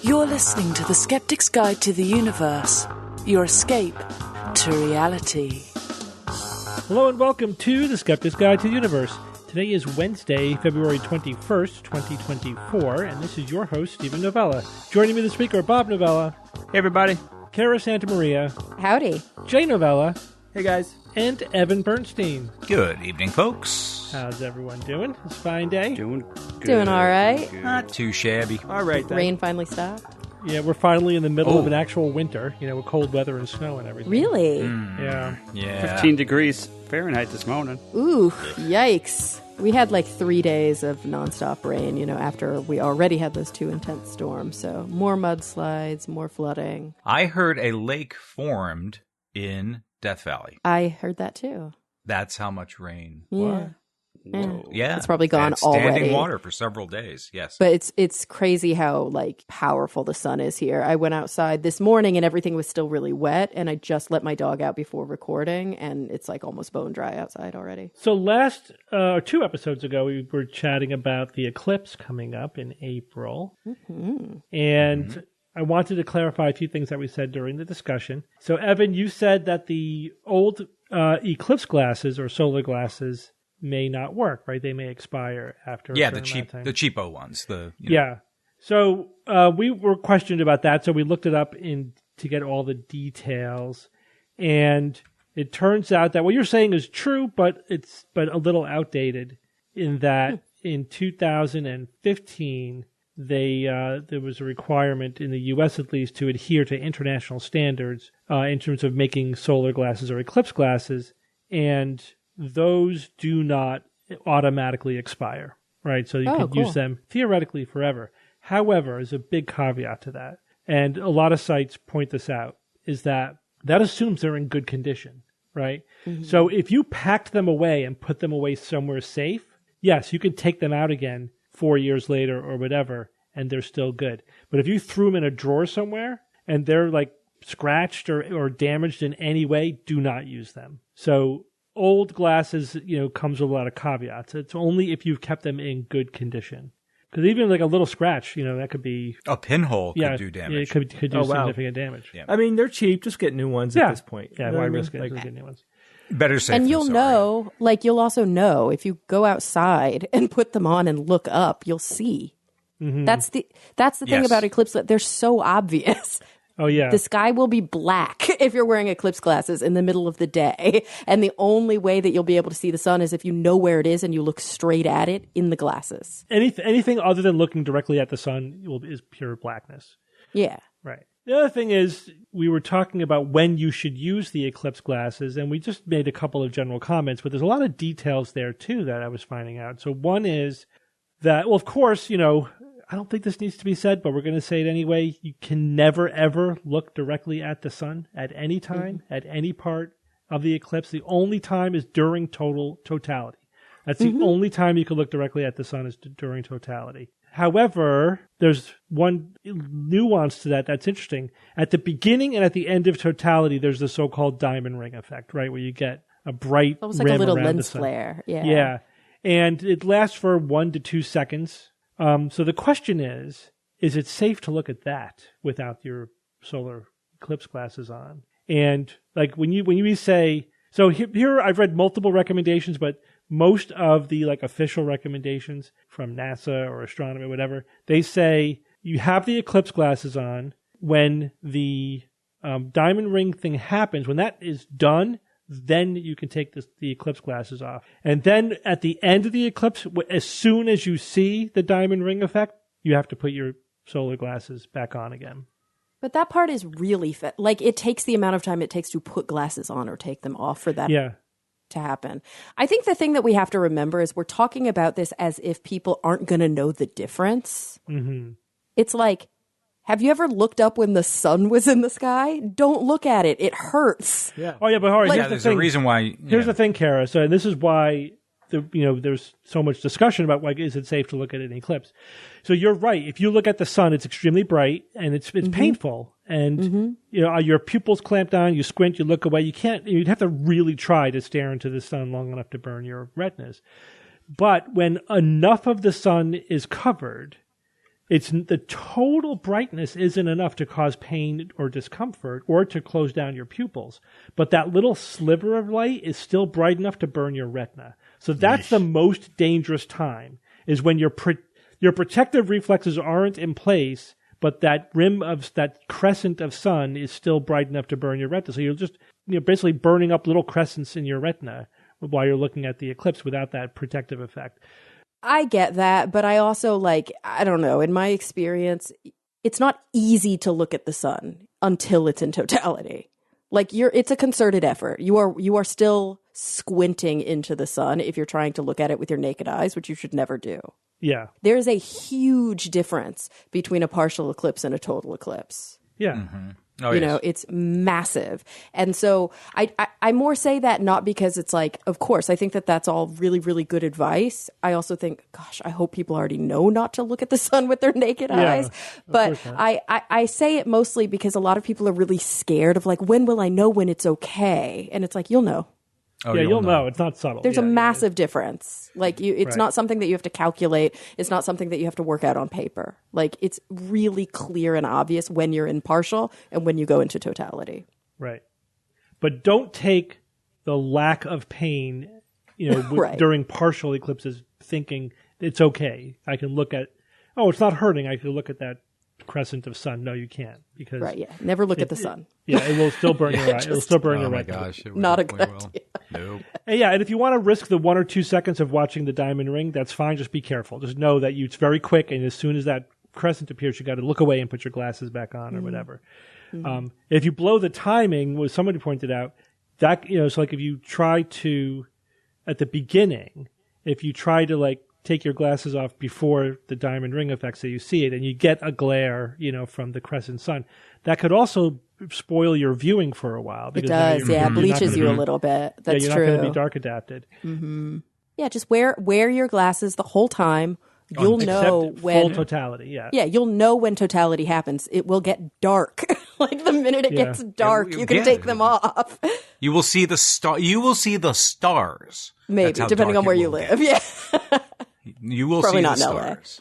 You're listening to the Skeptics Guide to the Universe, your escape to reality. Hello and welcome to the Skeptics Guide to the Universe. Today is Wednesday, February 21st, 2024, and this is your host, Stephen Novella. Joining me this week are Bob Novella. Hey, everybody. Kara Santamaria. Howdy. Jay Novella. Hey, guys. And Evan Bernstein. Good evening, folks. How's everyone doing? It's a fine day. Doing good. Doing all right. Good. Not too shabby. All right, then. Rain finally stopped. Yeah, we're finally in the middle of an actual winter, with cold weather and snow and everything. Really? Yeah. 15 degrees Fahrenheit this morning. Ooh, yikes. We had like 3 days of nonstop rain, after we already had those two intense storms. So more mudslides, more flooding. I heard a lake formed in Death Valley. I heard that too. That's how much rain. Yeah. Whoa. Yeah. It's probably gone Had standing already. water for several days, yes. But it's crazy how powerful the sun is here. I went outside this morning and everything was still really wet, and I just let my dog out before recording, and it's almost bone dry outside already. So last 2 episodes ago, we were chatting about the eclipse coming up in April. Mm-hmm. And I wanted to clarify a few things that we said during the discussion. So, Evan, you said that the old eclipse glasses or solar glasses may not work, right? They may expire after a certain amount of time. The cheapo ones. Yeah. So we were questioned about that, so we looked it up to get all the details, and it turns out that what you're saying is true, but it's a little outdated in that in 2015 there was a requirement in the U.S. at least to adhere to international standards in terms of making solar glasses or eclipse glasses, and those do not automatically expire, right? So you can use them theoretically forever. However, there's a big caveat to that, and a lot of sites point this out, is that assumes they're in good condition, right? Mm-hmm. So if you packed them away and put them away somewhere safe, yes, you can take them out again 4 years later or whatever, and they're still good. But if you threw them in a drawer somewhere and they're scratched or damaged in any way, do not use them. So old glasses, comes with a lot of caveats. It's only if you've kept them in good condition. Because even a little scratch, that could be... A pinhole could do damage. It could do significant damage. Yeah. I mean, they're cheap. Just get new ones at this point. Yeah, why risk it? Just get new ones. Better safe And than you'll sorry. know, you'll also know if you go outside and put them on and look up, you'll see. Mm-hmm. That's the thing about eclipse. They're so obvious. Oh, yeah. The sky will be black if you're wearing eclipse glasses in the middle of the day. And the only way that you'll be able to see the sun is if you know where it is and you look straight at it in the glasses. Anything other than looking directly at the sun is pure blackness. Yeah. Right. The other thing is, we were talking about when you should use the eclipse glasses, and we just made a couple of general comments, but there's a lot of details there, too, that I was finding out. So one is that, well, of course, I don't think this needs to be said, but we're going to say it anyway. You can never, ever look directly at the sun at any time, at any part of the eclipse. The only time is during totality. That's the only time you can look directly at the sun is during totality. However, there's one nuance to that's interesting. At the beginning and at the end of totality, there's the so-called diamond ring effect, right, where you get a bright Almost rim like a little around lens the sun. flare. Yeah. Yeah. And it lasts for 1 to 2 seconds. So the question is it safe to look at that without your solar eclipse glasses on? And when you say, so here I've read multiple recommendations, but most of the official recommendations from NASA or astronomy or whatever, they say you have the eclipse glasses on when the diamond ring thing happens. When that is done, then you can take the eclipse glasses off. And then at the end of the eclipse, as soon as you see the diamond ring effect, you have to put your solar glasses back on again. But that part is really it takes the amount of time it takes to put glasses on or take them off for that to happen. I think the thing that we have to remember is we're talking about this as if people aren't going to know the difference. Mm-hmm. It's have you ever looked up when the sun was in the sky? Don't look at it. It hurts. Yeah. Oh, yeah, but all right, here's the there's thing. a reason why... Here's the thing, Kara. So this is why there's so much discussion about is it safe to look at an eclipse. So you're right. If you look at the sun, it's extremely bright and it's painful. And your pupils clamp down, you squint, you look away. You'd have to really try to stare into the sun long enough to burn your retinas. But when enough of the sun is covered, it's the total brightness isn't enough to cause pain or discomfort or to close down your pupils. But that little sliver of light is still bright enough to burn your retina. So that's the most dangerous time, is when your protective reflexes aren't in place, but that rim of that crescent of sun is still bright enough to burn your retina. So you're just basically burning up little crescents in your retina while you're looking at the eclipse without that protective effect. I get that, but I also I don't know, in my experience, it's not easy to look at the sun until it's in totality. It's a concerted effort. You are still squinting into the sun if you're trying to look at it with your naked eyes, which you should never do. Yeah. There's a huge difference between a partial eclipse and a total eclipse. Yeah. Mm-hmm. Oh, yes. It's massive. And so I more say that not because it's of course, I think that that's all really, really good advice. I also think, gosh, I hope people already know not to look at the sun with their naked eyes. But I say it mostly because a lot of people are really scared of when will I know when it's okay? And it's you'll know. Oh, yeah, you'll know. It's not subtle. There's a massive difference. It's not something that you have to calculate. It's not something that you have to work out on paper. It's really clear and obvious when you're in partial and when you go into totality. Right. But don't take the lack of pain, Right. during partial eclipses thinking it's okay. I can look at, it's not hurting. I can look at that crescent of sun. No, you can't, because never look at the sun. It will still burn your eye. It'll still burn your retina. Oh my gosh, not a good idea. Nope. And if you want to risk the 1 or 2 seconds of watching the diamond ring, that's fine. Just be careful. Just know that it's very quick, and as soon as that crescent appears, you got to look away and put your glasses back on or whatever. Mm-hmm. If you blow the timing, was somebody pointed out that so if you try to at the beginning, if you try to take your glasses off before the diamond ring effect so you see it, and you get a glare, from the crescent sun, that could also spoil your viewing for a while. It does, bleaches you a little bit. That's you're true. Not going to be dark adapted. Mm-hmm. Yeah, just wear your glasses the whole time. You'll know when full totality. Yeah, you'll know when totality happens. It will get dark. The minute it gets dark, you can take them off. You will see the star. You will see the stars. Maybe, depending on where you live. Yeah. You will Probably see not the in LA. stars.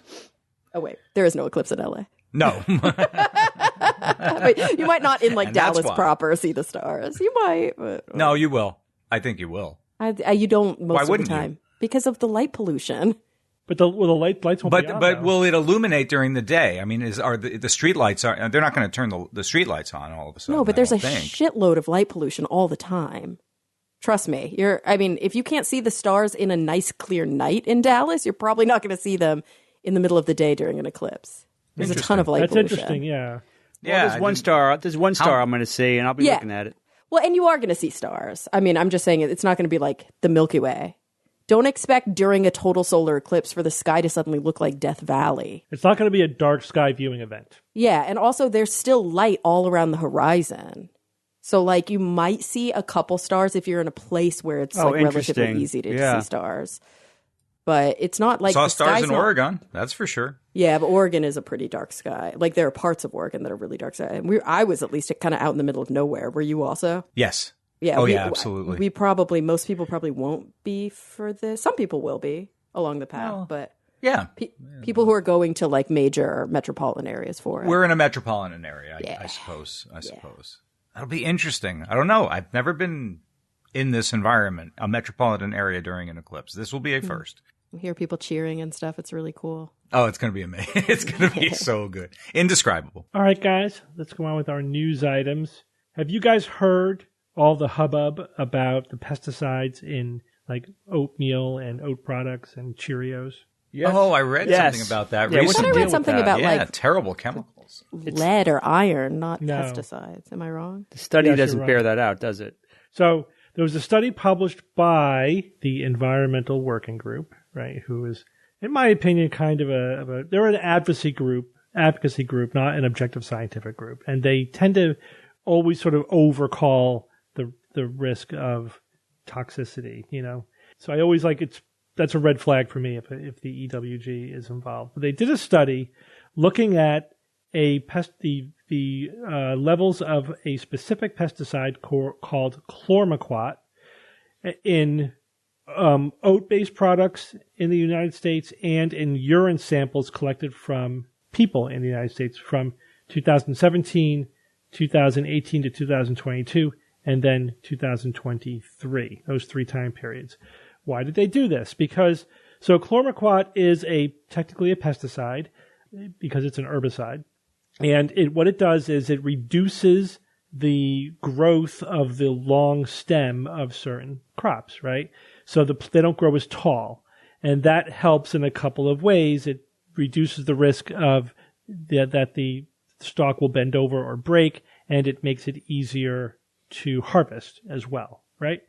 Oh wait, there is no eclipse in LA. No. Wait, you might not in Dallas proper see the stars. You might, but no, you will. I think you will. You don't most Why of the wouldn't time you? Because of the light pollution. But the lights won't be on. But will it illuminate during the day? I mean, are the street lights they're not going to turn the street lights on all of a sudden? No, but there's a shitload of light pollution all the time. Trust me. If you can't see the stars in a nice clear night in Dallas, you're probably not going to see them in the middle of the day during an eclipse. There's a ton of light pollution. That's interesting, yeah. Well, there's one star. There's one star I'm going to see, and I'll be looking at it. Well, and you are going to see stars. I'm just saying it's not going to be like the Milky Way. Don't expect during a total solar eclipse for the sky to suddenly look like Death Valley. It's not going to be a dark sky viewing event. Yeah, and also there's still light all around the horizon. So, you might see a couple stars if you're in a place where it's relatively easy to see stars. But it's not like saw stars in Oregon, that's for sure. Yeah, but Oregon is a pretty dark sky. There are parts of Oregon that are really dark sky. And I was at least kind of out in the middle of nowhere. Were you also? Yes. Yeah. Absolutely. Most people probably won't be for this. Some people will be along the path, but yeah, people who are going to major metropolitan areas for it. We're in a metropolitan area, I suppose. That'll be interesting. I don't know. I've never been in this environment, a metropolitan area during an eclipse. This will be a first. I hear people cheering and stuff. It's really cool. Oh, it's going to be amazing. It's going to be so good. Indescribable. All right, guys, let's go on with our news items. Have you guys heard all the hubbub about the pesticides in oatmeal and oat products and Cheerios? Yes. Oh, I read something about that recently. I thought I read something about terrible chemicals. Lead or iron, not pesticides. Am I wrong? The study doesn't bear that out, does it? So there was a study published by the Environmental Working Group, right? Who is, in my opinion, kind of they're an advocacy group, not an objective scientific group, and they tend to always sort of overcall the risk of toxicity, So I always that's a red flag for me if the EWG is involved. But they did a study looking at the levels of a specific pesticide called chlormequat in oat-based products in the United States and in urine samples collected from people in the United States from 2017, 2018 to 2022, and then 2023, those 3 time periods. Why did they do this? Because, so chlormequat is technically a pesticide because it's an herbicide. And what it does is it reduces the growth of the long stem of certain crops, right? So they don't grow as tall. And that helps in a couple of ways. It reduces the risk of that the stalk will bend over or break, and it makes it easier to harvest as well, right?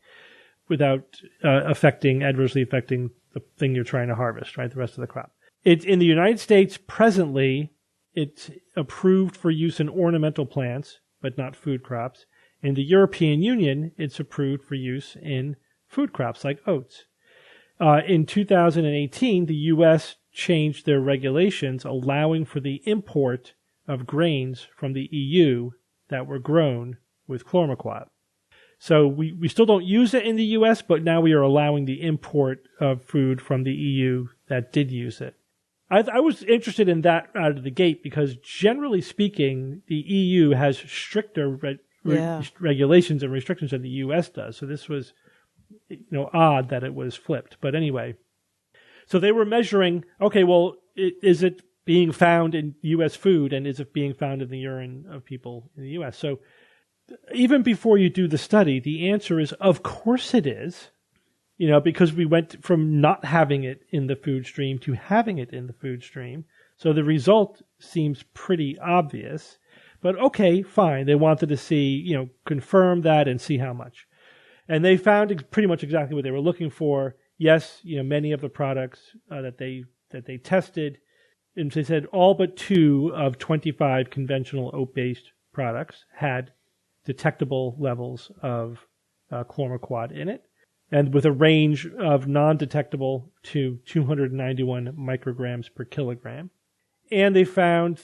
Without adversely affecting the thing you're trying to harvest, right? The rest of the crop. In the United States, presently, it's approved for use in ornamental plants, but not food crops. In the European Union, it's approved for use in food crops like oats. In 2018, the U.S. changed their regulations allowing for the import of grains from the EU that were grown with chlormequat. So we still don't use it in the U.S., but now we are allowing the import of food from the EU that did use it. I was interested in that out of the gate because generally speaking, the EU has stricter regulations and restrictions than the U.S. does. So this was odd that it was flipped. But anyway, so they were measuring, okay, well, is it being found in U.S. food and is it being found in the urine of people in the U.S.? So even before you do the study, the answer is, of course it is, because we went from not having it in the food stream to having it in the food stream. So the result seems pretty obvious. But okay, fine. They wanted to see, confirm that and see how much. And they found pretty much exactly what they were looking for. Yes, many of the products that they tested, and they said all but 2 of 25 conventional oat-based products had detectable levels of chlormequat in it, and with a range of non-detectable to 291 micrograms per kilogram. And they found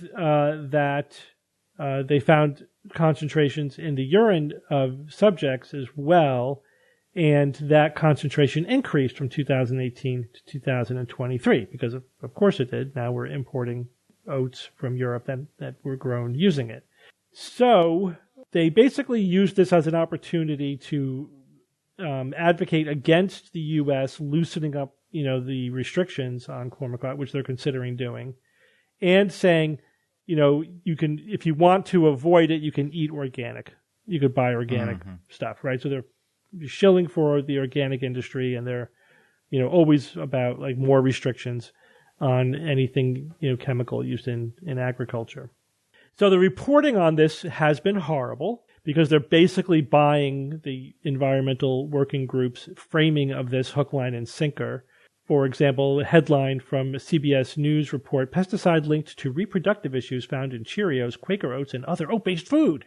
they found concentrations in the urine of subjects as well, and that concentration increased from 2018 to 2023 because of course it did. Now we're importing oats from Europe that were grown using it. So they basically used this as an opportunity to advocate against the U.S. loosening up, the restrictions on chlormequat, which they're considering doing, and saying, you can, if you want to avoid it, you can eat organic. You could buy organic stuff, right? So they're shilling for the organic industry, and they're, always about like more restrictions on anything, chemical used in agriculture. So the reporting on this has been horrible because they're basically buying the environmental working group's framing of this hook, line, and sinker. For example, a headline from CBS News report, pesticide linked to reproductive issues found in Cheerios, Quaker Oats, and other oat-based food.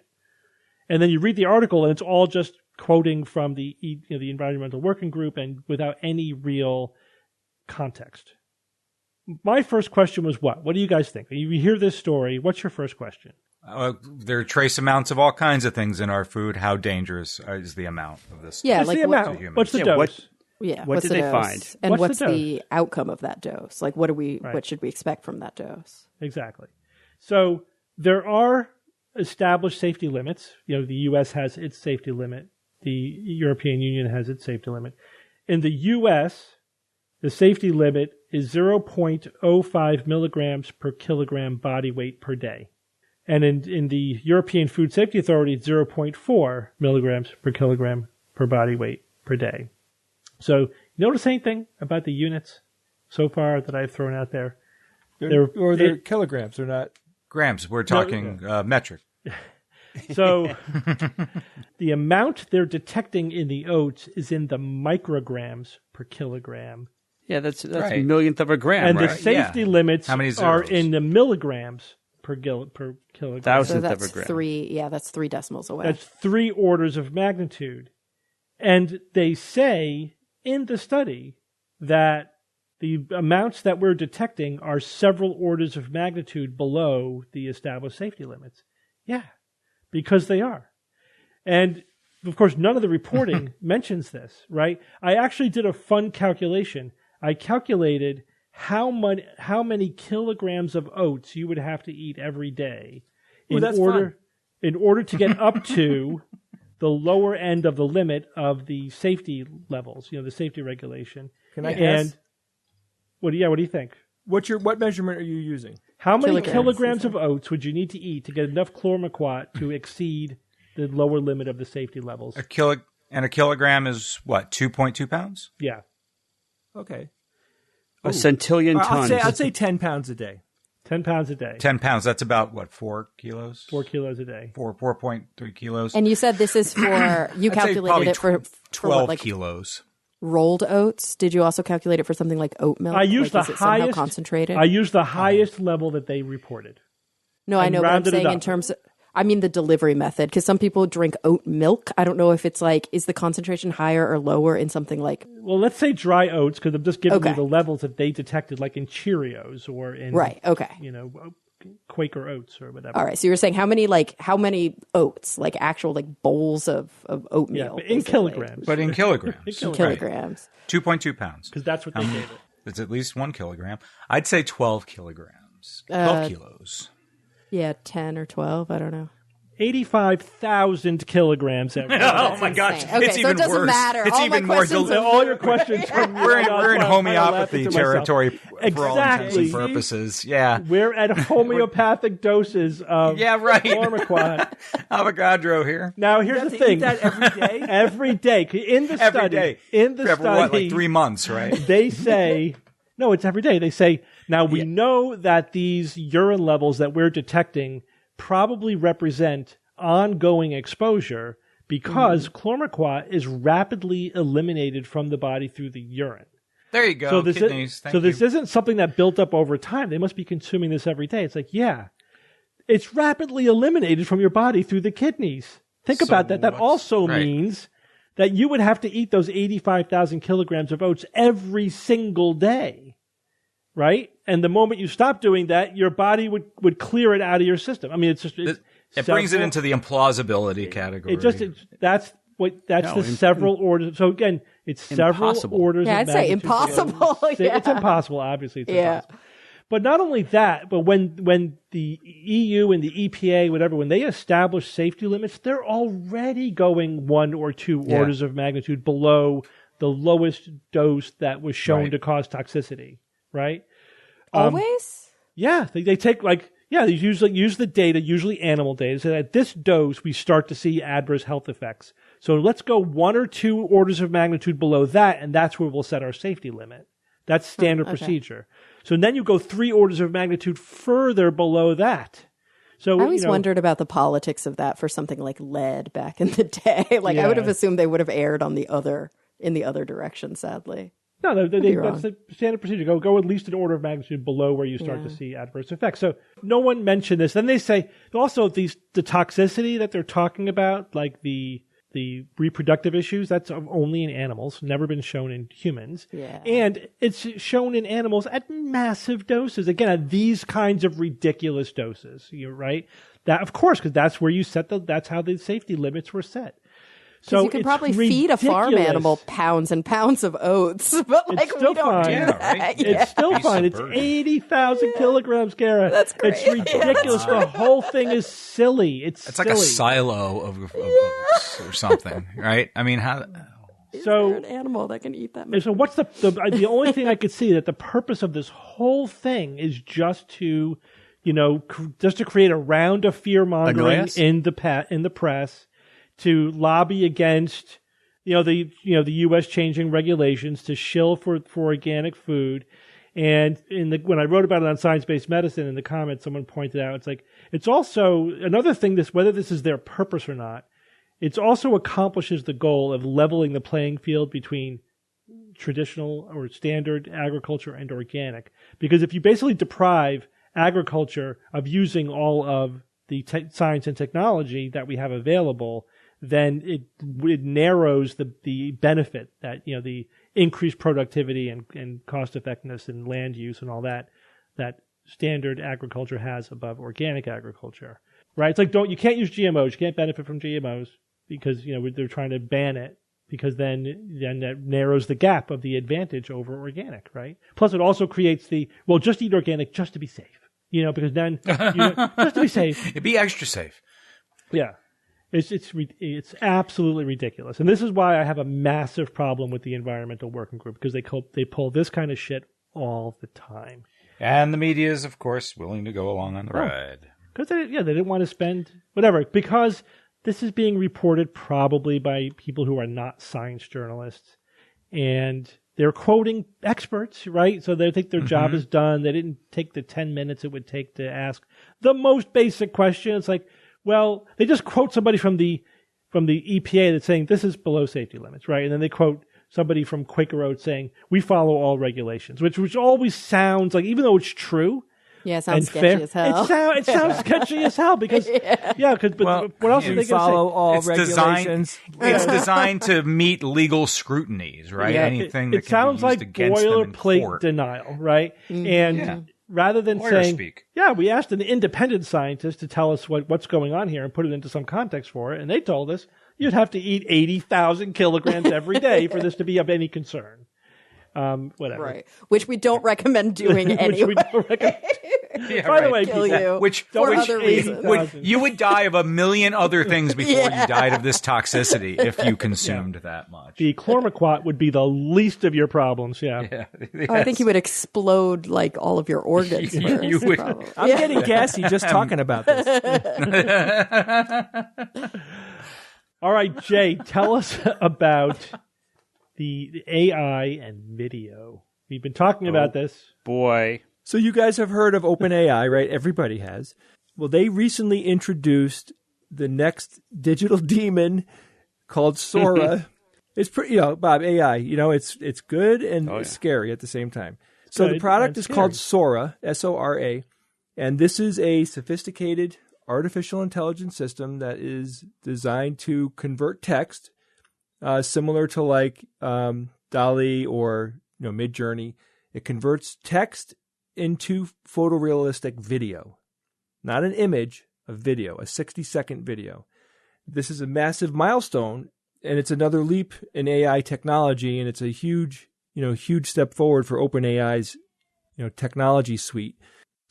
And then you read the article and it's all just quoting from the environmental working group and without any real context. My first question was what? What do you guys think? You hear this story. What's your first question? There are trace amounts of all kinds of things in our food. How dangerous is the amount of this? Yeah, what's the amount? What's the dose? What did they find? And what's the outcome of that dose? Like, what should we expect from that dose? Exactly. So there are established safety limits. The U.S. has its safety limit. The European Union has its safety limit. In the U.S., the safety limit is 0.05 milligrams per kilogram body weight per day. And in the European Food Safety Authority, it's 0.4 milligrams per kilogram per body weight per day. So you notice anything about the units so far that I've thrown out there? They're kilograms. They're not grams. We're talking metric. So the amount they're detecting in the oats is in the micrograms per kilogram. Yeah, that's right. a millionth of a gram, and right? the safety limits are in the milligrams per kilogram. Thousandth so that's of a gram. 3. That's 3 decimals away. That's 3 orders of magnitude. And they say in the study that the amounts that we're detecting are several orders of magnitude below the established safety limits. Yeah, because they are. And, of course, none of the reporting mentions this, right? I actually did a fun calculation. I calculated how many kilograms of oats you would have to eat every day in order to get up to the lower end of the limit of the safety levels, the safety regulation. Can I guess? What do you think? What measurement are you using? How many kilograms of oats would you need to eat to get enough chlormequat to exceed the lower limit of the safety levels? A kilogram is what, 2.2 pounds? Yeah. Okay. A centillion tons. I'd say 10 pounds a day. 10 pounds a day. 10 pounds. That's about, what, 4 kilos? 4 kilos a day. 4.3 kilos. And you said this is for, you calculated it for 12 what, kilos. Rolled oats? Did you also calculate it for something like oat milk? I used the is it somehow highest concentrated. I used the highest level that they reported. No, I know, but I'm saying in terms of, the delivery method, because some people drink oat milk. I don't know if it's is the concentration higher or lower in something like... Well, let's say dry oats, because I'm just giving you the levels that they detected, like in Cheerios or in... Right, okay. Quaker oats or whatever. All right, so you're saying how many oats, like actual bowls of oatmeal? Yeah, in kilograms. But in kilograms. In kilograms. 2.2 pounds. Because that's what they gave it. It's at least 1 kilogram. I'd say 12 kilograms. 12 kilos. Yeah, 10 or 12, I don't know. 85,000 kilograms every day. Oh my gosh. Okay, it's so even it doesn't worse. matter. It's all even my more questions are all your questions We're in homeopathy territory for all intents Exactly. and purposes. Yeah. We're at homeopathic doses of chlormequat. Avogadro here. Now here's the thing. Eat that every day? Every day. In the Every study. day. In the For study. what, like 3 months, right? They say, no, it's every day. They say, now we know that these urine levels that we're detecting probably represent ongoing exposure because chlormequat is rapidly eliminated from the body through the urine. There you go. So this, Kidneys. this isn't something that built up over time. They must be consuming this every day. It's like, it's rapidly eliminated from your body through the kidneys. Think about that. That also means that you would have to eat those 85,000 kilograms of oats every single day, right? And the moment you stop doing that, your body would clear it out of your system. I mean, it's just... It brings it into the implausibility category. That's the several orders. So again, it's several orders. Yeah, of I'd say impossible. It's impossible. Obviously, it's impossible. But not only that, but when the EU and the EPA, whatever, when they establish safety limits, they're already going 1 or 2 orders of magnitude below the lowest dose that was shown to cause toxicity. Right? Always? Yeah, they take they usually use the data, usually animal data, so at this dose we start to see adverse health effects. So let's go 1 or 2 orders of magnitude below that, and that's where we'll set our safety limit. That's standard procedure. So then you go 3 orders of magnitude further below that. So I always wondered about the politics of that for something like lead back in the day. I would have assumed they would have erred in the other direction, sadly. No, that's the standard procedure. Go at least an order of magnitude below where you start to see adverse effects. So no one mentioned this. Then they say also the toxicity that they're talking about, like the reproductive issues, that's only in animals, never been shown in humans. Yeah. And it's shown in animals at massive doses. Again, at these kinds of ridiculous doses. You're right. That, of course, because that's where you that's how the safety limits were set. So you can probably feed a farm animal pounds and pounds of oats, but we don't do that. Right? It's still fine. It's 80,000 kilograms, Gara. That's great. It's ridiculous. The whole thing is silly. It's silly. Like a silo of oats or something, right? I mean, how... Is there an animal that can eat that much? So what's the only thing I could see that the purpose of this whole thing is just to, create a round of fear mongering in the press, to lobby against, the U.S. changing regulations, to shill for organic food. And when I wrote about it on Science-Based Medicine, in the comments, someone pointed out, it's also another thing, whether this is their purpose or not, it also accomplishes the goal of leveling the playing field between traditional or standard agriculture and organic. Because if you basically deprive agriculture of using all of the science and technology that we have available, then it narrows the benefit that, the increased productivity and cost effectiveness and land use and all that standard agriculture has above organic agriculture, right? It's like, you can't use GMOs, you can't benefit from GMOs because, they're trying to ban it. because then that narrows the gap of the advantage over organic, right? Plus, it also creates just eat organic just to be safe, because then just to be safe, be extra safe. Yeah, it's absolutely ridiculous, and this is why I have a massive problem with the environmental working group, because they pull this kind of shit all the time. And the media is, of course, willing to go along on the ride. Because they didn't want to spend whatever. Because this is being reported probably by people who are not science journalists. And they're quoting experts, right? So they think their job is done. They didn't take the 10 minutes it would take to ask the most basic question. It's like, well, they just quote somebody from the EPA that's saying this is below safety limits, right? And then they quote somebody from Quaker Oats saying we follow all regulations, which always sounds like, even though it's true, it sounds sketchy as hell. It sounds sketchy as hell because what else are they going to say? Follow all regulations. It's designed to meet legal scrutinies, right? Yeah, Anything that it sounds can be used like against them in boilerplate court. denial, right? And rather than Lawyer saying, speak. we asked an independent scientist to tell us what's going on here and put it into some context for it, and they told us you'd have to eat 80,000 kilograms every day for this to be of any concern. Whatever. Right. Which we don't recommend doing anyway. Which we don't recommend. By the way, kill you which for other reasons. You would die of a million other things before you died of this toxicity if you consumed that much. The chlormequat would be the least of your problems, Yes. I think you would explode like all of your organs first. You would. Probably. I'm getting gassy just talking about this. All right, Jay, tell us about the AI and video. We've been talking about this. Boy. So you guys have heard of OpenAI, right? Everybody has. Well, they recently introduced the next digital demon called Sora. It's pretty, Bob, AI, it's good and it's scary at the same time. So the product is called Sora, Sora, and this is a sophisticated artificial intelligence system that is designed to convert text, similar to like DALL-E or Midjourney. It converts text into photorealistic video, not an image, a video, a 60-second video. This is a massive milestone, and it's another leap in AI technology, and it's a huge step forward for OpenAI's, technology suite.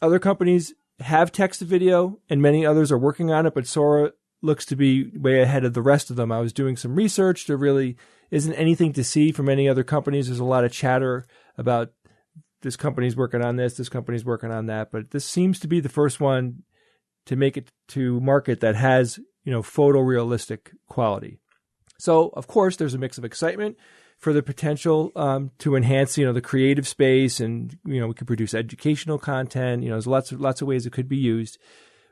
Other companies have text to video, and many others are working on it, but Sora looks to be way ahead of the rest of them. I was doing some research. There really isn't anything to see from any other companies. There's a lot of chatter about this company's working on this company's working on that, but this seems to be the first one to make it to market that has, photorealistic quality. So, of course, there's a mix of excitement for the potential to enhance, the creative space, and we can produce educational content. There's lots of ways it could be used,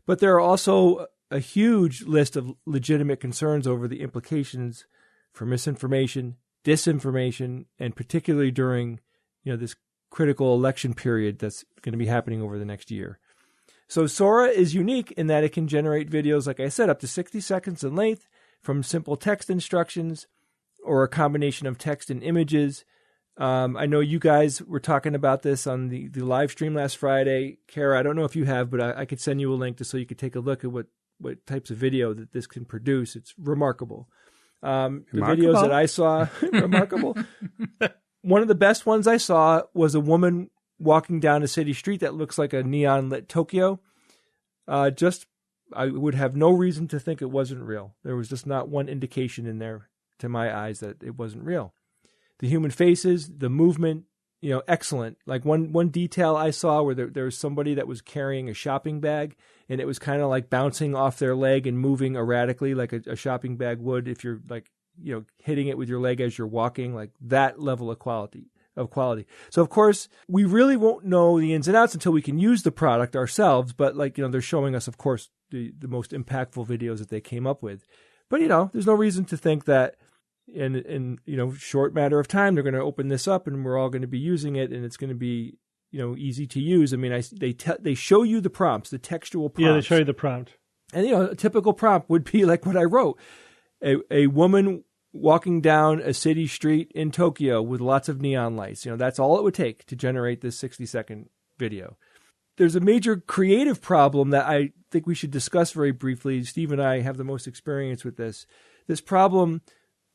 but there are also a huge list of legitimate concerns over the implications for misinformation, disinformation, and particularly during this critical election period that's going to be happening over the next year. So Sora is unique in that it can generate videos, like I said, up to 60 seconds in length from simple text instructions or a combination of text and images. I know you guys were talking about this on the live stream last Friday. Kara, I don't know if you have, but I could send you a link so you could take a look at what types of video that this can produce. It's remarkable. The videos that I saw, remarkable. One of the best ones I saw was a woman walking down a city street that looks like a neon-lit Tokyo. I would have no reason to think it wasn't real. There was just not one indication in there, to my eyes, that it wasn't real. The human faces, the movement, excellent. Like one detail I saw where there was somebody that was carrying a shopping bag, and it was kind of like bouncing off their leg and moving erratically like a shopping bag would if you're like, hitting it with your leg as you're walking, like that level of quality. So of course, we really won't know the ins and outs until we can use the product ourselves. But they're showing us, of course, the most impactful videos that they came up with. But there's no reason to think that in short matter of time they're going to open this up and we're all going to be using it and it's going to be easy to use. I mean, they show you the prompts, the textual prompts. Yeah, they show you the prompt. And a typical prompt would be like what I wrote. A woman walking down a city street in Tokyo with lots of neon lights. That's all it would take to generate this 60-second video. There's a major creative problem that I think we should discuss very briefly. Steve and I have the most experience with this. This problem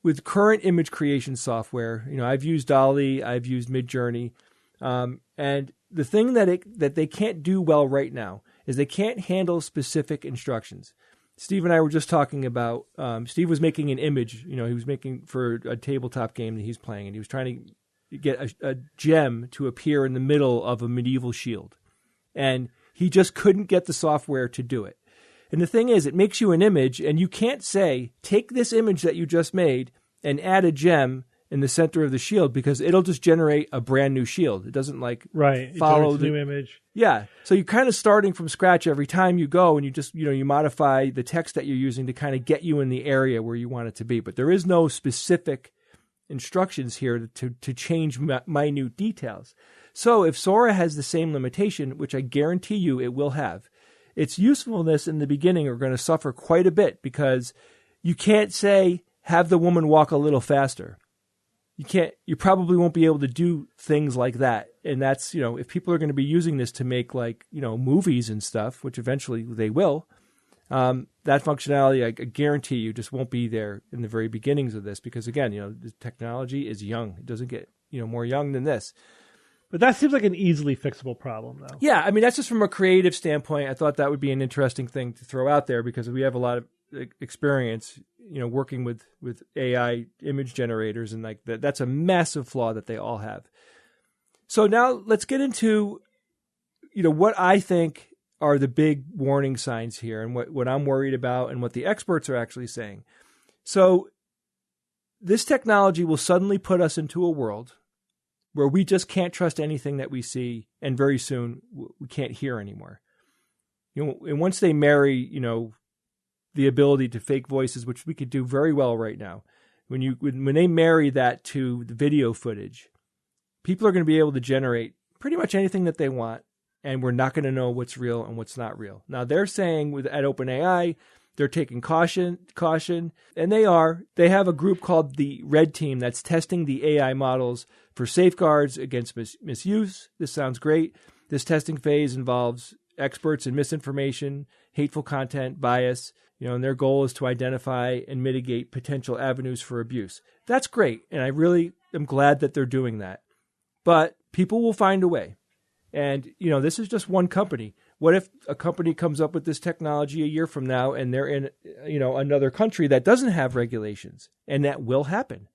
with current image creation software, I've used Dolly, I've used Midjourney, and the thing that they can't do well right now is they can't handle specific instructions. Steve and I were just talking about, Steve was making an image, he was making for a tabletop game that he's playing, and he was trying to get a gem to appear in the middle of a medieval shield. And he just couldn't get the software to do it. And the thing is, it makes you an image, and you can't say, take this image that you just made and add a gem in the center of the shield, because it'll just generate a brand new shield. It doesn't follow the new image. Yeah. So you're kind of starting from scratch every time you go, and you just, you modify the text that you're using to kind of get you in the area where you want it to be. But there is no specific instructions here to change minute details. So if Sora has the same limitation, which I guarantee you it will have, its usefulness in the beginning are going to suffer quite a bit, because you can't say, have the woman walk a little faster. You probably won't be able to do things like that. And that's, if people are going to be using this to make movies and stuff, which eventually they will, that functionality, I guarantee you, just won't be there in the very beginnings of this, because again, the technology is young. It doesn't get, more young than this. But that seems like an easily fixable problem, though. Yeah, I mean, that's just from a creative standpoint. I thought that would be an interesting thing to throw out there, because we have a lot of experience, working with AI image generators, and that's a massive flaw that they all have. So now let's get into, what I think are the big warning signs here, and what I'm worried about, and what the experts are actually saying. So this technology will suddenly put us into a world where we just can't trust anything that we see, and very soon we can't hear anymore. And once they marry, the ability to fake voices, which we could do very well right now, when they marry that to the video footage, people are going to be able to generate pretty much anything that they want, and we're not going to know what's real and what's not real. Now they're saying at OpenAI, they're taking caution, and they have a group called the Red Team that's testing the AI models for safeguards against misuse. This sounds great. This testing phase involves experts in misinformation, hateful content, bias, and their goal is to identify and mitigate potential avenues for abuse. That's great, and I really am glad that they're doing that. But people will find a way. And, this is just one company. What if a company comes up with this technology a year from now, and they're in, another country that doesn't have regulations? And that will happen.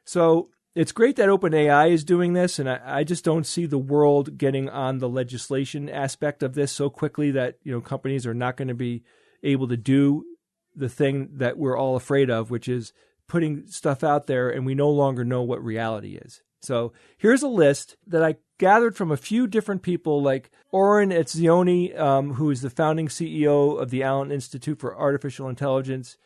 So it's great that OpenAI is doing this, and I just don't see the world getting on the legislation aspect of this so quickly that, companies are not going to be able to do the thing that we're all afraid of, which is putting stuff out there and we no longer know what reality is. So here's a list that I gathered from a few different people, like Oren Etzioni, who is the founding CEO of the Allen Institute for Artificial Intelligence.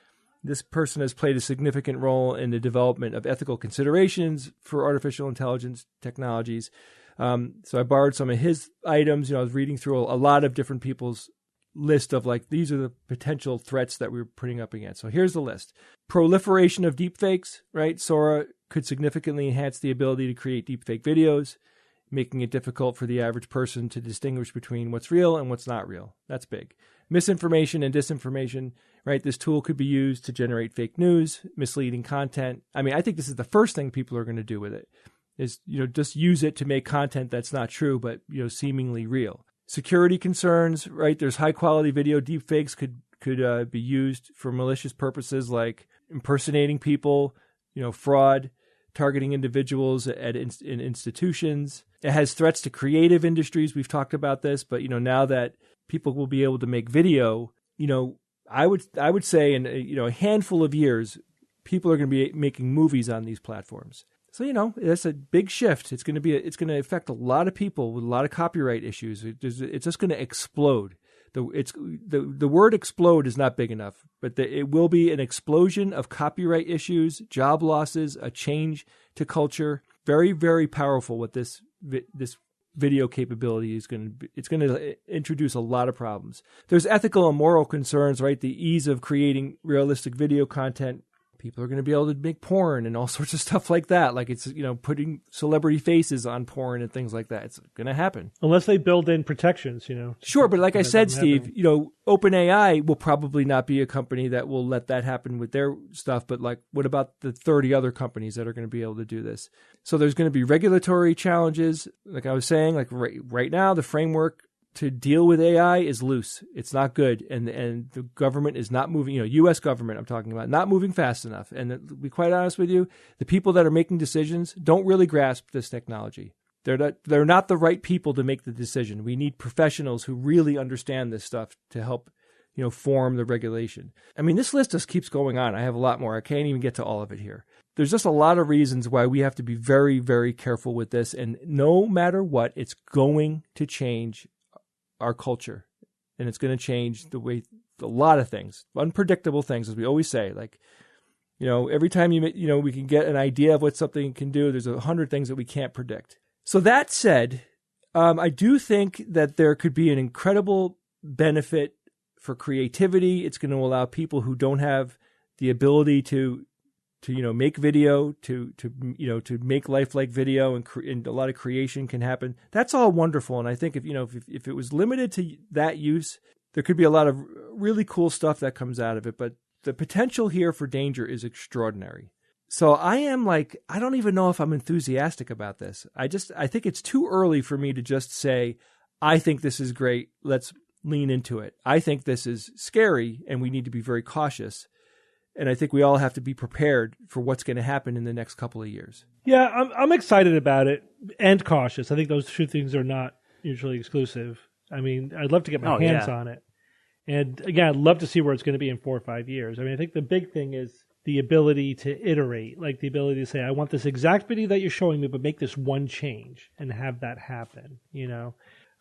This person has played a significant role in the development of ethical considerations for artificial intelligence technologies. So I borrowed some of his items. I was reading through a lot of different people's list of these are the potential threats that we're putting up against. So here's the list. Proliferation of deepfakes, right? Sora could significantly enhance the ability to create deepfake videos, making it difficult for the average person to distinguish between what's real and what's not real. That's big. Misinformation and disinformation, right? This tool could be used to generate fake news, misleading content. I mean, I think this is the first thing people are going to do with it, is, just use it to make content that's not true, but, seemingly real. Security concerns, right? There's high quality video deepfakes could be used for malicious purposes like impersonating people, fraud, targeting individuals in institutions. It has threats to creative industries. We've talked about this, but now that people will be able to make video, I would say in a handful of years, people are going to be making movies on these platforms. So, that's a big shift. It's going to affect a lot of people with a lot of copyright issues. It's just going to explode. The word explode is not big enough, but it will be an explosion of copyright issues, job losses, a change to culture. Very, very powerful what this video capability is going to be. It's going to introduce a lot of problems. There's ethical and moral concerns, right? The ease of creating realistic video content. People are going to be able to make porn and all sorts of stuff like that. Like it's, putting celebrity faces on porn and things like that. It's going to happen. Unless they build in protections, Sure, but like I said, Steve, OpenAI will probably not be a company that will let that happen with their stuff. But like, what about the 30 other companies that are going to be able to do this? So there's going to be regulatory challenges. Like I was saying, like right now, the framework to deal with AI is loose. It's not good. And the government is not moving, U.S. government I'm talking about, not moving fast enough. And to be quite honest with you, the people that are making decisions don't really grasp this technology. They're not the right people to make the decision. We need professionals who really understand this stuff to help, form the regulation. I mean, this list just keeps going on. I have a lot more. I can't even get to all of it here. There's just a lot of reasons why we have to be very, very careful with this. And no matter what, it's going to change our culture, and it's going to change the way a lot of things, unpredictable things, as we always say. Like, every time we can get an idea of what something can do, there's 100 things that we can't predict. So that said, I do think that there could be an incredible benefit for creativity. It's going to allow people who don't have the ability to make video, to make lifelike video, and a lot of creation can happen. That's all wonderful. And I think if it was limited to that use, there could be a lot of really cool stuff that comes out of it. But the potential here for danger is extraordinary. So I don't even know if I'm enthusiastic about this. I think it's too early for me to just say, I think this is great. Let's lean into it. I think this is scary and we need to be very cautious. And I think we all have to be prepared for what's going to happen in the next couple of years. Yeah, I'm excited about it and cautious. I think those two things are not mutually exclusive. I mean, I'd love to get my hands on it. And again, I'd love to see where it's going to be in 4 or 5 years. I mean, I think the big thing is the ability to iterate, like the ability to say, I want this exact video that you're showing me, but make this one change and have that happen,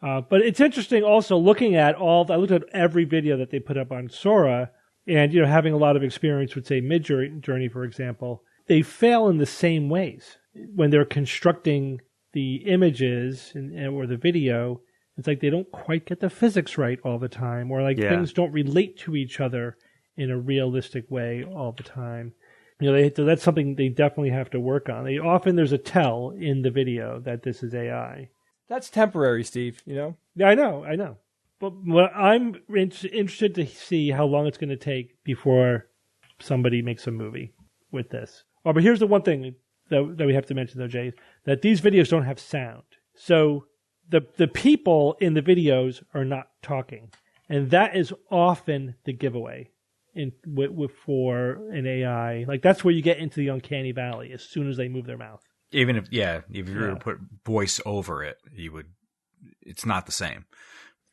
But it's interesting also looking at I looked at every video that they put up on Sora. And, having a lot of experience with, say, Midjourney, for example, they fail in the same ways. When they're constructing the images or the video, it's like they don't quite get the physics right all the time, or things don't relate to each other in a realistic way all the time. That's something they definitely have to work on. There's a tell in the video that this is AI. That's temporary, Steve, Yeah, I know. But I'm interested to see how long it's going to take before somebody makes a movie with this. Oh, but here's the one thing that we have to mention, though, Jay, that these videos don't have sound. So the people in the videos are not talking. And that is often the giveaway for an AI. Like, that's where you get into the uncanny valley as soon as they move their mouth. Even if you were to put voice over it, it's not the same.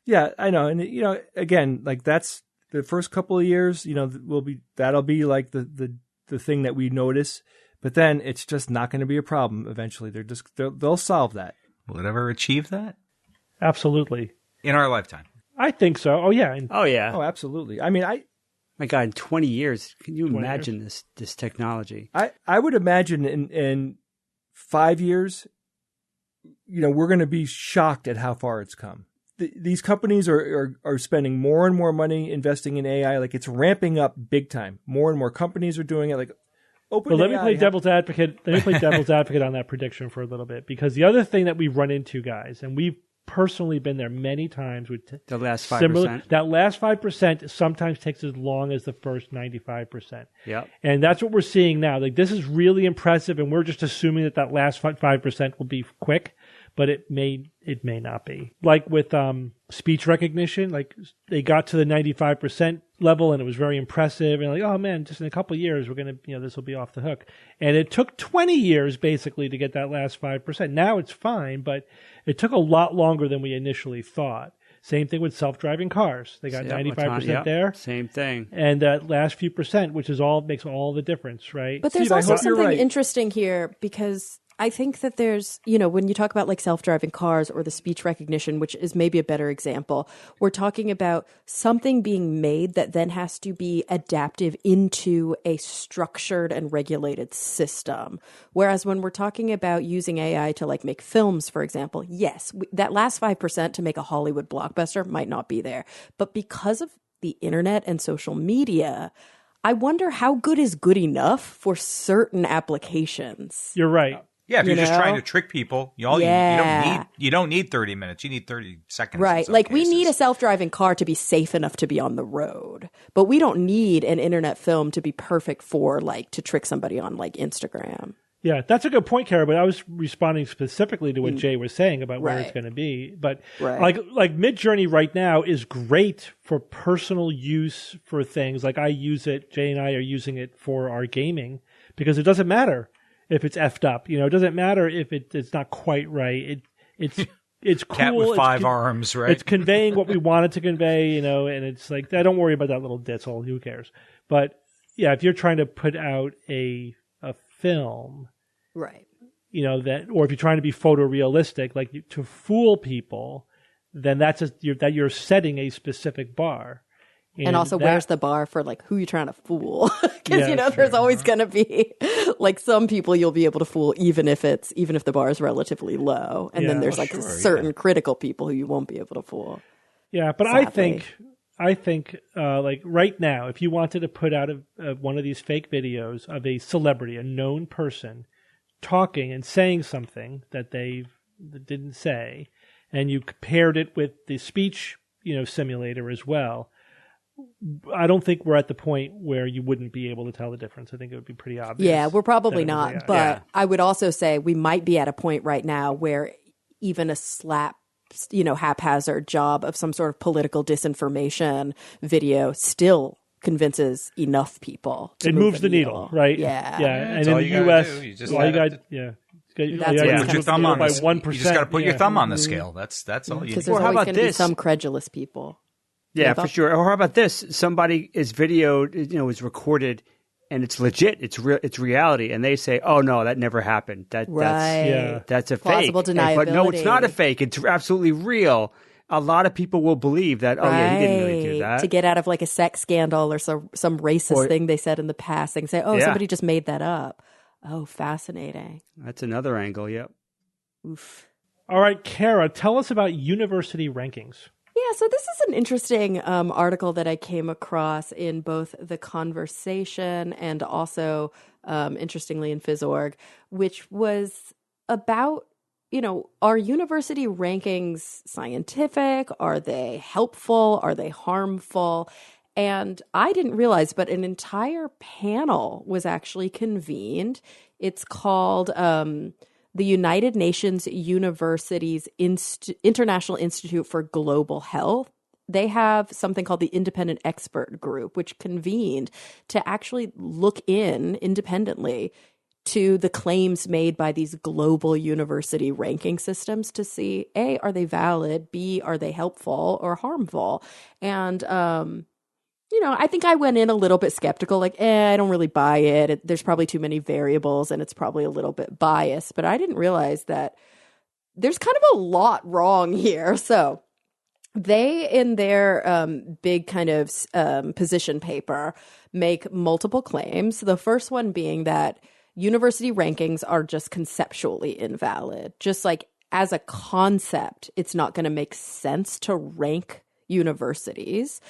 Yeah, I know. And, again, like that's the first couple of years, that'll be like the thing that we notice. But then it's just not going to be a problem eventually. They'll solve that. Will it ever achieve that? Absolutely. In our lifetime. I think so. Oh, yeah. Oh, absolutely. I mean, my God, in 20 years, can you imagine this technology? I would imagine in 5 years, we're going to be shocked at how far it's come. These companies are spending more and more money investing in AI. Like, it's ramping up big time. More and more companies are doing it. Like, let me play devil's advocate. Let me play devil's advocate on that prediction for a little bit, because the other thing that we've run into, guys, and we've personally been there many times with the last 5%. That last 5% sometimes takes as long as the first 95%. Yeah, and that's what we're seeing now. Like, this is really impressive, and we're just assuming that last 5% will be quick. But it may not be. Like with speech recognition, like they got to the 95% level and it was very impressive. And like, oh man, just in a couple of years, we're going to, this will be off the hook. And it took 20 years basically to get that last 5%. Now it's fine, but it took a lot longer than we initially thought. Same thing with self-driving cars. They got 95% there. Same thing. And that last few percent, which makes all the difference, right? But there's also something interesting here, because I think that there's, when you talk about like self-driving cars or the speech recognition, which is maybe a better example, we're talking about something being made that then has to be adaptive into a structured and regulated system. Whereas when we're talking about using AI to like make films, for example, yes, that last 5% to make a Hollywood blockbuster might not be there. But because of the internet and social media, I wonder how good is good enough for certain applications. You're right. Yeah, if you're just trying to trick people, you don't need 30 minutes. You need 30 seconds. Right. Like we need a self-driving car to be safe enough to be on the road. But we don't need an internet film to be perfect for to trick somebody on like Instagram. Yeah, that's a good point, Kara, but I was responding specifically to what Jay was saying about where it's going to be. But like Midjourney right now is great for personal use for things. Like I use it, Jay and I are using it for our gaming because it doesn't matter if it's effed up. It doesn't matter if it's not quite right. It's cool. Cat with five arms, right? It's conveying what we want it to convey, and it's like, don't worry about that little ditzel. Who cares? But yeah, if you're trying to put out a film, right? Or if you're trying to be photorealistic, to fool people, then you're setting a specific bar. And also, where's the bar for who you're trying to fool? Because there's always going to be some people you'll be able to fool even if the bar is relatively low, and then there's certain critical people who you won't be able to fool. Yeah, but sadly. I think right now, if you wanted to put out one of these fake videos of a celebrity, a known person, talking and saying something that they didn't say, and you paired it with the speech simulator as well, I don't think we're at the point where you wouldn't be able to tell the difference. I think it would be pretty obvious. Yeah, we're probably not. But I would also say we might be at a point right now where even a haphazard job of some sort of political disinformation video still convinces enough people to it move moves the needle, right? Yeah. And in the U.S., all you got, put your thumb on by 1%. You just got to put your thumb on the scale. That's all you need. Because there's always going to be some credulous people. Yeah, for sure. Or how about this? Somebody is videoed, is recorded, and it's legit. It's real. It's reality. And they say, "Oh no, that never happened. That's a plausible fake." deniability. But no, it's not a fake. It's absolutely real. A lot of people will believe that. Oh yeah, he didn't really do that. To get out of a sex scandal or some racist thing they said in the past. They can say, "Oh, somebody just made that up." Oh, fascinating. That's another angle. Yep. Oof. All right, Kara, tell us about university rankings. Yeah, so this is an interesting article that I came across in both The Conversation and also, interestingly, in PhysOrg, which was about, are university rankings scientific? Are they helpful? Are they harmful? And I didn't realize, but an entire panel was actually convened. It's called the United Nations Universities International Institute for Global Health. They have something called the Independent Expert Group, which convened to actually look independently to the claims made by these global university ranking systems to see, A, are they valid? B, are they helpful or harmful? And, I think I went in a little bit skeptical, I don't really buy it. There's probably too many variables and it's probably a little bit biased, but I didn't realize that there's kind of a lot wrong here. So they, in their big kind of position paper, make multiple claims. The first one being that university rankings are just conceptually invalid. Just as a concept, it's not going to make sense to rank universities,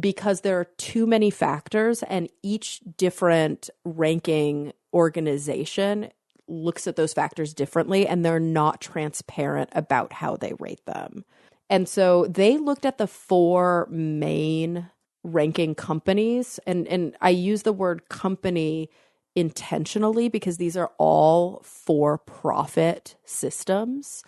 because there are too many factors and each different ranking organization looks at those factors differently and they're not transparent about how they rate them. And so they looked at the 4 main ranking companies, and I use the word company intentionally because these are all for-profit systems.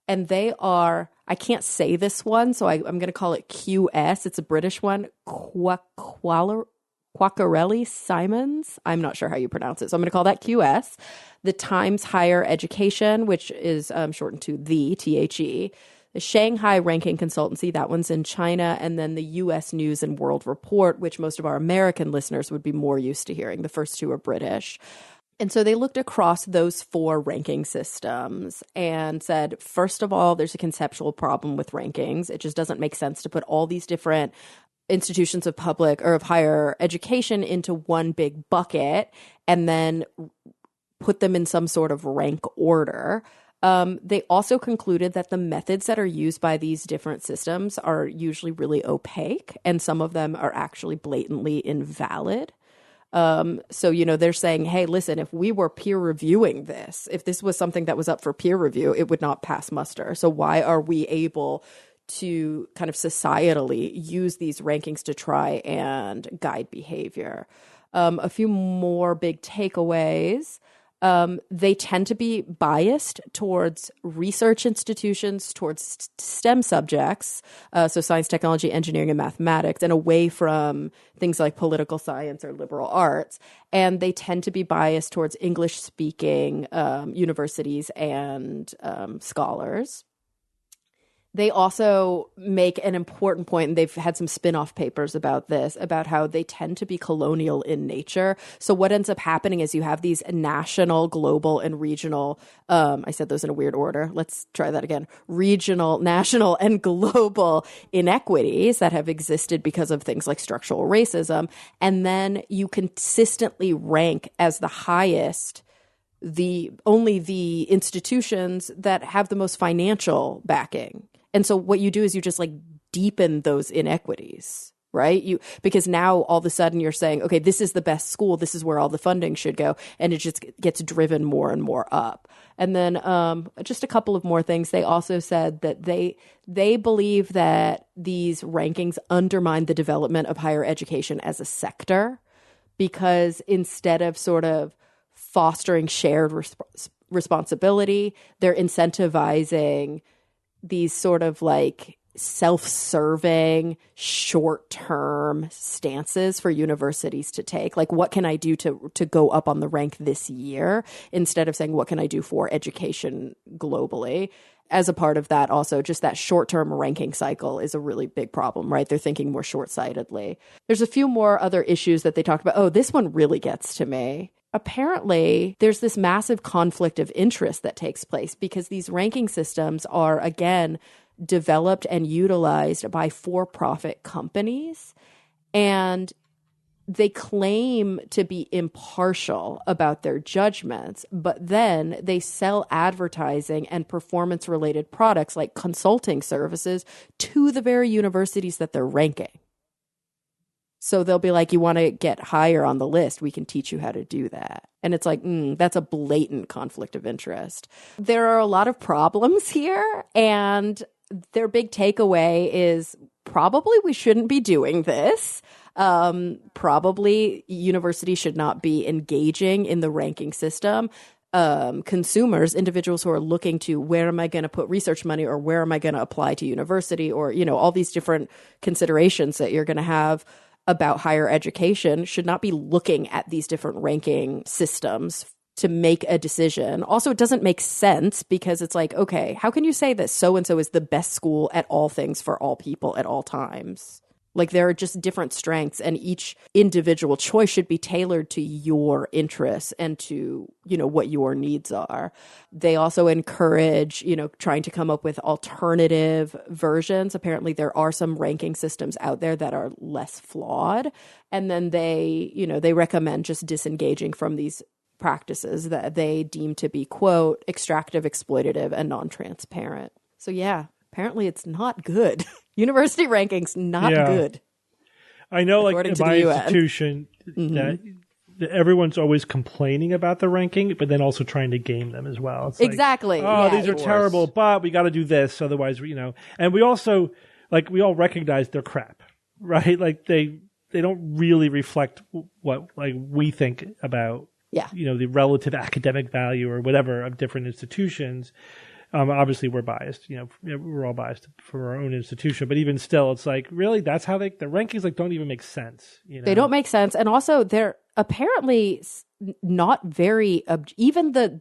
And they are, I can't say this one, so I'm going to call it QS. It's a British one, Quacquarelli Simons. I'm not sure how you pronounce it, so I'm going to call that QS. The Times Higher Education, which is shortened to the THE. The Shanghai Ranking Consultancy, that one's in China. And then the U.S. News and World Report, which most of our American listeners would be more used to hearing. The first 2 are British. And so they looked across those 4 ranking systems and said, first of all, there's a conceptual problem with rankings. It just doesn't make sense to put all these different institutions of public or of higher education into one big bucket and then put them in some sort of rank order. They also concluded that the methods that are used by these different systems are usually really opaque, and some of them are actually blatantly invalid. So, they're saying, hey, listen, if we were peer reviewing this, if this was something that was up for peer review, it would not pass muster. So why are we able to kind of societally use these rankings to try and guide behavior? A few more big takeaways. They tend to be biased towards research institutions, towards STEM subjects, so science, technology, engineering, and mathematics, and away from things like political science or liberal arts. And they tend to be biased towards English-speaking universities and scholars. They also make an important point, and they've had some spin-off papers about this, about how they tend to be colonial in nature. So what ends up happening is you have these national, global, and regional, I said those in a weird order. Let's try that again. Regional, national, and global inequities that have existed because of things like structural racism. And then you consistently rank as the highest only the institutions that have the most financial backing. And so what you do is you just like deepen those inequities, right? Because now all of a sudden you're saying, okay, this is the best school. This is where all the funding should go. And it just gets driven more and more up. And then just a couple of more things. They also said that they believe that these rankings undermine the development of higher education as a sector, because instead of sort of fostering shared responsibility, they're incentivizing these sort of like self-serving, short-term stances for universities to take. Like, what can I do to go up on the rank this year, instead of saying, what can I do for education globally? As a part of that, also, just that short-term ranking cycle is a really big problem, right? They're thinking more short-sightedly. There's a few more other issues that they talked about. Oh, this one really gets to me. Apparently, there's this massive conflict of interest that takes place because these ranking systems are, again, developed and utilized by for-profit companies. And they claim to be impartial about their judgments, but then they sell advertising and performance-related products like consulting services to the very universities that they're ranking. So they'll be like, you want to get higher on the list, we can teach you how to do that. And it's like, that's a blatant conflict of interest. There are a lot of problems here, and their big takeaway is probably we shouldn't be doing this. Probably universities should not be engaging in the ranking system. Consumers, individuals who are looking to where am I going to put research money, or where am I going to apply to university, or, all these different considerations that you're going to have about higher education, should not be looking at these different ranking systems to make a decision. Also, it doesn't make sense, because it's like, okay, how can you say that so-and-so is the best school at all things for all people at all times? Like, there are just different strengths, and each individual choice should be tailored to your interests and to, what your needs are. They also encourage, trying to come up with alternative versions. Apparently, there are some ranking systems out there that are less flawed. And then they recommend just disengaging from these practices that they deem to be, quote, extractive, exploitative, and non-transparent. So yeah, apparently it's not good. University rankings, not good. I know, like in my institution, that everyone's always complaining about the ranking, but then also trying to game them as well. It's exactly. Like, these are terrible, but we got to do this, otherwise, And we also, we all recognize they're crap, right? Like they don't really reflect what we think about, the relative academic value or whatever of different institutions. Obviously, we're biased. We're all biased for our own institution. But even still, it's like, really, that's how the rankings don't even make sense. They don't make sense, and also they're apparently not very. Even the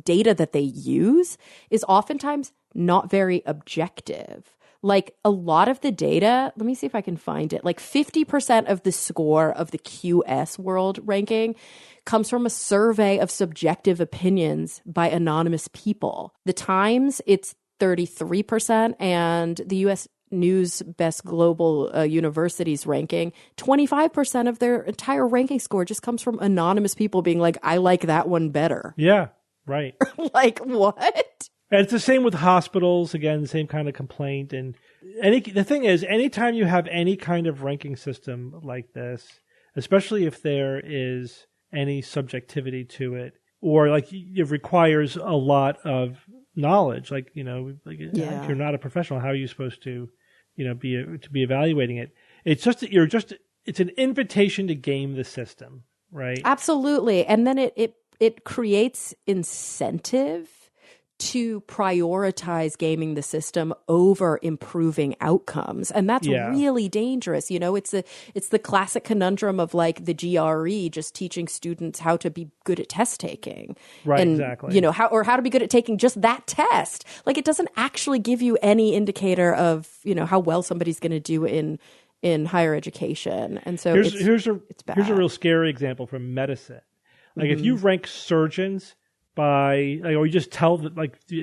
data that they use is oftentimes not very objective. Like, a lot of the data, let me see if I can find it. Like 50% of the score of the QS World Ranking comes from a survey of subjective opinions by anonymous people. The Times, it's 33%, and the U.S. News Best Global Universities ranking, 25% of their entire ranking score just comes from anonymous people being like, I like that one better. Yeah, right. Like, what? And it's the same with hospitals. Again, the same kind of complaint. And the thing is, anytime you have any kind of ranking system like this, especially if there is any subjectivity to it, or like it requires a lot of knowledge. Like, if you're not a professional, how are you supposed to, be evaluating it? It's it's an invitation to game the system, right? Absolutely. And then it creates incentive to prioritize gaming the system over improving outcomes. And that's really dangerous. It's the classic conundrum of like the GRE just teaching students how to be good at test taking. Right, and, exactly. How to be good at taking just that test. Like it doesn't actually give you any indicator of, how well somebody's going to do in higher education. And so here's a real scary example from medicine. Like if you rank surgeons by, or you just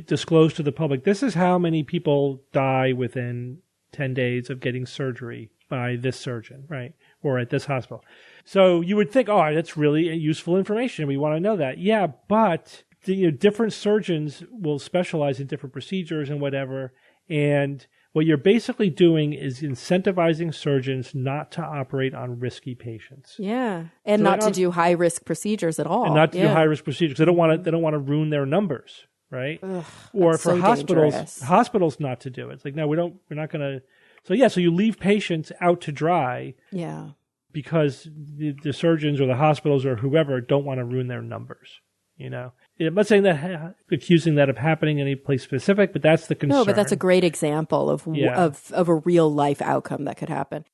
disclose to the public, this is how many people die within 10 days of getting surgery by this surgeon, right? Or at this hospital. So you would think, oh, that's really useful information. We want to know that. Yeah, but different surgeons will specialize in different procedures and whatever. And what you're basically doing is incentivizing surgeons not to operate on risky patients. Yeah, and so not to do high risk procedures at all. And not to do high risk procedures. They don't want to ruin their numbers, right? Ugh, or for dangerous. hospitals not to do it. It's like, no, we're not going to. So you leave patients out to dry. Yeah. Because the surgeons or the hospitals or whoever don't want to ruin their numbers. I'm not saying that, accusing that of happening in any place specific, but that's the concern. No, but that's a great example of a real life outcome that could happen.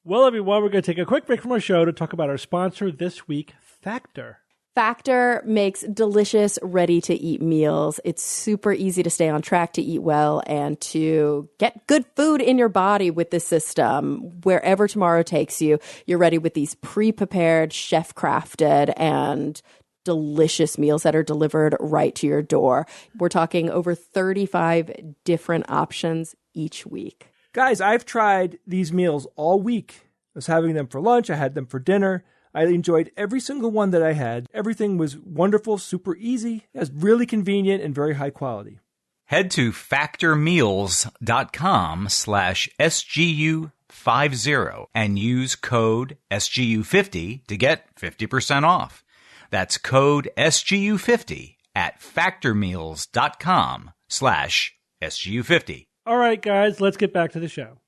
Well, everyone, we're going to take a quick break from our show to talk about our sponsor this week, Factor. Factor makes delicious, ready-to-eat meals. It's super easy to stay on track, to eat well, and to get good food in your body with this system. Wherever tomorrow takes you, you're ready with these pre-prepared, chef-crafted, and delicious meals that are delivered right to your door. We're talking over 35 different options each week. Guys, I've tried these meals all week. I was having them for lunch. I had them for dinner. I enjoyed every single one that I had. Everything was wonderful, super easy. It was really convenient and very high quality. Head to factormeals.com/SGU50 and use code SGU50 to get 50% off. That's code SGU50 at factormeals.com/SGU50. All right, guys, let's get back to the show.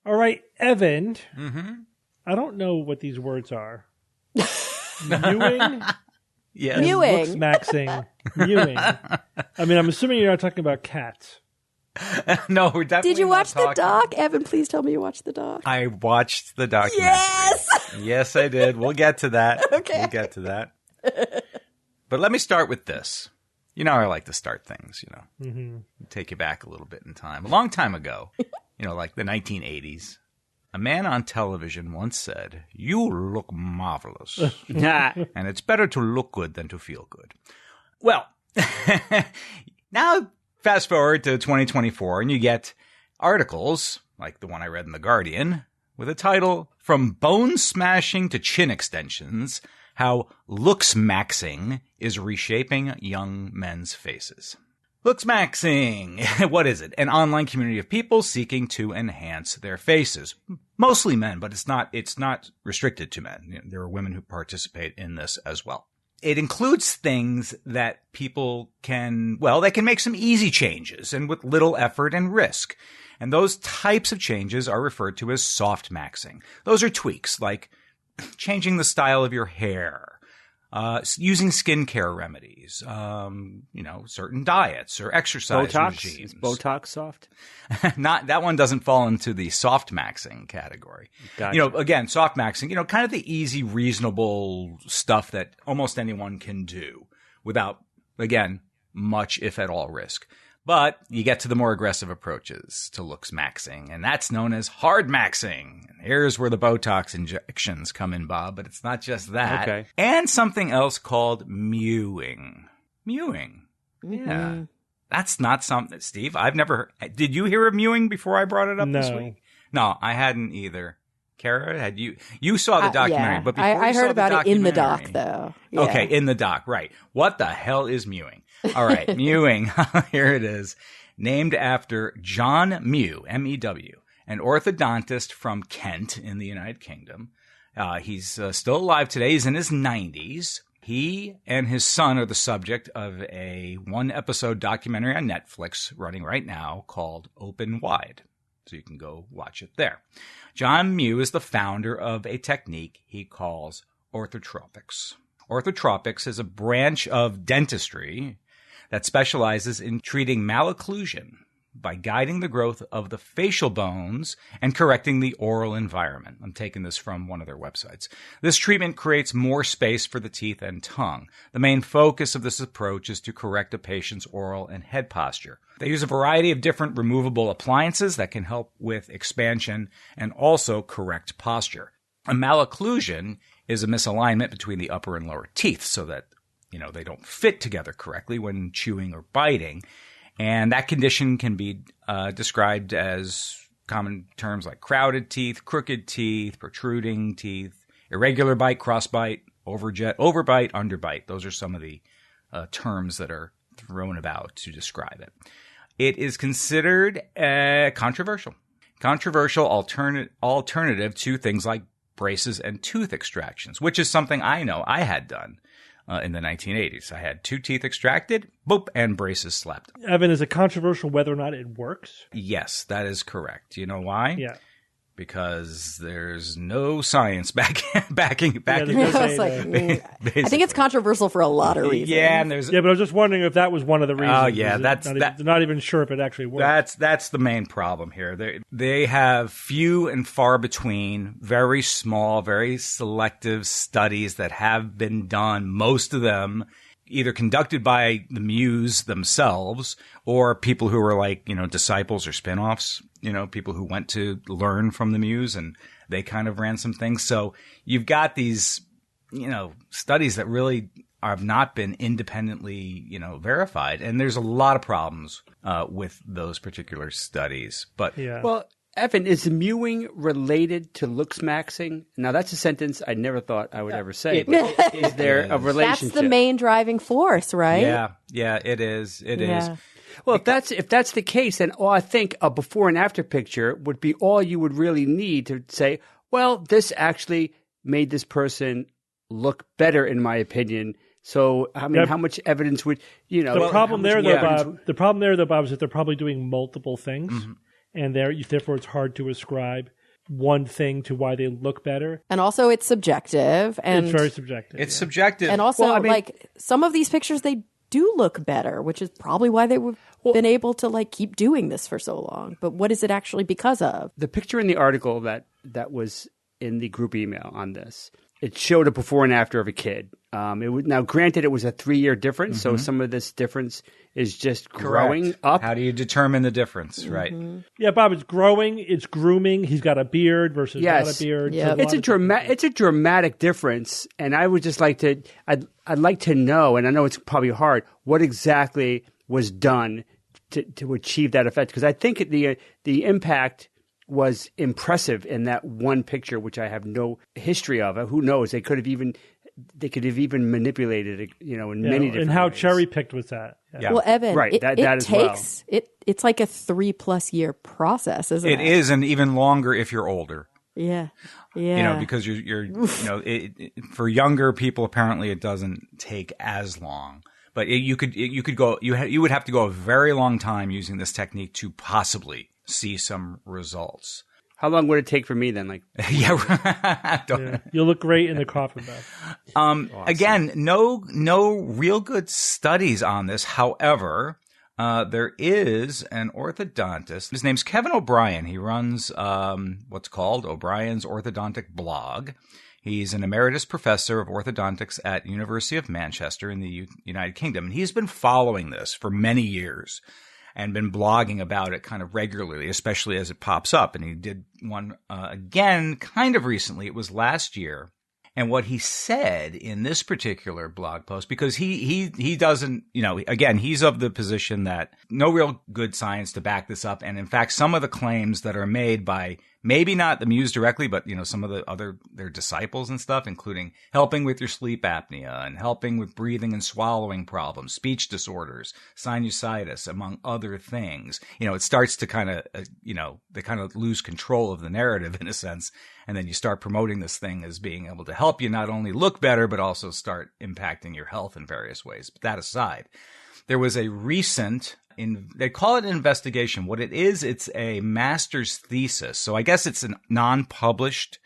All right, Evan. Mm-hmm. I don't know what these words are. Mewing? Yes. Mewing. Looks maxing. Mewing. I mean, I'm assuming you're not talking about cats. No, we're definitely Did you watch not the doc? Evan, please tell me you watched the doc. I watched the documentary. Yes! Yes, I did. We'll get to that. Okay. We'll get to that. But let me start with this. You know how I like to start things, Mm-hmm. Take you back a little bit in time. A long time ago, like the 1980s, a man on television once said, "You look marvelous." And it's better to look good than to feel good. Well, now fast forward to 2024 and you get articles like the one I read in The Guardian with a title, "From Bone Smashing to Chin Extensions, How Looks Maxing is Reshaping Young Men's Faces." Looks Maxing. What is it? An online community of people seeking to enhance their faces. Mostly men, but it's not restricted to men. There are women who participate in this as well. It includes things that people they can make some easy changes and with little effort and risk. And those types of changes are referred to as soft maxing. Those are tweaks like changing the style of your hair, using skincare remedies, certain diets or exercise regimes. Is Botox soft? That one doesn't fall into the soft maxing category. Gotcha. Again, soft maxing, kind of the easy, reasonable stuff that almost anyone can do without, again, much, if at all, risk. But you get to the more aggressive approaches to looks maxing, and that's known as hard maxing. And here's where the Botox injections come in, Bob, but it's not just that. Okay. And something else called mewing. Mewing. Mm-hmm. Yeah. That's not something, Steve, I've never heard. Did you hear of mewing before I brought it up this week? No, I hadn't either. Kara, had you saw the documentary, but before I heard about it in the doc, documentary. though. Yeah. Okay, in the doc, right. What the hell is mewing? All right, mewing. Here it is. Named after John Mew, M-E-W, an orthodontist from Kent in the United Kingdom. He's still alive today. He's in his 90s. He and his son are the subject of a 1-episode documentary on Netflix running right now called Open Wide. So you can go watch it there. John Mew is the founder of a technique he calls orthotropics. Orthotropics is a branch of dentistry that specializes in treating malocclusion by guiding the growth of the facial bones and correcting the oral environment. I'm taking this from one of their websites. This treatment creates more space for the teeth and tongue. The main focus of this approach is to correct a patient's oral and head posture. They use a variety of different removable appliances that can help with expansion and also correct posture. A malocclusion is a misalignment between the upper and lower teeth so that, they don't fit together correctly when chewing or biting. And that condition can be described as common terms like crowded teeth, crooked teeth, protruding teeth, irregular bite, crossbite, overbite, underbite. Those are some of the terms that are thrown about to describe it. It is considered controversial alternative to things like braces and tooth extractions, which is something I know I had done. In the 1980s. I had 2 teeth extracted, boop, and braces slapped. Evan, is it controversial whether or not it works? Yes, that is correct. You know why? Yeah. Because there's no science backing. I think it's controversial for a lot of reasons. Yeah, but I was just wondering if that was one of the reasons. Oh, yeah, not even sure if it actually works. That's the main problem here. They have few and far between, very small, very selective studies that have been done. Most of them either conducted by the Muse themselves or people who were disciples or spin-offs, people who went to learn from the Muse and they kind of ran some things. So you've got these, studies that really have not been independently, verified. And there's a lot of problems with those particular studies. But yeah. Well, Evan, is mewing related to looks maxing? Now, that's a sentence I never thought I would ever say. But is there a relationship? That's the main driving force, right? Yeah, it is. It is. Well, if that's the case, then I think a before and after picture would be all you would really need to say, well, this actually made this person look better, in my opinion. So, I mean, how much evidence would The problem there, though, Bob, is that they're probably doing multiple things. Mm-hmm. And therefore, it's hard to ascribe one thing to why they look better. And also, it's subjective. And it's very subjective. It's subjective. And also, some of these pictures, they do look better, which is probably why they've been able to, keep doing this for so long. But what is it actually because of? The picture in the article that was in the group email on this, it showed a before and after of a kid. Now, granted, it was a 3-year difference, so some of this difference is just growing up. How do you determine the difference, right? Yeah, Bob, it's growing, it's grooming. He's got a beard versus not a beard. Yep. It's a dramatic difference, and I would just like to. I'd like to know, and I know it's probably hard, what exactly was done to achieve that effect, because I think the impact was impressive in that one picture, which I have no history of. Who knows? They could have even manipulated it, in many different and how ways. cherry picked was that? Yeah. Well, Evan, right, that as well. It's like a 3+ year process, isn't it? It is, and even longer if you're older. Yeah. Because you're for younger people, apparently it doesn't take as long. But you would have to go a very long time using this technique to possibly see some results. How long would it take for me then? You'll look great in the coffin bath. Awesome. Again, no real good studies on this. However, there is an orthodontist. His name's Kevin O'Brien. He runs what's called O'Brien's Orthodontic Blog. He's an emeritus professor of orthodontics at University of Manchester in the United Kingdom. And he's been following this for many years and been blogging about it kind of regularly, especially as it pops up. And he did one again kind of recently. It was last year. And what he said in this particular blog post, because he doesn't, again, he's of the position that no real good science to back this up. And in fact, some of the claims that are made by maybe not the Muse directly, but, some of their disciples and stuff, including helping with your sleep apnea and helping with breathing and swallowing problems, speech disorders, sinusitis, among other things. It starts to kind of, they kind of lose control of the narrative in a sense. And then you start promoting this thing as being able to help you not only look better, but also start impacting your health in various ways. But that aside, there was a recent, they call it an investigation. What it is, it's a master's thesis. So I guess it's a non-published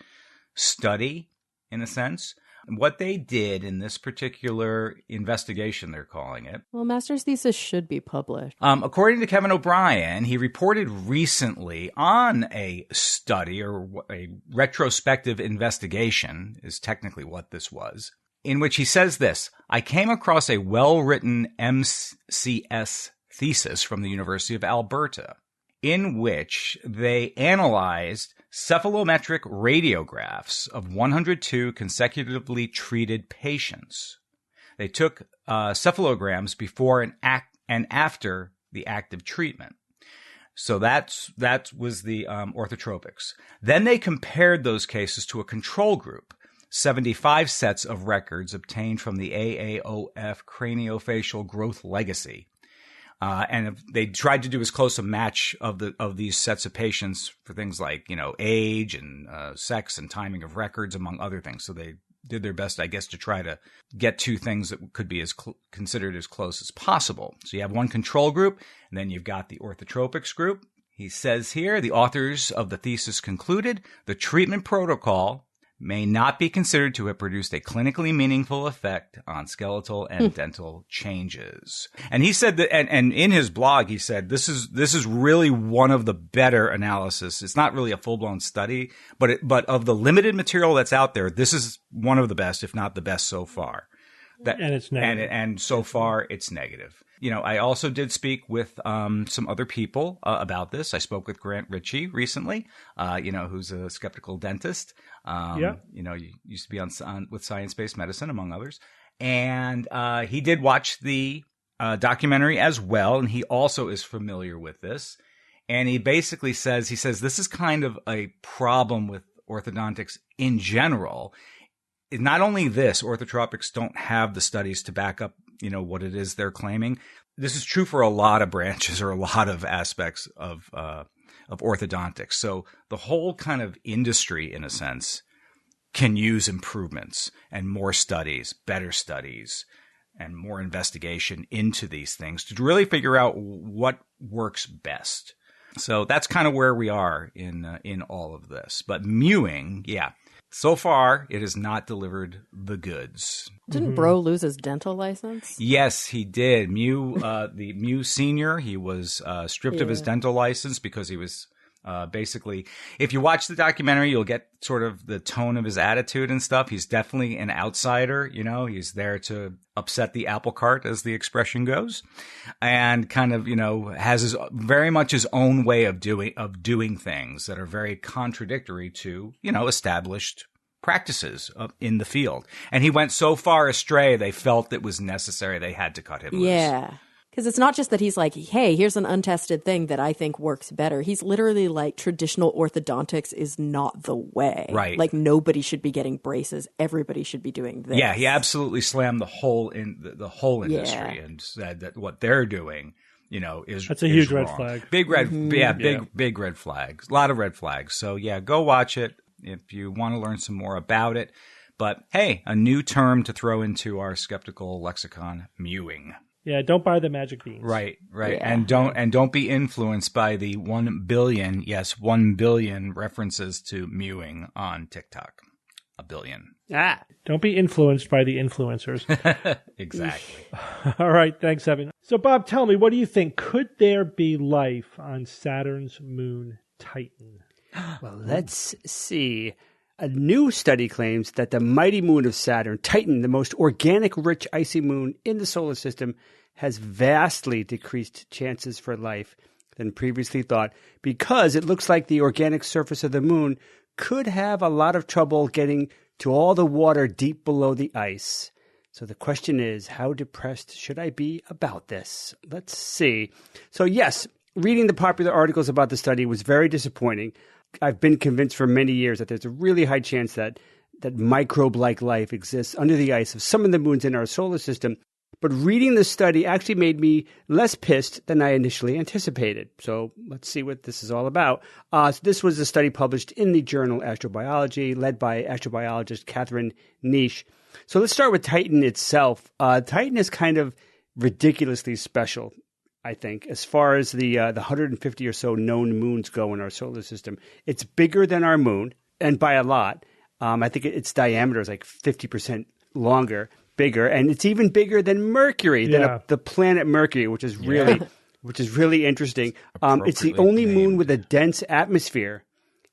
study in a sense. What they did in this particular investigation, they're calling it. Well, master's thesis should be published. According to Kevin O'Brien, he reported recently on a study or a retrospective investigation is technically what this was, in which he says this: I came across a well-written MCS thesis from the University of Alberta, in which they analyzed cephalometric radiographs of 102 consecutively treated patients. They took cephalograms before and after the active treatment. So that was the orthotropics. Then they compared those cases to a control group, 75 sets of records obtained from the AAOF Craniofacial Growth Legacy. And they tried to do as close a match of these sets of patients for things like, age and sex and timing of records, among other things. So they did their best, I guess, to try to get two things that could be considered as close as possible. So you have one control group, and then you've got the orthotropics group. He says here, the authors of the thesis concluded the treatment protocol may not be considered to have produced a clinically meaningful effect on skeletal and dental changes. And he said that, and in his blog, he said, this is really one of the better analysis. It's not really a full-blown study, but of the limited material that's out there, this is one of the best, if not the best so far. And it's negative. And so far, it's negative. I also did speak with some other people about this. I spoke with Grant Ritchie recently, who's a skeptical dentist. You used to be on with Science-Based Medicine, among others. And he did watch the documentary as well, and he also is familiar with this. And he basically says, this is kind of a problem with orthodontics in general. Not only this, orthotropics don't have the studies to back up what it is they're claiming. This is true for a lot of branches or a lot of aspects of orthodontics. So the whole kind of industry, in a sense, can use improvements and more studies, better studies, and more investigation into these things to really figure out what works best. So that's kind of where we are in all of this. But mewing, so far, it has not delivered the goods. Didn't Bro lose his dental license? Yes, he did. The Mew Senior, he was stripped of his dental license because he was basically, if you watch the documentary, you'll get sort of the tone of his attitude and stuff. He's definitely an outsider. He's there to upset the apple cart, as the expression goes, and kind of, has very much his own way of doing things that are very contradictory to, established practices in the field. And he went so far astray, they felt it was necessary. They had to cut him loose. Yeah. Because it's not just that he's like, hey, here's an untested thing that I think works better. He's literally like, traditional orthodontics is not the way. Right. Like, nobody should be getting braces. Everybody should be doing this. Yeah, he absolutely slammed the whole industry and said that what they're doing, that's a huge red flag. Big red flags. A lot of red flags. So go watch it if you want to learn some more about it. But hey, a new term to throw into our skeptical lexicon: mewing. Yeah, don't buy the magic beans. Right. Yeah. And don't be influenced by the 1 billion references to mewing on TikTok. 1 billion. Don't be influenced by the influencers. Exactly. All right, thanks, Evan. So, Bob, tell me, what do you think? Could there be life on Saturn's moon Titan? Well, let's see. A new study claims that the mighty moon of Saturn, Titan, the most organic-rich icy moon in the solar system, has vastly decreased chances for life than previously thought because it looks like the organic surface of the moon could have a lot of trouble getting to all the water deep below the ice. So the question is, how depressed should I be about this? Let's see. So yes, reading the popular articles about the study was very disappointing. I've been convinced for many years that there's a really high chance that microbe-like life exists under the ice of some of the moons in our solar system. But reading the study actually made me less pissed than I initially anticipated. So let's see what this is all about. So this was a study published in the journal Astrobiology, led by astrobiologist Catherine Niche. So let's start with Titan itself. Titan is kind of ridiculously special, I think, as far as the 150 or so known moons go in our solar system. It's bigger than our moon, and by a lot. I think its diameter is like 50% bigger, and it's even bigger than Mercury, than the planet Mercury, which is really interesting. It's the only moon with a dense atmosphere.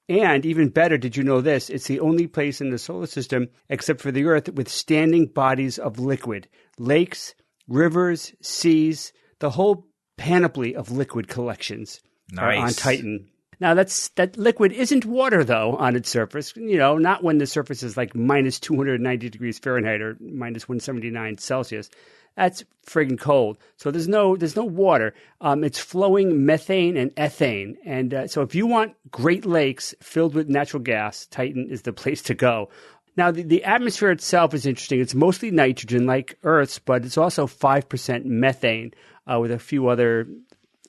And even better, did you know this? It's the only place in the solar system, except for the Earth, with standing bodies of liquid. Lakes, rivers, seas, the whole panoply of liquid collections are on Titan. Now, that liquid isn't water, though, on its surface. Not when the surface is like minus 290 degrees Fahrenheit or minus 179 Celsius. That's friggin' cold. So there's no water. It's flowing methane and ethane. And so if you want Great Lakes filled with natural gas, Titan is the place to go. Now, the atmosphere itself is interesting. It's mostly nitrogen like Earth's, but it's also 5% methane with a few other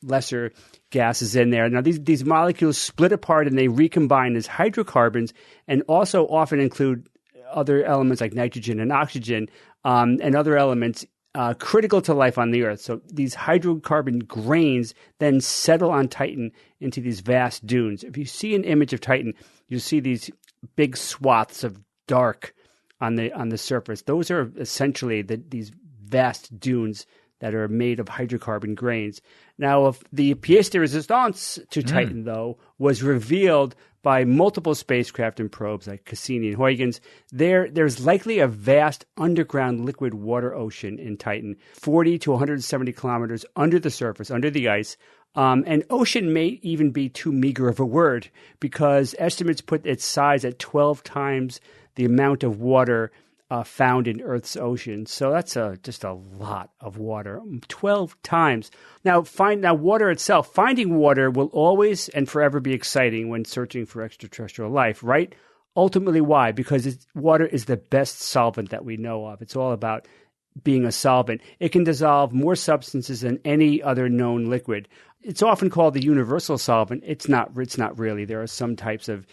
lesser gases in there. Now, these molecules split apart and they recombine as hydrocarbons, and also often include other elements like nitrogen and oxygen and other elements critical to life on the Earth. So these hydrocarbon grains then settle on Titan into these vast dunes. If you see an image of Titan, you'll see these big swaths of dark on the surface. Those are essentially these vast dunes that are made of hydrocarbon grains. Now, if the pièce de résistance to Titan, though, was revealed by multiple spacecraft and probes like Cassini and Huygens, there's likely a vast underground liquid water ocean in Titan, 40 to 170 kilometers under the surface, under the ice. And ocean may even be too meager of a word, because estimates put its size at 12 times the amount of water found in Earth's ocean. So that's just a lot of water, 12 times. Now, water itself, finding water will always and forever be exciting when searching for extraterrestrial life, right? Ultimately, why? Because water is the best solvent that we know of. It's all about being a solvent. It can dissolve more substances than any other known liquid. It's often called the universal solvent. It's not really. There are some types of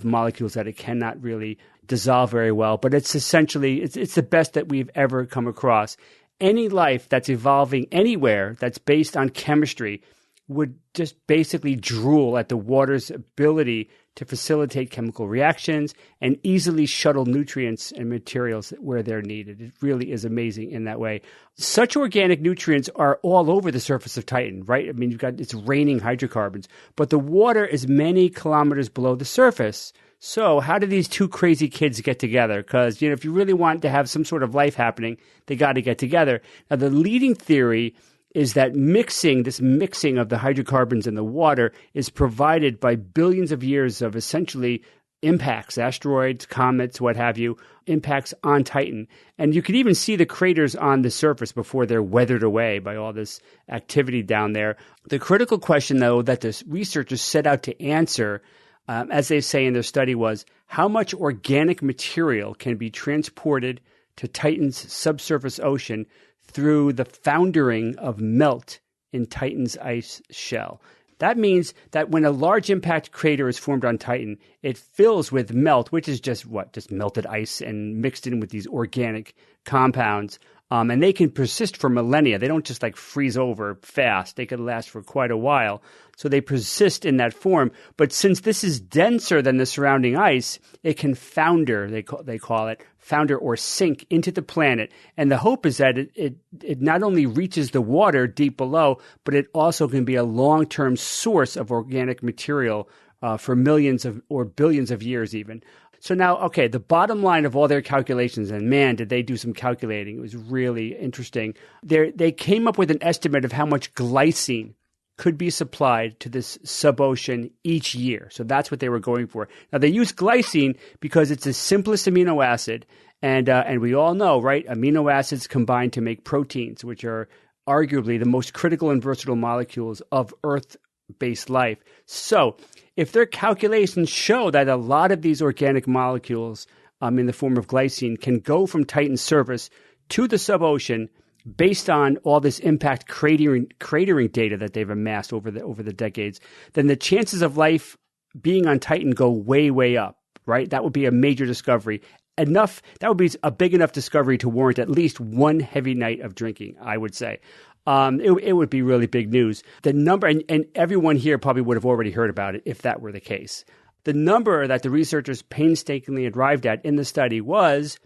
molecules that it cannot really dissolve very well, but it's essentially, it's the best that we've ever come across. Any life that's evolving anywhere that's based on chemistry would just basically drool at the water's ability to facilitate chemical reactions and easily shuttle nutrients and materials where they're needed. It really is amazing in that way. Such organic nutrients are all over the surface of Titan, right? I mean, it's raining hydrocarbons, but the water is many kilometers below the surface. So how do these two crazy kids get together? Because, if you really want to have some sort of life happening, they got to get together. Now, the leading theory is that this mixing of the hydrocarbons in the water is provided by billions of years of essentially impacts, asteroids, comets, what have you, impacts on Titan. And you can even see the craters on the surface before they're weathered away by all this activity down there. The critical question, though, that the researchers set out to answer, as they say in their study, was how much organic material can be transported to Titan's subsurface ocean through the foundering of melt in Titan's ice shell. That means that when a large impact crater is formed on Titan, it fills with melt, which is just melted ice and mixed in with these organic compounds. And they can persist for millennia. They don't just freeze over fast. They can last for quite a while. So they persist in that form. But since this is denser than the surrounding ice, it can founder, they call it, founder or sink into the planet. And the hope is that it not only reaches the water deep below, but it also can be a long-term source of organic material for millions or billions of years even. So now, okay, the bottom line of all their calculations, and man, did they do some calculating. It was really interesting. They came up with an estimate of how much glycine could be supplied to this sub-ocean each year. So that's what they were going for. Now, they use glycine because it's the simplest amino acid, and we all know, right, amino acids combine to make proteins, which are arguably the most critical and versatile molecules of Earth based life. So if their calculations show that a lot of these organic molecules in the form of glycine can go from Titan's surface to the subocean based on all this impact cratering data that they've amassed over the decades, then the chances of life being on Titan go way, way up, right? That would be a major discovery. That would be a big enough discovery to warrant at least one heavy night of drinking, I would say. It would be really big news. The number, and everyone here probably would have already heard about it if that were the case. The number that the researchers painstakingly arrived at in the study was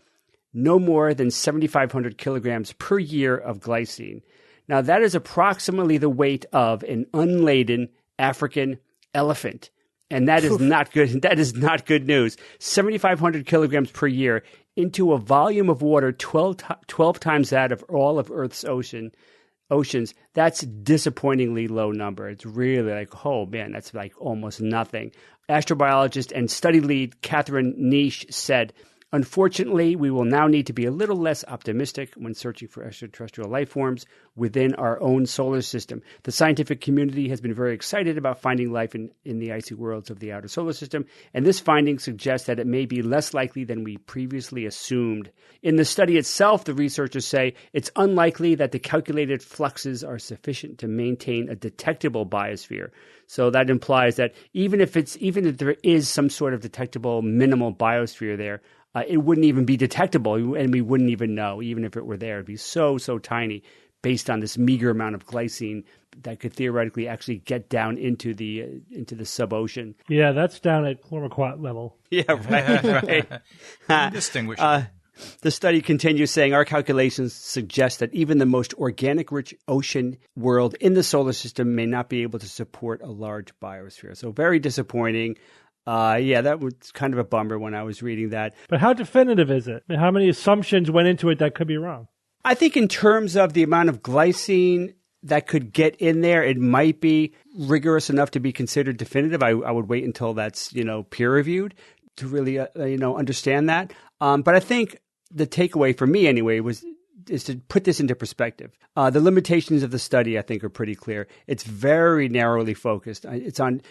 no more than 7,500 kilograms per year of glycine. Now, that is approximately the weight of an unladen African elephant. And that is not good. That is not good news. 7,500 kilograms per year into a volume of water 12 times that of all of Earth's oceans. That's a disappointingly low number. It's really like, oh man, that's like almost nothing. Astrobiologist and study lead Catherine Niche said, unfortunately, we will now need to be a little less optimistic when searching for extraterrestrial life forms within our own solar system. The scientific community has been very excited about finding life in the icy worlds of the outer solar system, and this finding suggests that it may be less likely than we previously assumed. In the study itself, the researchers say it's unlikely that the calculated fluxes are sufficient to maintain a detectable biosphere. So that implies that even if there is some sort of detectable minimal biosphere there, it wouldn't even be detectable, and we wouldn't even know. Even if it were there, it'd be so tiny based on this meager amount of glycine that could theoretically actually get down into the subocean. Yeah, that's down at chloroquat level. Yeah, right. Indistinguishable. The study continues saying our calculations suggest that even the most organic-rich ocean world in the solar system may not be able to support a large biosphere. So very disappointing. That was kind of a bummer when I was reading that. But how definitive is it? How many assumptions went into it that could be wrong? I think in terms of the amount of glycine that could get in there, it might be rigorous enough to be considered definitive. I would wait until that's, peer reviewed to really, understand that. But I think the takeaway for me anyway is to put this into perspective. The limitations of the study, I think, are pretty clear. It's very narrowly focused. It's on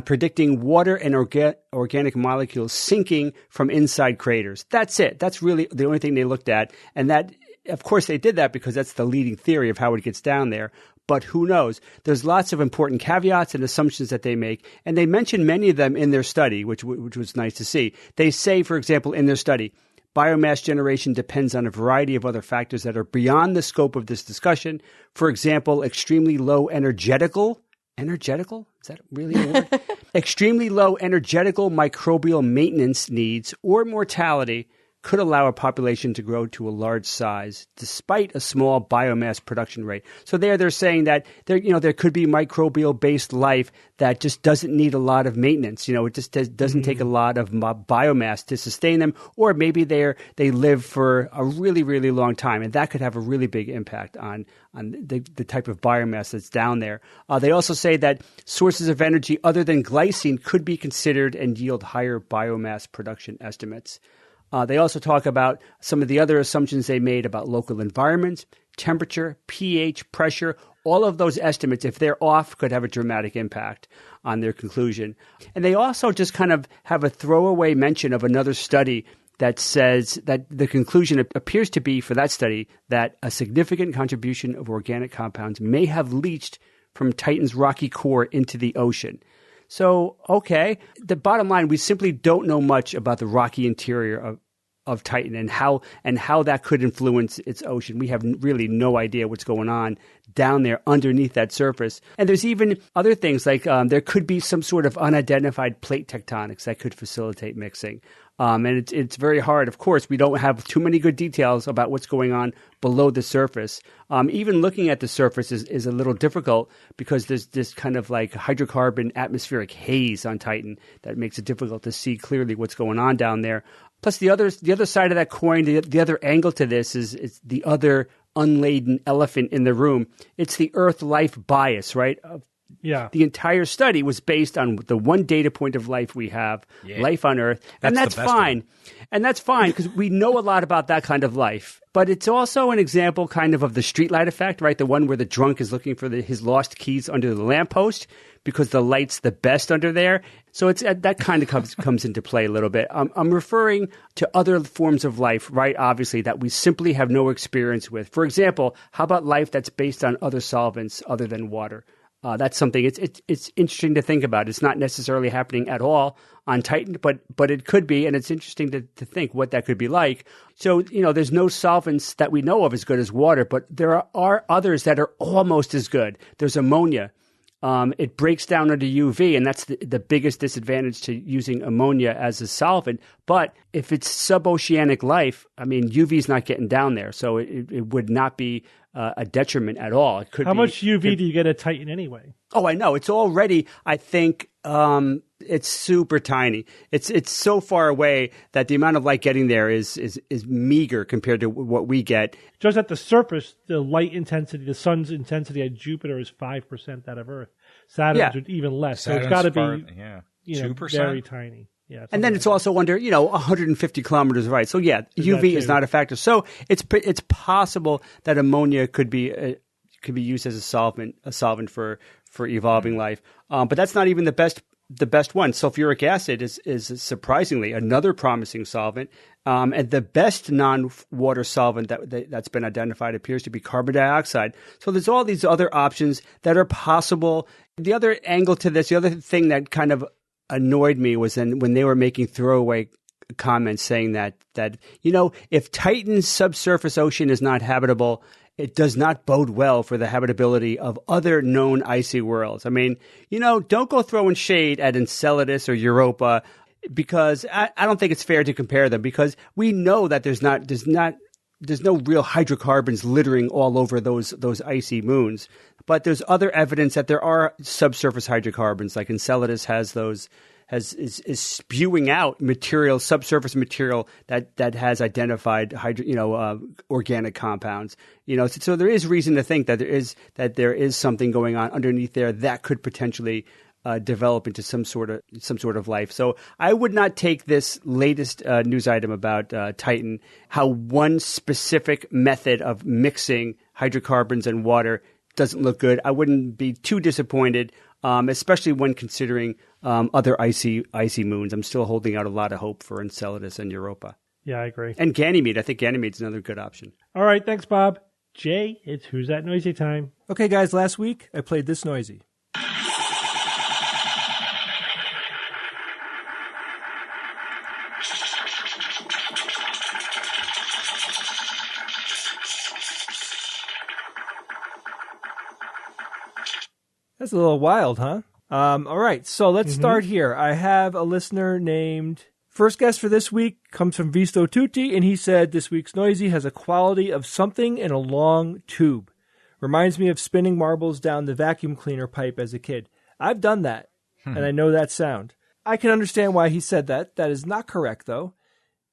predicting water and organic molecules sinking from inside craters. That's it. That's really the only thing they looked at. And that, of course, they did that because that's the leading theory of how it gets down there. But who knows? There's lots of important caveats and assumptions that they make. And they mention many of them in their study, which was nice to see. They say, for example, in their study, biomass generation depends on a variety of other factors that are beyond the scope of this discussion. For example, extremely low energetical? Is that really a word? Extremely low energetical microbial maintenance needs or mortality could allow a population to grow to a large size despite a small biomass production rate. So they're saying that there could be microbial-based life that just doesn't need a lot of maintenance. It just doesn't take a lot of biomass to sustain them, or maybe they live for a really, really long time, and that could have a really big impact on the type of biomass that's down there. They also say that sources of energy other than glycine could be considered and yield higher biomass production estimates. They also talk about some of the other assumptions they made about local environments, temperature, pH, pressure. All of those estimates, if they're off, could have a dramatic impact on their conclusion. And they also just kind of have a throwaway mention of another study that says that the conclusion appears to be for that study that a significant contribution of organic compounds may have leached from Titan's rocky core into the ocean. So, okay, the bottom line, we simply don't know much about the rocky interior of Titan and how that could influence its ocean. We have really no idea what's going on down there underneath that surface. And there's even other things like there could be some sort of unidentified plate tectonics that could facilitate mixing. And it's very hard. Of course, we don't have too many good details about what's going on below the surface. Even looking at the surface is a little difficult because there's this kind of like hydrocarbon atmospheric haze on Titan that makes it difficult to see clearly what's going on down there. Plus, the other side of that coin, the other angle to this is the other unladen elephant in the room. It's the Earth life bias, right? Yeah. The entire study was based on the one data point of life we have, life on Earth. And that's fine. And that's fine because we know a lot about that kind of life. But it's also an example kind of the streetlight effect, right? The one where the drunk is looking for his lost keys under the lamppost because the light's the best under there. So it's that kind of comes into play a little bit. I'm referring to other forms of life, right? Obviously, that we simply have no experience with. For example, how about life that's based on other solvents other than water? That's something it's interesting to think about. It's not necessarily happening at all on Titan, but it could be, and it's interesting to think what that could be like. So, there's no solvents that we know of as good as water, but there are others that are almost as good. There's ammonia. It breaks down under UV, and that's the biggest disadvantage to using ammonia as a solvent. But if it's suboceanic life, I mean, UV is not getting down there, so it would not be a detriment at all. It could. How much UV do you get at Titan anyway? Oh, I know. It's already, I think, it's super tiny. It's so far away that the amount of light getting there is meager compared to what we get. Just at the surface, the light intensity, the sun's intensity at Jupiter is 5% that of Earth. Saturn's is even less. Saturn's so it's got to be 2%? very tiny. Yeah, and then it's also under 150 kilometers right. So UV is not a factor. So it's possible that ammonia could be used as a solvent for evolving life. But that's not even the best one. Sulfuric acid is surprisingly another promising solvent. And the best non-water solvent that's been identified appears to be carbon dioxide. So there's all these other options that are possible. The other angle to this, the other thing that kind of annoyed me was when they were making throwaway comments saying that if Titan's subsurface ocean is not habitable, it does not bode well for the habitability of other known icy worlds. I mean, don't go throwing shade at Enceladus or Europa because I don't think it's fair to compare them because we know that there's no real hydrocarbons littering all over those icy moons. But there's other evidence that there are subsurface hydrocarbons, like Enceladus has those, is spewing out subsurface material that has identified organic compounds. So there is reason to think that there is something going on underneath there that could potentially develop into some sort of life. So I would not take this latest news item about Titan, how one specific method of mixing hydrocarbons and water doesn't look good. I wouldn't be too disappointed, especially when considering other icy moons. I'm still holding out a lot of hope for Enceladus and Europa. Yeah, I agree. And Ganymede. I think Ganymede's another good option. All right, thanks, Bob. Jay, it's Who's That Noisy time. Okay, guys, last week I played this noisy. That's a little wild, huh? All right, so let's start here. I have a listener named... First guest for this week comes from Visto Tutti, and he said, this week's noisy has a quality of something in a long tube. Reminds me of spinning marbles down the vacuum cleaner pipe as a kid. I've done that, and I know that sound. I can understand why he said that. That is not correct, though.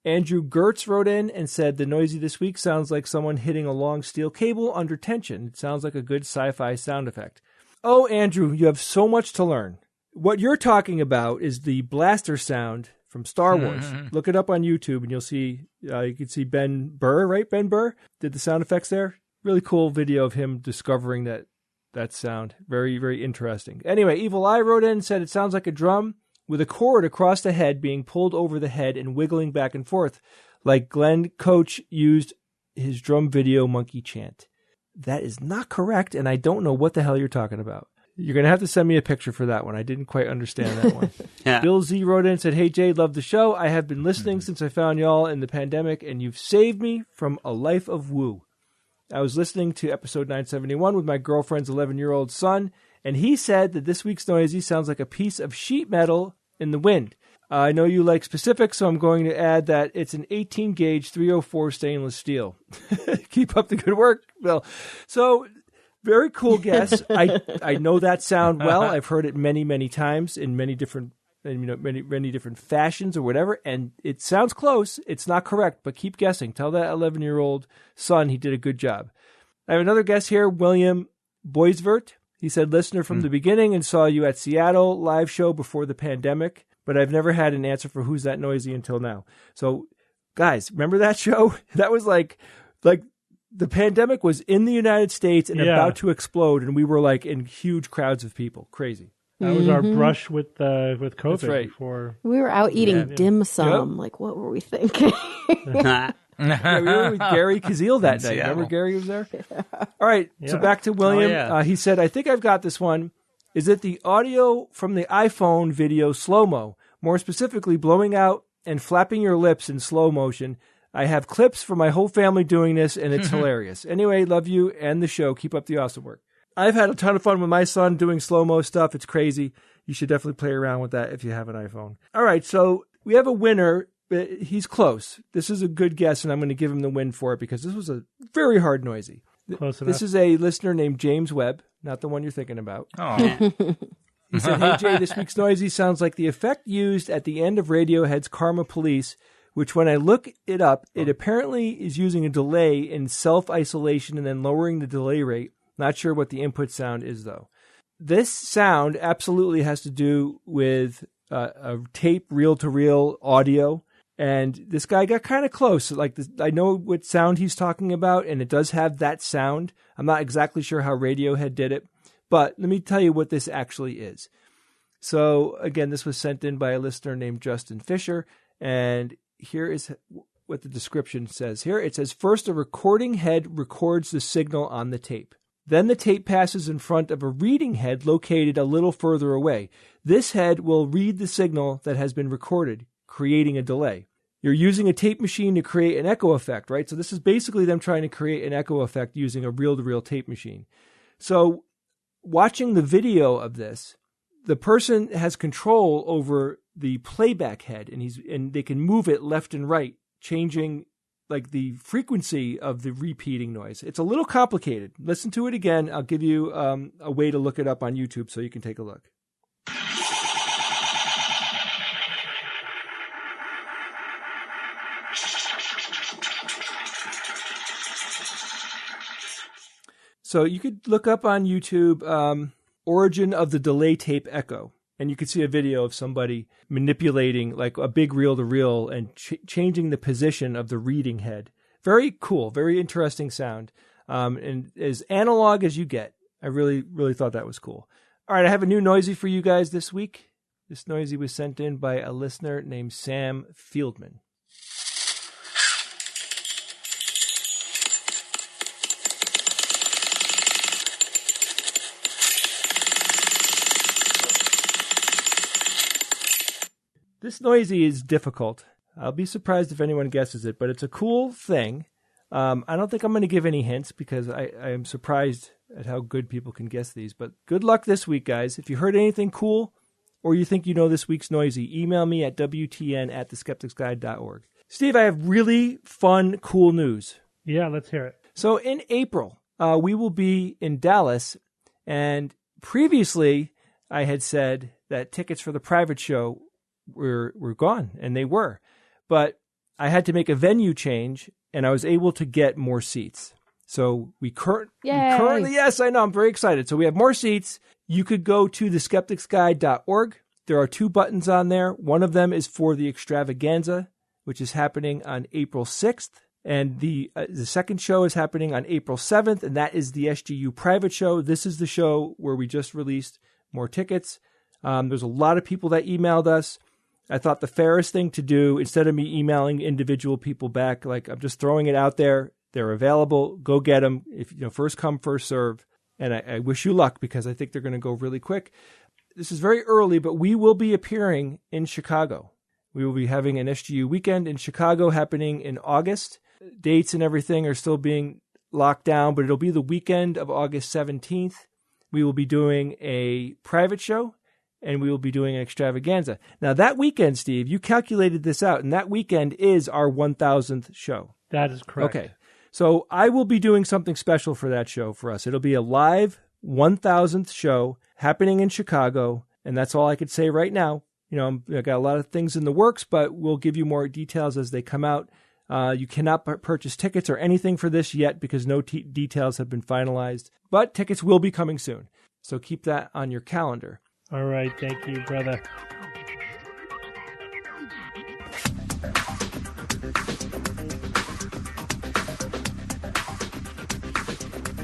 Andrew Gertz wrote in and said, the noisy this week sounds like someone hitting a long steel cable under tension. It sounds like a good sci-fi sound effect. Oh, Andrew, you have so much to learn. What you're talking about is the blaster sound from Star Wars. Look it up on YouTube and you'll see, you can see Ben Burr, right? Ben Burr did the sound effects there. Really cool video of him discovering that sound. Very, very interesting. Anyway, Evil Eye wrote in and said, it sounds like a drum with a cord across the head being pulled over the head and wiggling back and forth, like Glenn Coach used his drum video monkey chant. That is not correct, and I don't know what the hell you're talking about. You're going to have to send me a picture for that one. I didn't quite understand that one. Yeah. Bill Z wrote in and said, hey, Jay, love the show. I have been listening since I found y'all in the pandemic, and you've saved me from a life of woo. I was listening to episode 971 with my girlfriend's 11-year-old son, and he said that this week's noisy sounds like a piece of sheet metal in the wind. I know you like specifics, so I'm going to add that it's an 18-gauge 304 stainless steel. Keep up the good work, Bill. So, very cool guess. I know that sound well. I've heard it many, many times in many different fashions or whatever, and it sounds close. It's not correct, but keep guessing. Tell that 11-year-old son he did a good job. I have another guess here, William Boisvert. He said, listener from the beginning and saw you at Seattle live show before the pandemic, but I've never had an answer for who's that noisy until now. So, guys, remember that show? That was like the pandemic was in the United States and about to explode, and we were like in huge crowds of people. Crazy. That was our brush with COVID. That's right. Before. We were out eating dim sum. Yep. Like, what were we thinking? Yeah, we were with Gary Kazeel that night. Remember Gary was there? All right, so back to William. He said, I think I've got this one. Is it the audio from the iPhone video slow-mo? More specifically, blowing out and flapping your lips in slow motion. I have clips for my whole family doing this, and it's hilarious. Anyway, love you and the show. Keep up the awesome work. I've had a ton of fun with my son doing slow-mo stuff. It's crazy. You should definitely play around with that if you have an iPhone. All right, so we have a winner. He's close. This is a good guess, and I'm going to give him the win for it because this was a very hard noisy. Close enough. This is a listener named James Webb, not the one you're thinking about. Oh. He said, hey, Jay, this week's noisy sounds like the effect used at the end of Radiohead's Karma Police, which when I look it up, it apparently is using a delay in self-isolation and then lowering the delay rate. Not sure what the input sound is, though. This sound absolutely has to do with a tape reel-to-reel audio. And this guy got kind of close. I know what sound he's talking about, and it does have that sound. I'm not exactly sure how Radiohead did it, but let me tell you what this actually is. So, again, this was sent in by a listener named Justin Fisher, and here is what the description says here. It says, first, a recording head records the signal on the tape. Then the tape passes in front of a reading head located a little further away. This head will read the signal that has been recorded, creating a delay. You're using a tape machine to create an echo effect, right? So this is basically them trying to create an echo effect using a reel-to-reel tape machine. So watching the video of this, the person has control over the playback head, and they can move it left and right, changing like the frequency of the repeating noise. It's a little complicated. Listen to it again. I'll give you a way to look it up on YouTube so you can take a look. So you could look up on YouTube origin of the delay tape echo, and you could see a video of somebody manipulating like a big reel-to-reel and changing the position of the reading head. Very cool, very interesting sound, and as analog as you get. I really, really thought that was cool. All right, I have a new noisy for you guys this week. This noisy was sent in by a listener named Sam Fieldman. This noisy is difficult. I'll be surprised if anyone guesses it, but it's a cool thing. I don't think I'm going to give any hints because I am surprised at how good people can guess these. But good luck this week, guys. If you heard anything cool or you think you know this week's noisy, email me at wtn@theskepticsguide.org. Steve, I have really fun, cool news. Yeah, let's hear it. So in April, we will be in Dallas, and previously I had said that tickets for the private show were gone, and they were. But I had to make a venue change, and I was able to get more seats. So we currently, yes, I know, I'm very excited. So we have more seats. You could go to theskepticsguide.org. There are 2 buttons on there. One of them is for the extravaganza, which is happening on April 6th. And the second show is happening on April 7th, and that is the SGU private show. This is the show where we just released more tickets. There's a lot of people that emailed us. I thought the fairest thing to do, instead of me emailing individual people back, like I'm just throwing it out there. They're available. Go get them. If first come, first serve. And I wish you luck because I think they're going to go really quick. This is very early, but we will be appearing in Chicago. We will be having an SGU weekend in Chicago happening in August. Dates and everything are still being locked down, but it'll be the weekend of August 17th. We will be doing a private show, and we will be doing an extravaganza. Now, that weekend, Steve, you calculated this out, and that weekend is our 1,000th show. That is correct. Okay. So I will be doing something special for that show for us. It'll be a live 1,000th show happening in Chicago, and that's all I could say right now. I got a lot of things in the works, but we'll give you more details as they come out. You cannot purchase tickets or anything for this yet because no details have been finalized, but tickets will be coming soon. So keep that on your calendar. All right. Thank you, brother.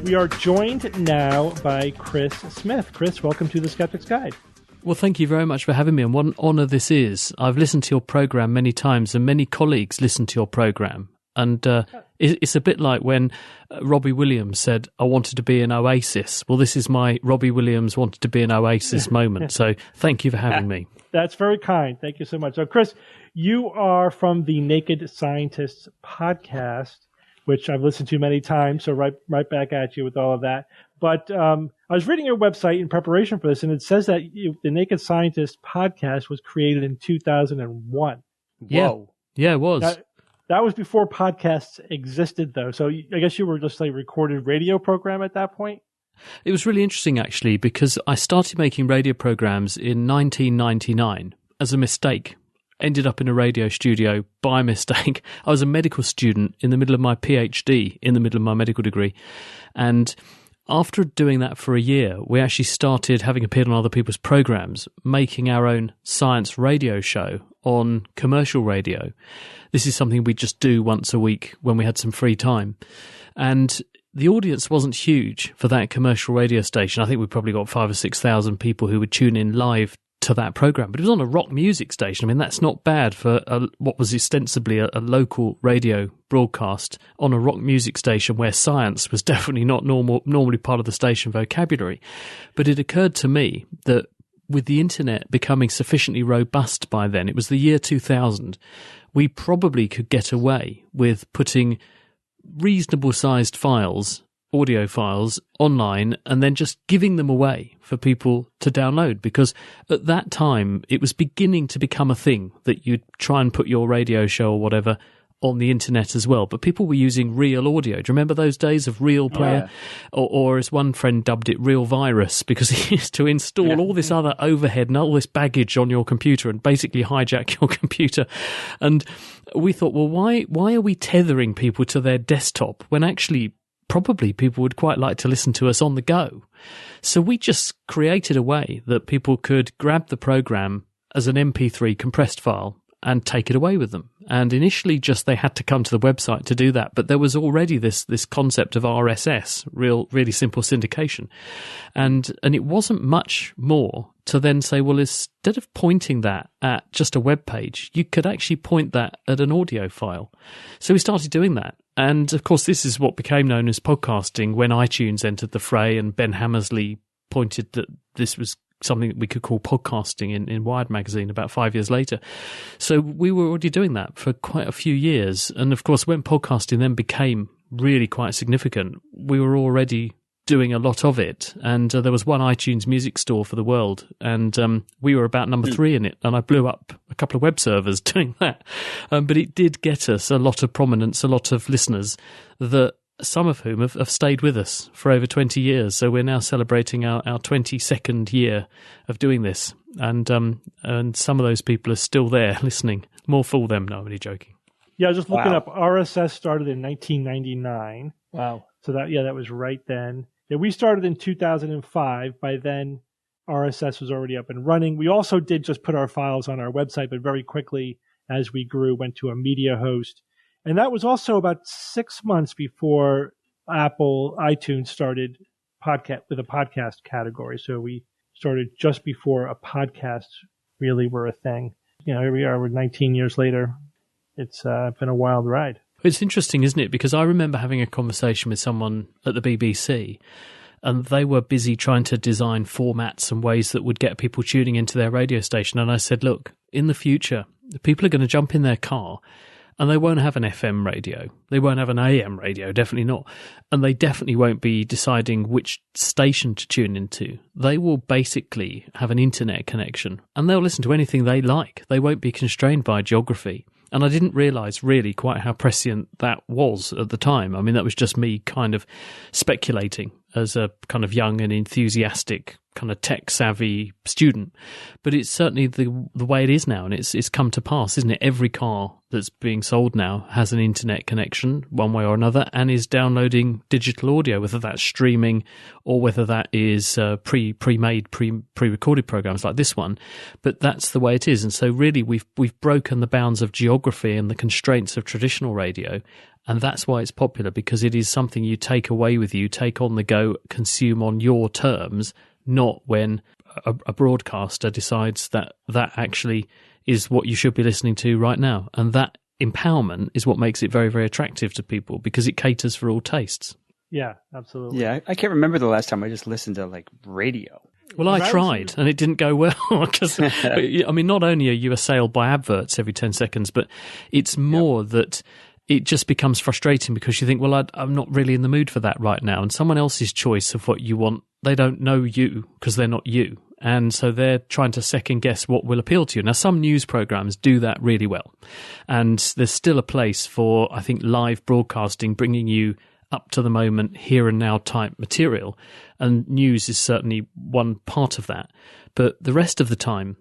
We are joined now by Chris Smith. Chris, welcome to the Skeptics Guide. Well, thank you very much for having me, and what an honour this is. I've listened to your programme many times, and many colleagues listen to your programme. And it's a bit like when Robbie Williams said, I wanted to be an oasis. Well, this is my Robbie Williams wanted to be an oasis moment. So thank you for having me. That's very kind. Thank you so much. So, Chris, you are from the Naked Scientists podcast, which I've listened to many times, so right back at you with all of that. But I was reading your website in preparation for this, and it says that the Naked Scientist podcast was created in 2001. Whoa. Yeah, it was. That was before podcasts existed, though. So I guess you were just a recorded radio program at that point? It was really interesting, actually, because I started making radio programs in 1999 as a mistake. Ended up in a radio studio by mistake. I was a medical student in the middle of my PhD, in the middle of my medical degree. And after doing that for a year, we actually started, having appeared on other people's programs, making our own science radio show on commercial radio. This is something we just do once a week when we had some free time. And the audience wasn't huge for that commercial radio station. I think we probably got 5,000 or 6,000 people who would tune in live to that program, but it was on a rock music station. I mean, that's not bad for what was ostensibly a local radio broadcast on a rock music station where science was definitely not normally part of the station vocabulary. But it occurred to me that with the internet becoming sufficiently robust by then, it was the year 2000, we probably could get away with putting reasonable sized files, audio files, online, and then just giving them away for people to download, because at that time it was beginning to become a thing that you'd try and put your radio show or whatever on the internet as well. But people were using real audio. Do you remember those days of Real Player? Yeah. Or as one friend dubbed it, Real Virus, because he used to install all this other overhead and all this baggage on your computer and basically hijack your computer. And we thought, well, why are we tethering people to their desktop when actually probably people would quite like to listen to us on the go? So we just created a way that people could grab the program as an MP3 compressed file and take it away with them. And initially just they had to come to the website to do that, but there was already this concept of RSS, really simple syndication. And it wasn't much more to then say, well, instead of pointing that at just a web page, you could actually point that at an audio file. So we started doing that. And of course, this is what became known as podcasting when iTunes entered the fray, and Ben Hammersley pointed that this was something that we could call podcasting in Wired magazine about 5 years later. So we were already doing that for quite a few years. And of course, when podcasting then became really quite significant, we were already doing a lot of it. And there was one iTunes music store for the world, and we were about number 3 in it. And I blew up a couple of web servers doing that. But it did get us a lot of prominence, a lot of listeners, that some of whom have stayed with us for over 20 years. So we're now celebrating our 22nd year of doing this. And some of those people are still there listening. More fool them. No, I'm only joking. Yeah, I was just looking up. RSS started in 1999. Wow. So that was right then. Yeah, we started in 2005. By then, RSS was already up and running. We also did just put our files on our website, but very quickly, as we grew, went to a media host. And that was also about 6 months before Apple iTunes started with a podcast category. So we started just before a podcast really were a thing. You know, here we are, we're 19 years later. It's been a wild ride. It's interesting, isn't it? Because I remember having a conversation with someone at the BBC, and they were busy trying to design formats and ways that would get people tuning into their radio station. And I said, look, in the future, people are going to jump in their car and they won't have an FM radio. They won't have an AM radio, definitely not. And they definitely won't be deciding which station to tune into. They will basically have an internet connection and they'll listen to anything they like. They won't be constrained by geography. And I didn't realise really quite how prescient that was at the time. I mean, that was just me kind of speculating. as a kind of young and enthusiastic kind of tech savvy student, but it's certainly the way it is now, and it's come to pass, isn't it? Every car that's being sold now has an internet connection one way or another and is downloading digital audio, whether that's streaming or whether that is pre-made, pre-recorded programs like this one. But that's the way it is, and so really we've broken the bounds of geography and the constraints of traditional radio. And that's why it's popular, because it is something you take away with you, take on the go, consume on your terms, not when a broadcaster decides that actually is what you should be listening to right now. And that empowerment is what makes it very, very attractive to people, because it caters for all tastes. Yeah, absolutely. Yeah, I can't remember the last time I just listened to like radio. Well, I tried, and it didn't go well, because, I mean, not only are you assailed by adverts every 10 seconds, but it's more that it just becomes frustrating because you think, well, I'm not really in the mood for that right now. And someone else's choice of what you want, they don't know you because they're not you. And so they're trying to second guess what will appeal to you. Now, some news programs do that really well. And there's still a place for, I think, live broadcasting, bringing you up to the moment, here and now type material. And news is certainly one part of that. But the rest of the time,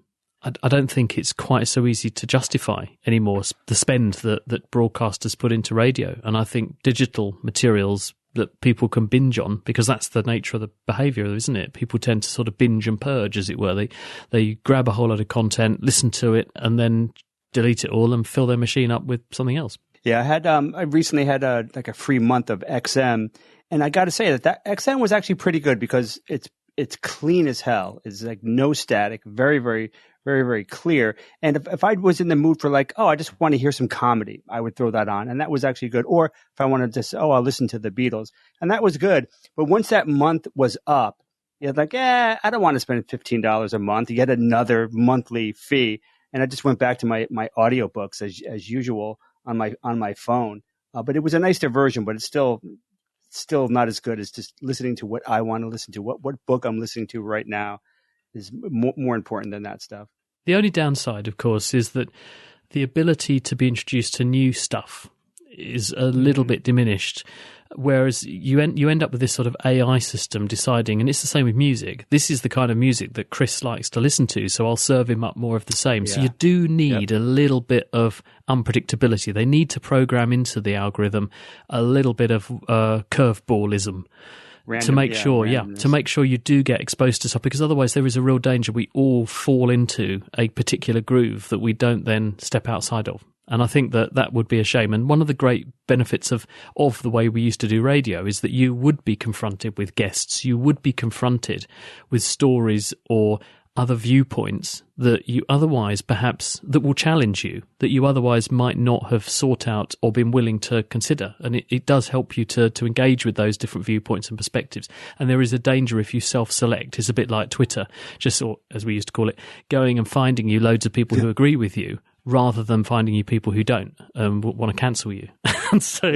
I don't think it's quite so easy to justify anymore the spend that broadcasters put into radio. And I think digital materials that people can binge on, because that's the nature of the behaviour, isn't it? People tend to sort of binge and purge, as it were. They grab a whole lot of content, listen to it, and then delete it all and fill their machine up with something else. Yeah, I recently had a free month of XM, and I got to say that XM was actually pretty good because it's clean as hell. It's like no static, very, very, very, very clear. And if I was in the mood for like, I just want to hear some comedy, I would throw that on. And that was actually good. Or if I wanted to say, I'll listen to the Beatles. And that was good. But once that month was up, you're like, I don't want to spend $15 a month, yet another monthly fee. And I just went back to my audiobooks as usual on my phone. But it was a nice diversion, but it's still not as good as just listening to what I want to listen to. What book I'm listening to right now is more important than that stuff. The only downside, of course, is that the ability to be introduced to new stuff is a little bit diminished, whereas you end up with this sort of AI system deciding, and it's the same with music. This is the kind of music that Chris likes to listen to, so I'll serve him up more of the same. Yeah. So you do need a little bit of unpredictability. They need to program into the algorithm a little bit of curveballism. To make sure you do get exposed to stuff, because otherwise there is a real danger we all fall into a particular groove that we don't then step outside of. And I think that would be a shame. And one of the great benefits of the way we used to do radio is that you would be confronted with guests, you would be confronted with stories or other viewpoints that you otherwise perhaps, that will challenge you, that you otherwise might not have sought out or been willing to consider. And it does help you to engage with those different viewpoints and perspectives. And there is a danger if you self-select. It's a bit like Twitter, or as we used to call it, going and finding you loads of people who agree with you, rather than finding you people who don't want to cancel you. And so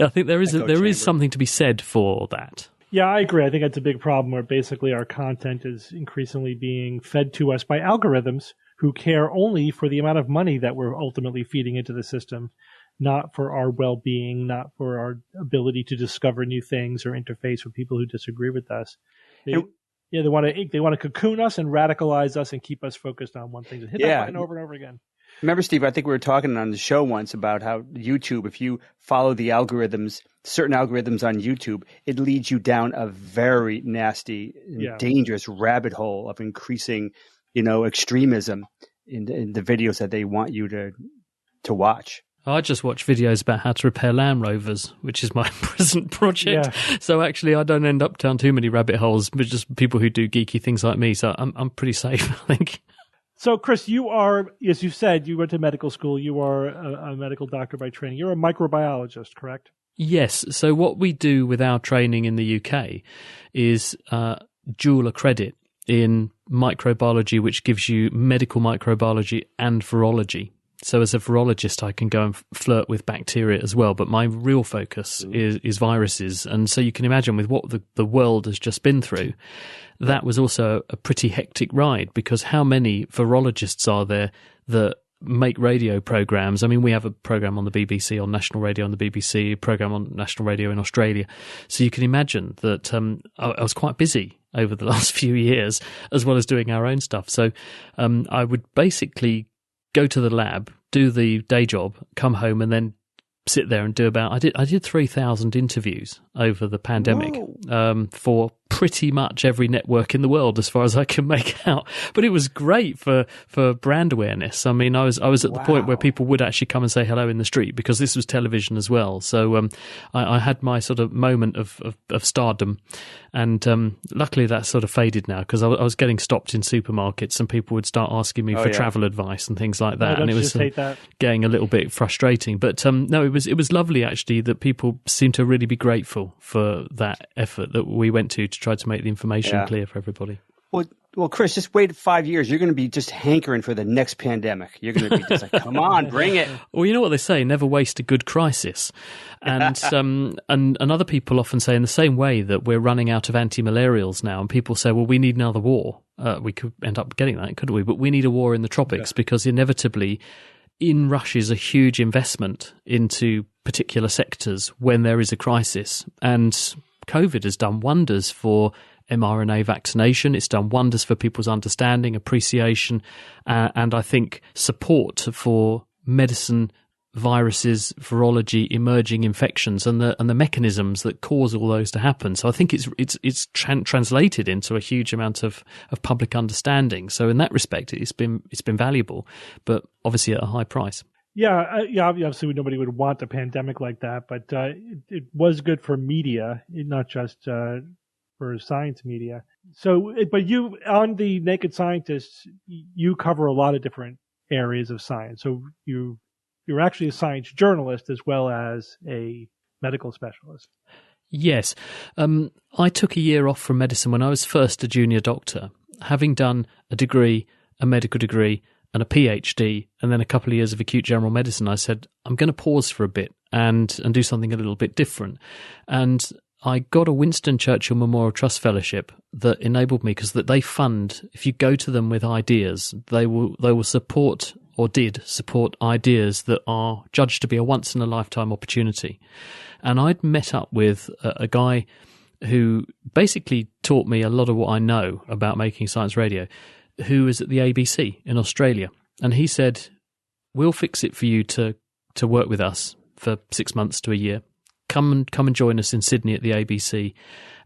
I think there is something to be said for that. Yeah, I agree. I think that's a big problem where basically our content is increasingly being fed to us by algorithms who care only for the amount of money that we're ultimately feeding into the system, not for our well-being, not for our ability to discover new things or interface with people who disagree with us. They want to cocoon us and radicalize us and keep us focused on one thing. Hit that button over and over again. Remember, Steve, I think we were talking on the show once about how YouTube, if you follow the algorithms, certain algorithms on YouTube, it leads you down a very nasty and dangerous rabbit hole of increasing, extremism in the videos that they want you to watch. I just watch videos about how to repair Land Rovers, which is my present project. Yeah. So actually, I don't end up down too many rabbit holes, but just people who do geeky things like me. So I'm pretty safe, I think. So, Chris, you are, as you said, you went to medical school. You are a medical doctor by training. You're a microbiologist, correct? Yes. So what we do with our training in the UK is dual accredit in microbiology, which gives you medical microbiology and virology. So as a virologist, I can go and flirt with bacteria as well, but my real focus is viruses. And so you can imagine with what the world has just been through, that was also a pretty hectic ride, because how many virologists are there that make radio programs. I mean, we have a program on the BBC, on national radio on the BBC, a program on national radio in Australia. So you can imagine that I was quite busy over the last few years, as well as doing our own stuff. So I would basically go to the lab, do the day job, come home, and then sit there and do I did 3,000 interviews over the pandemic for pretty much every network in the world, as far as I can make out. But it was great for brand awareness. I mean, I was at the point where people would actually come and say hello in the street, because this was television as well. So I had my sort of moment of stardom, and luckily that sort of faded now, because I was getting stopped in supermarkets and people would start asking me for travel advice and things like that, and it was getting a little bit frustrating. But no, it was lovely actually that people seemed to really be grateful for that effort that we went to try to make the information clear for everybody. Well, Chris, just wait 5 years. You're going to be just hankering for the next pandemic. You're going to be just like, come on, bring it. Well, you know what they say, never waste a good crisis. And and other people often say in the same way that we're running out of anti-malarials now, and people say, well, we need another war. We could end up getting that, couldn't we? But we need a war in the tropics because inevitably in rushes a huge investment into particular sectors when there is a crisis. And COVID has done wonders for mRNA vaccination. It's done wonders for people's understanding, appreciation, and I think support for medicine, viruses, virology, emerging infections, and the mechanisms that cause all those to happen. So I think it's translated into a huge amount of public understanding. So in that respect, it's been valuable, but obviously at a high price. Yeah, obviously nobody would want a pandemic like that, but it was good for media, not just for science media. So, but you, on the Naked Scientists, you cover a lot of different areas of science. So you're actually a science journalist as well as a medical specialist. Yes. I took a year off from medicine when I was first a junior doctor, having done a degree, a medical degree, and a PhD, and then a couple of years of acute general medicine. I said, I'm going to pause for a bit and do something a little bit different. And I got a Winston Churchill Memorial Trust Fellowship that enabled me, because they fund, if you go to them with ideas, they will support, or did support, ideas that are judged to be a once-in-a-lifetime opportunity. And I'd met up with a guy who basically taught me a lot of what I know about making science radio, who was at the ABC in Australia. And he said, we'll fix it for you to work with us for 6 months to a year. Come and join us in Sydney at the ABC,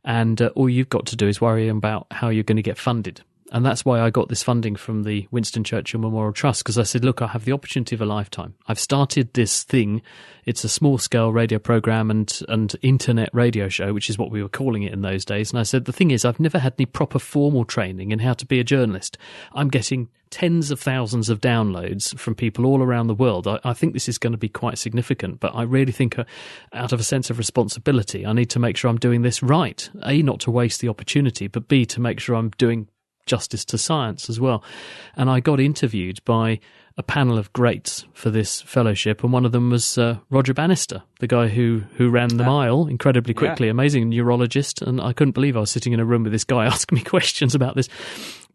and all you've got to do is worry about how you're going to get funded. And that's why I got this funding from the Winston Churchill Memorial Trust, because I said, look, I have the opportunity of a lifetime. I've started this thing. It's a small-scale radio program and internet radio show, which is what we were calling it in those days. And I said, the thing is, I've never had any proper formal training in how to be a journalist. I'm getting tens of thousands of downloads from people all around the world. I think this is going to be quite significant, but I really think out of a sense of responsibility, I need to make sure I'm doing this right. A, not to waste the opportunity, but B, to make sure I'm doing justice to science as well. And I got interviewed by a panel of greats for this fellowship, and one of them was Roger Bannister, the guy who ran the mile incredibly quickly, amazing neurologist, and I couldn't believe I was sitting in a room with this guy asking me questions about this.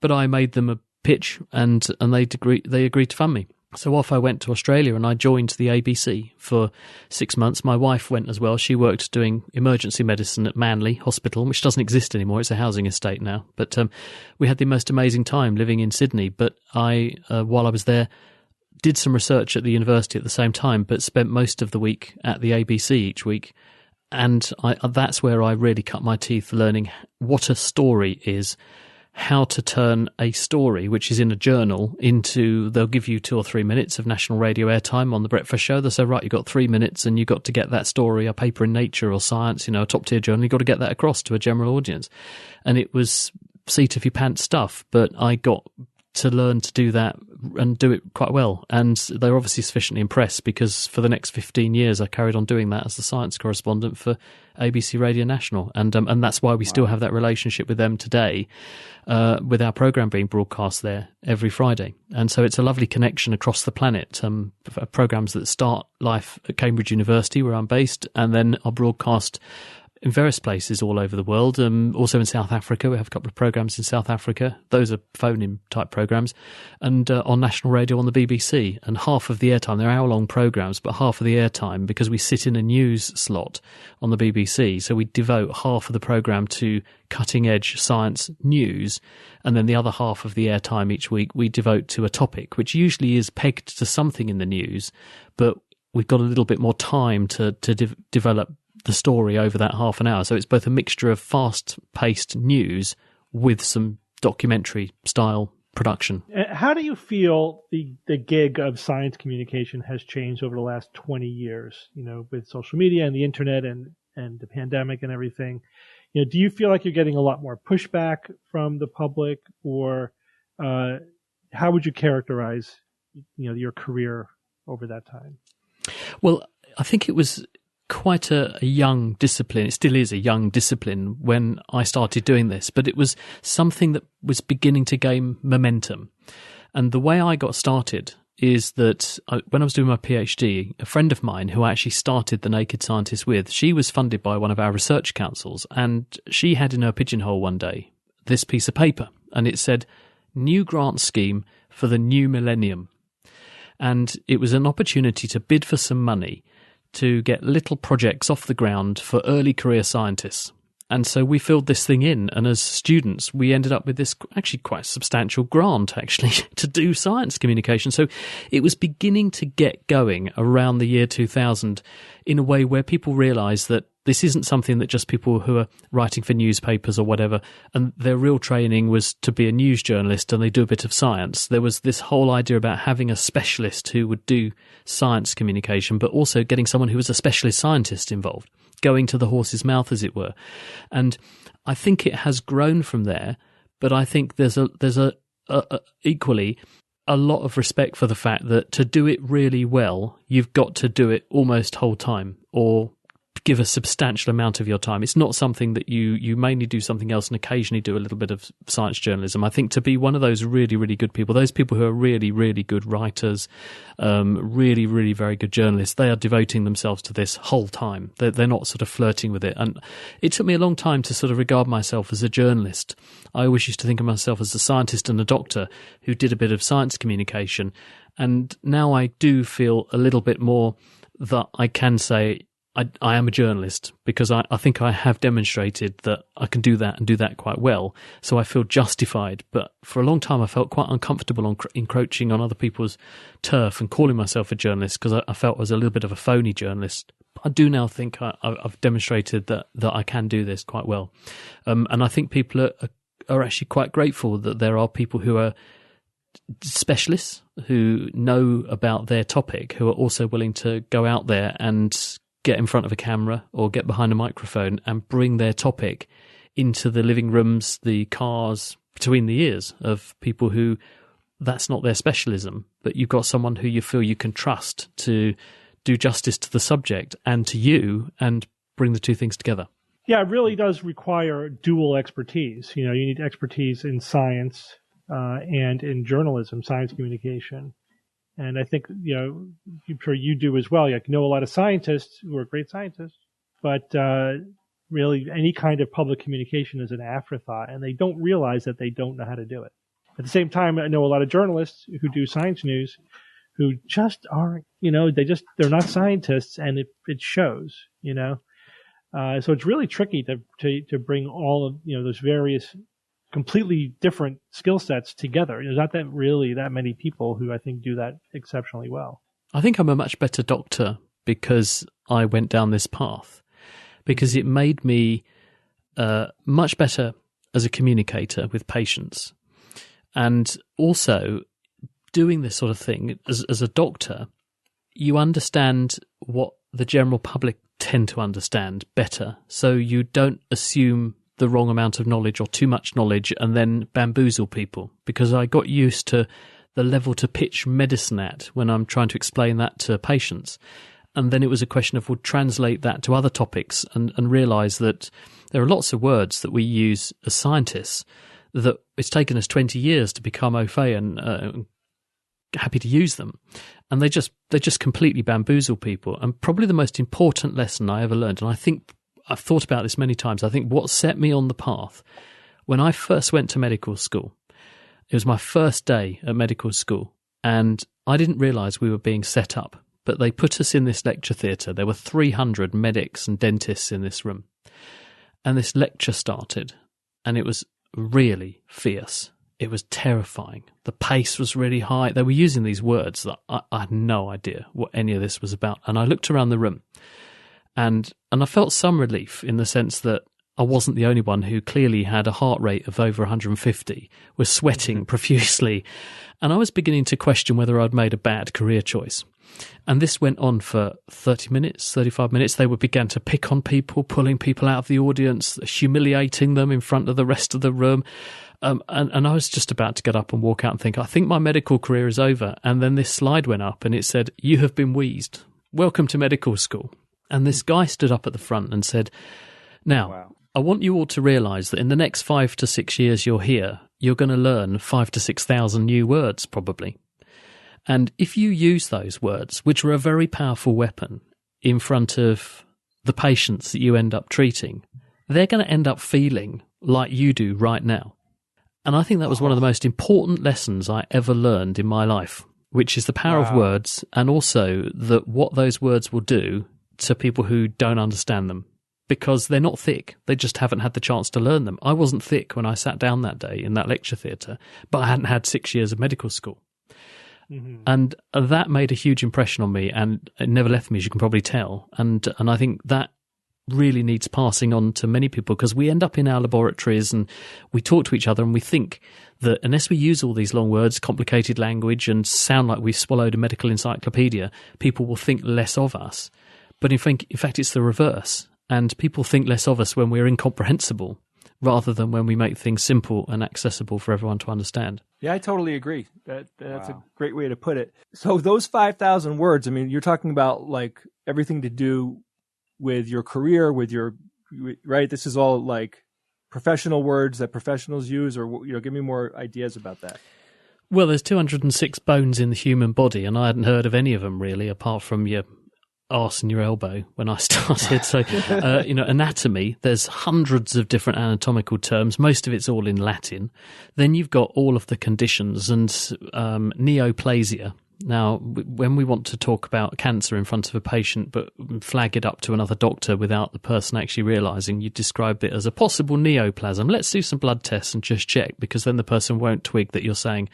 But I made them a pitch, and they agreed to fund me. So off I went to Australia, and I joined the ABC for 6 months. My wife went as well. She worked doing emergency medicine at Manly Hospital, which doesn't exist anymore. It's a housing estate now. But we had the most amazing time living in Sydney. But I, while I was there, did some research at the university at the same time, but spent most of the week at the ABC each week. And that's where I really cut my teeth learning what a story is, how to turn a story, which is in a journal, into, they'll give you 2 or 3 minutes of national radio airtime on the breakfast show. They'll say, right, you've got 3 minutes and you've got to get that story, a paper in Nature or Science, a top tier journal, you've got to get that across to a general audience. And it was seat of your pants stuff, but I got to learn to do that and do it quite well. And they were obviously sufficiently impressed, because for the next 15 years I carried on doing that as the science correspondent for ABC Radio National. And that's why we still have that relationship with them today, with our program being broadcast there every Friday. And so it's a lovely connection across the planet. Programs that start life at Cambridge University, where I'm based, and then are broadcast in various places all over the world. Also in South Africa, we have a couple of programs in South Africa. Those are phone-in type programs, and on national radio on the BBC. And half of the airtime, they're hour-long programs, but half of the airtime, because we sit in a news slot on the BBC, so we devote half of the program to cutting-edge science news, and then the other half of the airtime each week we devote to a topic, which usually is pegged to something in the news, but we've got a little bit more time to develop the story over that half an hour. So it's both a mixture of fast-paced news with some documentary-style production. How do you feel the gig of science communication has changed over the last 20 years, with social media and the internet and the pandemic and everything? Do you feel like you're getting a lot more pushback from the public, or how would you characterize, your career over that time? Well, I think it was quite a young discipline. It still is a young discipline when I started doing this, but it was something that was beginning to gain momentum. And the way I got started is that when I was doing my PhD, a friend of mine who I actually started The Naked Scientist with, she was funded by one of our research councils, and she had in her pigeonhole one day this piece of paper, and it said, "New grant scheme for the new millennium." And it was an opportunity to bid for some money to get little projects off the ground for early career scientists. And so we filled this thing in, and as students, we ended up with this actually quite substantial grant, actually, to do science communication. So it was beginning to get going around the year 2000 in a way where people realised that this isn't something that just people who are writing for newspapers or whatever, and their real training was to be a news journalist and they do a bit of science. There was this whole idea about having a specialist who would do science communication, but also getting someone who was a specialist scientist involved, going to the horse's mouth, as it were. And I think it has grown from there, but I think there's equally a lot of respect for the fact that to do it really well, you've got to do it almost whole time, or give a substantial amount of your time. It's not something that you mainly do something else and occasionally do a little bit of science journalism. I think to be one of those really, really good people, those people who are really, really good writers, really, really very good journalists, they are devoting themselves to this whole time. They're not sort of flirting with it. And it took me a long time to sort of regard myself as a journalist. I always used to think of myself as a scientist and a doctor who did a bit of science communication. And now I do feel a little bit more that I can say I am a journalist, because I think I have demonstrated that I can do that and do that quite well. So I feel justified. But for a long time, I felt quite uncomfortable on encroaching on other people's turf and calling myself a journalist, because I felt I was a little bit of a phony journalist. I do now think I've demonstrated that I can do this quite well. And I think people are actually quite grateful that there are people who are specialists, who know about their topic, who are also willing to go out there and get in front of a camera or get behind a microphone and bring their topic into the living rooms, the cars, between the ears of people who that's not their specialism, but you've got someone who you feel you can trust to do justice to the subject and to you and bring the two things together. Yeah, it really does require dual expertise. You need expertise in science and in journalism, science communication. And I think, I'm sure you do as well. You know a lot of scientists who are great scientists, but really any kind of public communication is an afterthought, and they don't realize that they don't know how to do it. At the same time, I know a lot of journalists who do science news who just aren't, they're not scientists, and it shows, So it's really tricky to bring all of, those various completely different skill sets together. There's not that many people who I think do that exceptionally well. I think I'm a much better doctor because I went down this path, because it made me much better as a communicator with patients. And also doing this sort of thing as a doctor, you understand what the general public tend to understand better. So you don't assume the wrong amount of knowledge or too much knowledge and then bamboozle people, because I got used to the level to pitch medicine at when I'm trying to explain that to patients. And then it was a question of, translate that to other topics and realise that there are lots of words that we use as scientists that it's taken us 20 years to become au fait and happy to use them. And they just completely bamboozle people. And probably the most important lesson I ever learned, and I think I've thought about this many times. I think what set me on the path, when I first went to medical school, it was my first day at medical school, and I didn't realise we were being set up, but they put us in this lecture theatre. There were 300 medics and dentists in this room, and this lecture started, and it was really fierce. It was terrifying. The pace was really high. They were using these words that I had no idea what any of this was about. And I looked around the room and I felt some relief in the sense that I wasn't the only one who clearly had a heart rate of over 150, was sweating profusely. And I was beginning to question whether I'd made a bad career choice. And this went on for 30 minutes, 35 minutes. They began to pick on people, pulling people out of the audience, humiliating them in front of the rest of the room. And I was just about to get up and walk out and think, I think my medical career is over. And then this slide went up and it said, "You have been wheezed. Welcome to medical school." And this guy stood up at the front and said, "Now, I want you all to realise that in the next 5 to 6 years you're here, you're going to learn 5,000 to 6,000 new words probably. And if you use those words, which are a very powerful weapon, in front of the patients that you end up treating, they're going to end up feeling like you do right now." And I think that was one of the most important lessons I ever learned in my life, which is the power of words, and also what those words will do to people who don't understand them, because they're not thick. They just haven't had the chance to learn them. I wasn't thick when I sat down that day in that lecture theatre, but I hadn't had 6 years of medical school. Mm-hmm. And that made a huge impression on me, and it never left me, as you can probably tell. And I think that really needs passing on to many people, because we end up in our laboratories and we talk to each other and we think that unless we use all these long words, complicated language, and sound like we've swallowed a medical encyclopedia, people will think less of us. But in fact, it's the reverse. And people think less of us when we're incomprehensible, rather than when we make things simple and accessible for everyone to understand. Yeah, I totally agree. That's a great way to put it. So those 5,000 words, I mean, you're talking about like everything to do with your career, right? This is all like professional words that professionals use, or, give me more ideas about that. Well, there's 206 bones in the human body, and I hadn't heard of any of them really, apart from your arse and your elbow when I started. So, anatomy, there's hundreds of different anatomical terms. Most of it's all in Latin. Then you've got all of the conditions and neoplasia. Now, when we want to talk about cancer in front of a patient but flag it up to another doctor without the person actually realising, you describe it as a possible neoplasm. Let's do some blood tests and just check, because then the person won't twig that you're saying,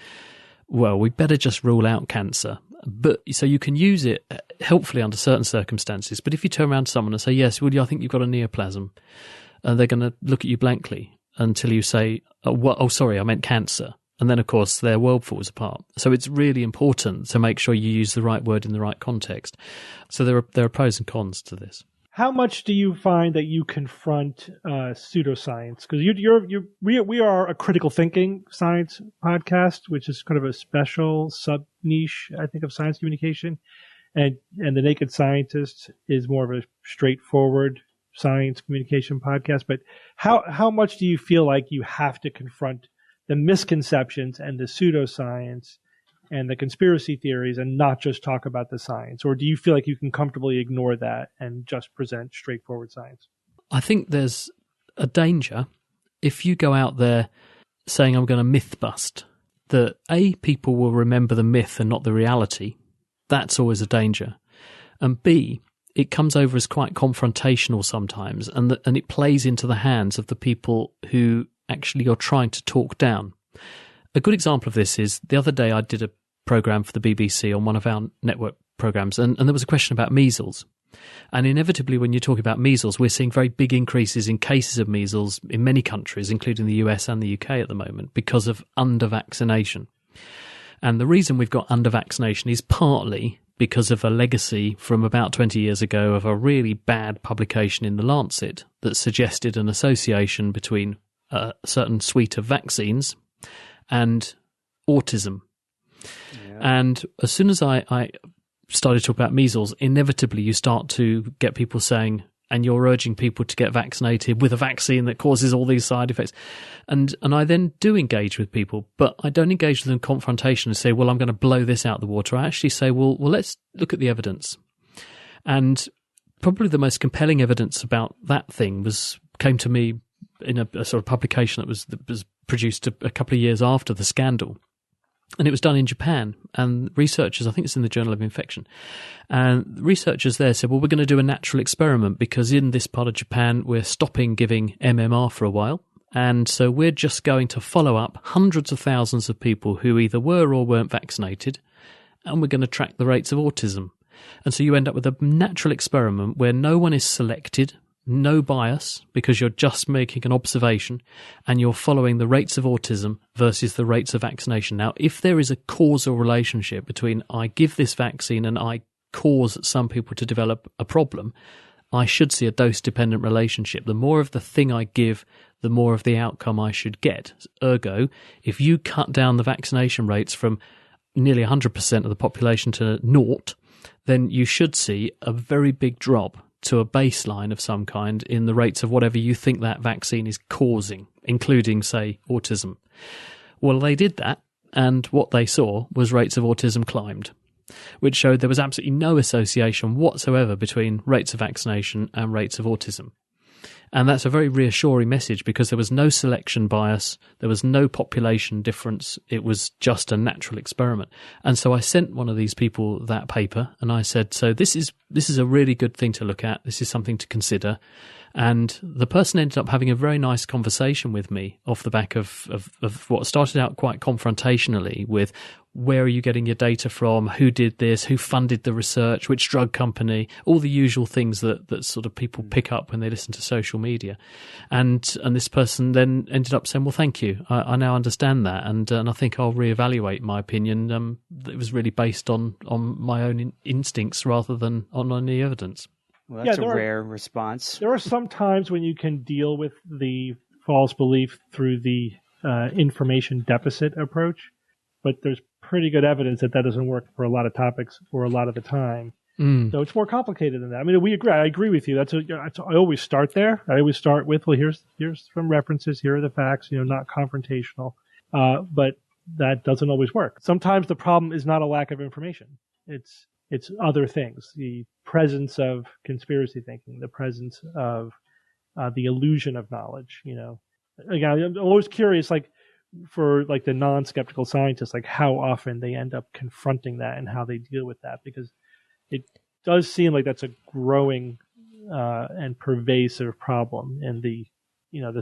well, we better just rule out cancer. But so you can use it helpfully under certain circumstances. But if you turn around to someone and say, "Yes, well, I think you've got a neoplasm," they're going to look at you blankly until you say, "Oh, sorry, I meant cancer." And then, of course, their world falls apart. So it's really important to make sure you use the right word in the right context. So there are pros and cons to this. How much do you find that you confront pseudoscience? Because we are a critical thinking science podcast, which is kind of a special sub niche, I think, of science communication, and the Naked Scientist is more of a straightforward science communication podcast. But how much do you feel like you have to confront the misconceptions and the pseudoscience and the conspiracy theories and not just talk about the science? Or do you feel like you can comfortably ignore that and just present straightforward science? I think there's a danger if you go out there saying, "I'm going to myth bust," that A, people will remember the myth and not the reality. That's always a danger. And B, it comes over as quite confrontational sometimes, and it plays into the hands of the people who actually you're trying to talk down. A good example of this is the other day I did a program for the BBC on one of our network programs, and there was a question about measles. And inevitably, when you're talking about measles, we're seeing very big increases in cases of measles in many countries, including the US and the UK at the moment, because of under-vaccination. And the reason we've got under-vaccination is partly because of a legacy from about 20 years ago of a really bad publication in The Lancet that suggested an association between a certain suite of vaccines and autism. Yeah. And as soon as I started to talk about measles, inevitably you start to get people saying, "And you're urging people to get vaccinated with a vaccine that causes all these side effects." And I then do engage with people, but I don't engage with them in confrontation and say, "Well, I'm going to blow this out of the water." I actually say, well, let's look at the evidence. And probably the most compelling evidence about that thing came to me in a sort of publication that was produced a couple of years after the scandal. And it was done in Japan, and researchers, I think it's in the Journal of Infection, and researchers there said, well, we're going to do a natural experiment because in this part of Japan, we're stopping giving MMR for a while. And so we're just going to follow up hundreds of thousands of people who either were or weren't vaccinated, and we're going to track the rates of autism. And so you end up with a natural experiment where no one is selected, no bias, because you're just making an observation, and you're following the rates of autism versus the rates of vaccination. Now, if there is a causal relationship between I give this vaccine and I cause some people to develop a problem, I should see a dose-dependent relationship. The more of the thing I give, the more of the outcome I should get. Ergo, if you cut down the vaccination rates from nearly 100% of the population to 0, then you should see a very big drop to a baseline of some kind in the rates of whatever you think that vaccine is causing, including, say, autism. Well, they did that, and what they saw was rates of autism climbed, which showed there was absolutely no association whatsoever between rates of vaccination and rates of autism. And that's a very reassuring message because there was no selection bias, there was no population difference, it was just a natural experiment. And so I sent one of these people that paper and I said, so this is a really good thing to look at, this is something to consider. And the person ended up having a very nice conversation with me off the back of what started out quite confrontationally with where are you getting your data from, who did this, who funded the research, which drug company, all the usual things that sort of people pick up when they listen to social media. And this person then ended up saying, well, thank you, I now understand that, and I think I'll reevaluate my opinion. It was really based on my own instincts rather than on any evidence. Well, that's a rare response. There are some times when you can deal with the false belief through the information deficit approach, but there's pretty good evidence that doesn't work for a lot of topics or a lot of the time. So it's more complicated than that. I mean, I agree with you. I always start there. I always start with, well, here's some references. Here are the facts. Not confrontational. But that doesn't always work. Sometimes the problem is not a lack of information. It's other things. The presence of conspiracy thinking, the presence of the illusion of knowledge. Again, I'm always curious, for the non-skeptical scientists, how often they end up confronting that and how they deal with that, because it does seem like that's a growing and pervasive problem in the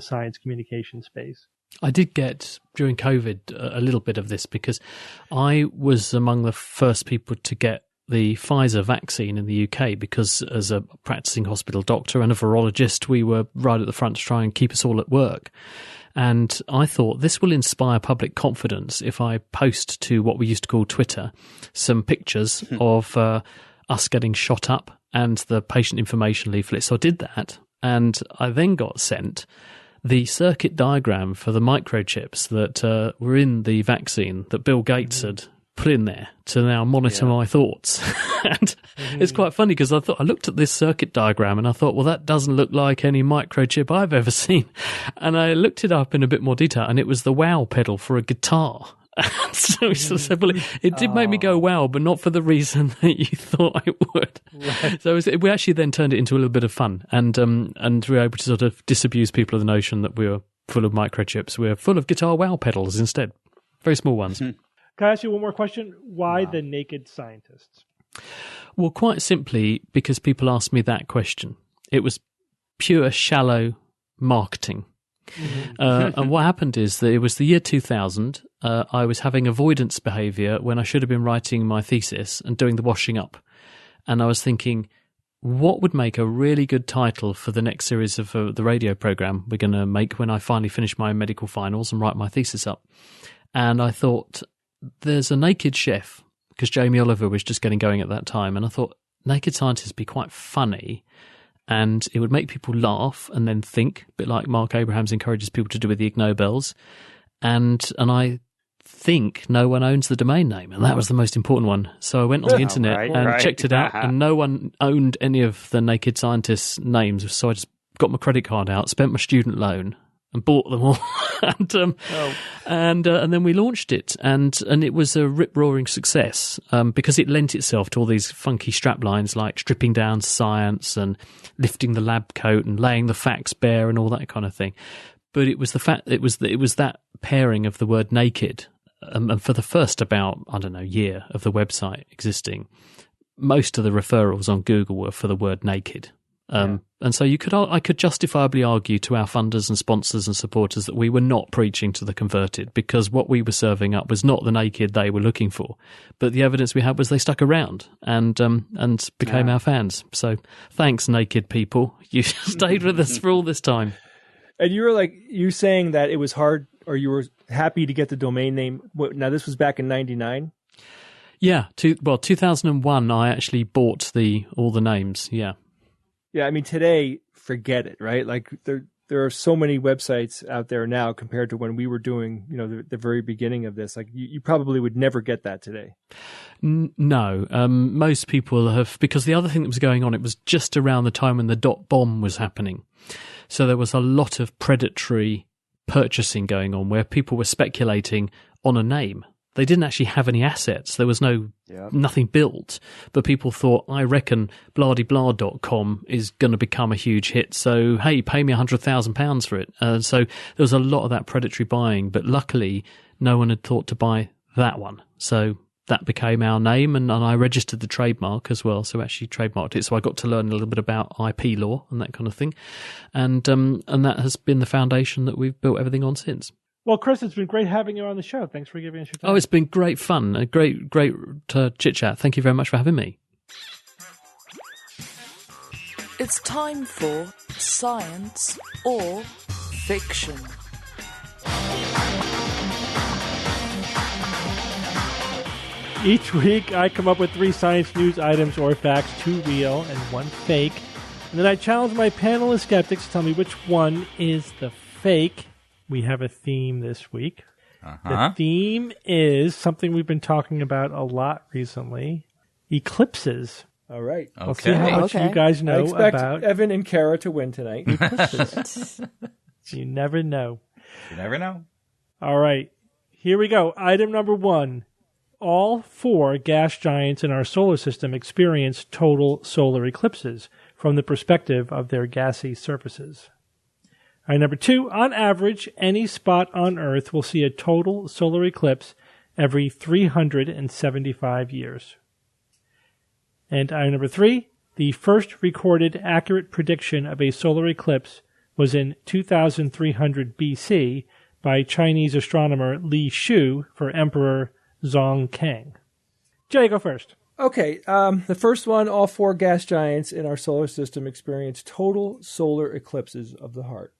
science communication space. I did get, during COVID, a little bit of this because I was among the first people to get the Pfizer vaccine in the UK because as a practicing hospital doctor and a virologist, we were right at the front to try and keep us all at work. And I thought this will inspire public confidence if I post to what we used to call Twitter some pictures of us getting shot up and the patient information leaflet. So I did that, and I then got sent the circuit diagram for the microchips that were in the vaccine that Bill Gates had put in there to now monitor my thoughts. And it's quite funny because I looked at this circuit diagram and I thought, well, that doesn't look like any microchip I've ever seen. And I looked it up in a bit more detail, and it was the wow pedal for a guitar. So said, well, it did make me go wow, but not for the reason that you thought it would. Right. So we actually then turned it into a little bit of fun, and we were able to sort of disabuse people of the notion that we were full of microchips. We were full of guitar wow pedals instead, very small ones. Can I ask you one more question? Why the naked scientists? Well, quite simply because people asked me that question. It was pure shallow marketing. And what happened is that it was the year 2000. I was having avoidance behaviour when I should have been writing my thesis and doing the washing up. And I was thinking, what would make a really good title for the next series of the radio programme we're going to make when I finally finish my medical finals and write my thesis up? And I thought, there's a naked chef, because Jamie Oliver was just getting going at that time. And I thought, naked scientists would be quite funny. And it would make people laugh and then think, a bit like Mark Abrahams encourages people to do with the Ig Nobels. And I think no one owns the domain name, and that was the most important one. So I went on the internet and checked it out, and no one owned any of the naked scientists' names. So I just got my credit card out, spent my student loan, and bought them all. and then we launched it, and it was a rip-roaring success because it lent itself to all these funky straplines like stripping down science and lifting the lab coat and laying the facts bare and all that kind of thing. But it was that pairing of the word naked, and for the first about, I don't know, year of the website existing, most of the referrals on Google were for the word naked. And so I could justifiably argue to our funders and sponsors and supporters that we were not preaching to the converted, because what we were serving up was not the naked they were looking for. But the evidence we had was they stuck around and became our fans. So thanks, naked people. You stayed with us for all this time. And you saying that it was hard, or you were happy to get the domain name. Now, this was back in 99? Yeah. 2001, I actually bought all the names. Yeah. Yeah, I mean, today, forget it, right? Like, there are so many websites out there now compared to when we were doing, the very beginning of this. Like, you probably would never get that today. No. Most people have, because the other thing that was going on, it was just around the time when the .bomb was happening. So there was a lot of predatory purchasing going on where people were speculating on a name. They didn't actually have any assets. There was nothing built, but people thought, I reckon blah-de-blah.com is going to become a huge hit. So, hey, pay me £100,000 for it. So there was a lot of that predatory buying, but luckily no one had thought to buy that one. So that became our name, and I registered the trademark as well. So actually trademarked it. So I got to learn a little bit about IP law and that kind of thing. And that has been the foundation that we've built everything on since. Well, Chris, it's been great having you on the show. Thanks for giving us your time. Oh, it's been great fun. A great chit-chat. Thank you very much for having me. It's time for Science or Fiction. Each week, I come up with 3 science news items or facts, 2 real and 1 fake. And then I challenge my panel of skeptics to tell me which one is the fake. We have a theme this week. The theme is something we've been talking about a lot recently, eclipses. All right. We'll see how much you guys know I expect about Evan and Kara to win tonight. eclipses. You never know. You never know. All right. Here we go. Item number 1. All 4 gas giants in our solar system experience total solar eclipses from the perspective of their gassy surfaces. All right, number 2, on average, any spot on Earth will see a total solar eclipse every 375 years. And item number 3, the first recorded accurate prediction of a solar eclipse was in 2300 BC by Chinese astronomer Li Shu for Emperor Zong Kang. Jay, go first. Okay, the first one, all 4 gas giants in our solar system experience total solar eclipses of the heart.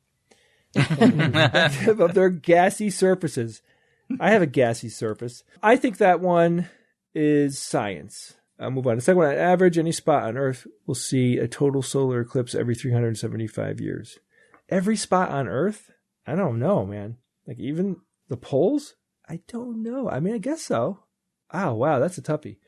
Of their gassy surfaces. I have a gassy surface. I think that one is science. I'll move on. The second one, on average, any spot on Earth will see a total solar eclipse every 375 years. Every spot on Earth? I don't know, man. Like even the poles? I don't know. I mean, I guess so. Oh, wow, that's a toughie.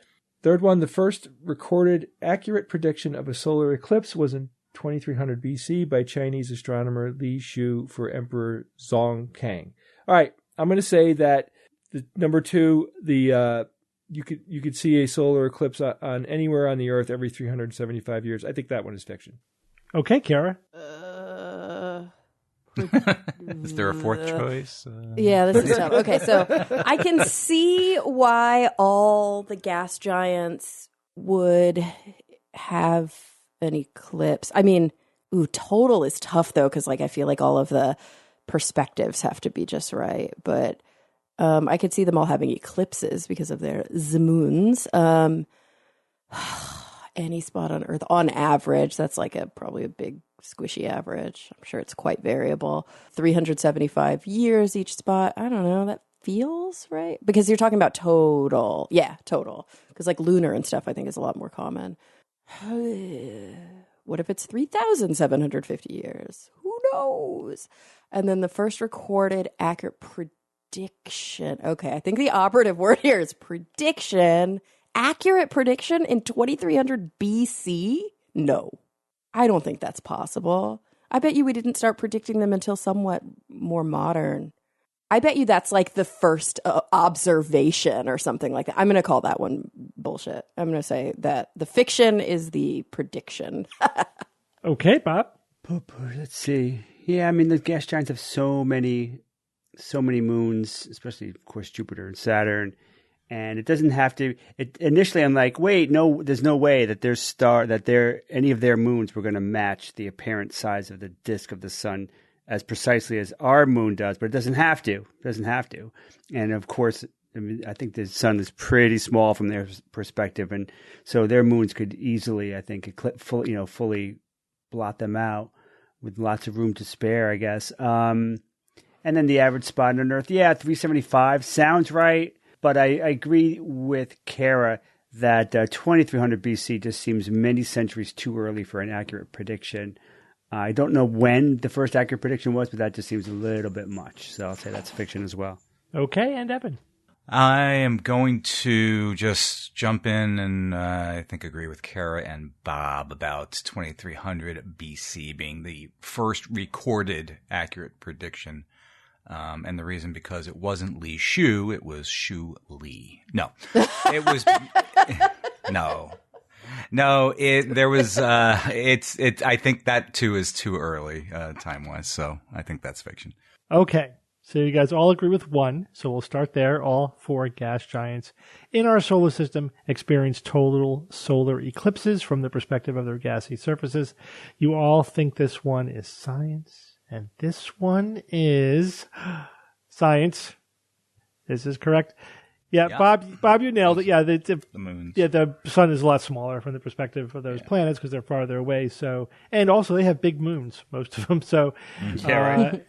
Third one, the first recorded accurate prediction of a solar eclipse was in 2300 BC by Chinese astronomer Li Shu for Emperor Zong Kang. All right, I'm going to say that the number 2, you could see a solar eclipse on anywhere on the Earth every 375 years. I think that one is fiction. Okay, Kara. Is there a 4th choice? Yeah, this is tough. Okay, so I can see why all the gas giants would have an eclipse. I mean, total is tough though, because I feel like all of the perspectives have to be just right. But I could see them all having eclipses because of their moons. Any spot on Earth, on average, that's probably a big squishy average. I'm sure it's quite variable. 375 years each spot. I don't know. That feels right because you're talking about total. Yeah, total. Because lunar and stuff, I think is a lot more common. What if it's 3,750 years? Who knows? And then the first recorded accurate prediction. Okay, I think the operative word here is prediction. Accurate prediction in 2300 BC? No, I don't think that's possible. I bet you we didn't start predicting them until somewhat more modern. I bet you that's like the first observation or something like that. I'm going to call that one bullshit. I'm going to say that the fiction is the prediction. Okay, Bob. Let's see. Yeah, I mean, the gas giants have so many moons, especially, of course, Jupiter and Saturn. And it doesn't have to. Initially, I'm like, wait, no, there's no way that any of their moons were going to match the apparent size of the disk of the sun as precisely as our moon does, but it doesn't have to. It doesn't have to. And of course, I mean, I think the sun is pretty small from their perspective, and so their moons could easily, I think, fully blot them out with lots of room to spare, I guess. And then the average spot on Earth, 375 sounds right, but I agree with Kara that 2300 BC just seems many centuries too early for an accurate prediction. I don't know when the first accurate prediction was, but that just seems a little bit much. So I'll say that's fiction as well. Okay, and Evan. I am going to just jump in and I think agree with Kara and Bob about 2300 BC being the first recorded accurate prediction. And the reason because it wasn't Li Shu, it was Shu Li. No, it was no. No, I think that too is too early, time-wise. So I think that's fiction. Okay. So you guys all agree with one. So we'll start there. All 4 gas giants in our solar system experience total solar eclipses from the perspective of their gassy surfaces. You all think this one is science, and this one is science. This is correct. Yeah, Bob, you nailed it. Yeah, the moons. Yeah, the sun is a lot smaller from the perspective of those planets because they're farther away. So, and also they have big moons, most of them. So, so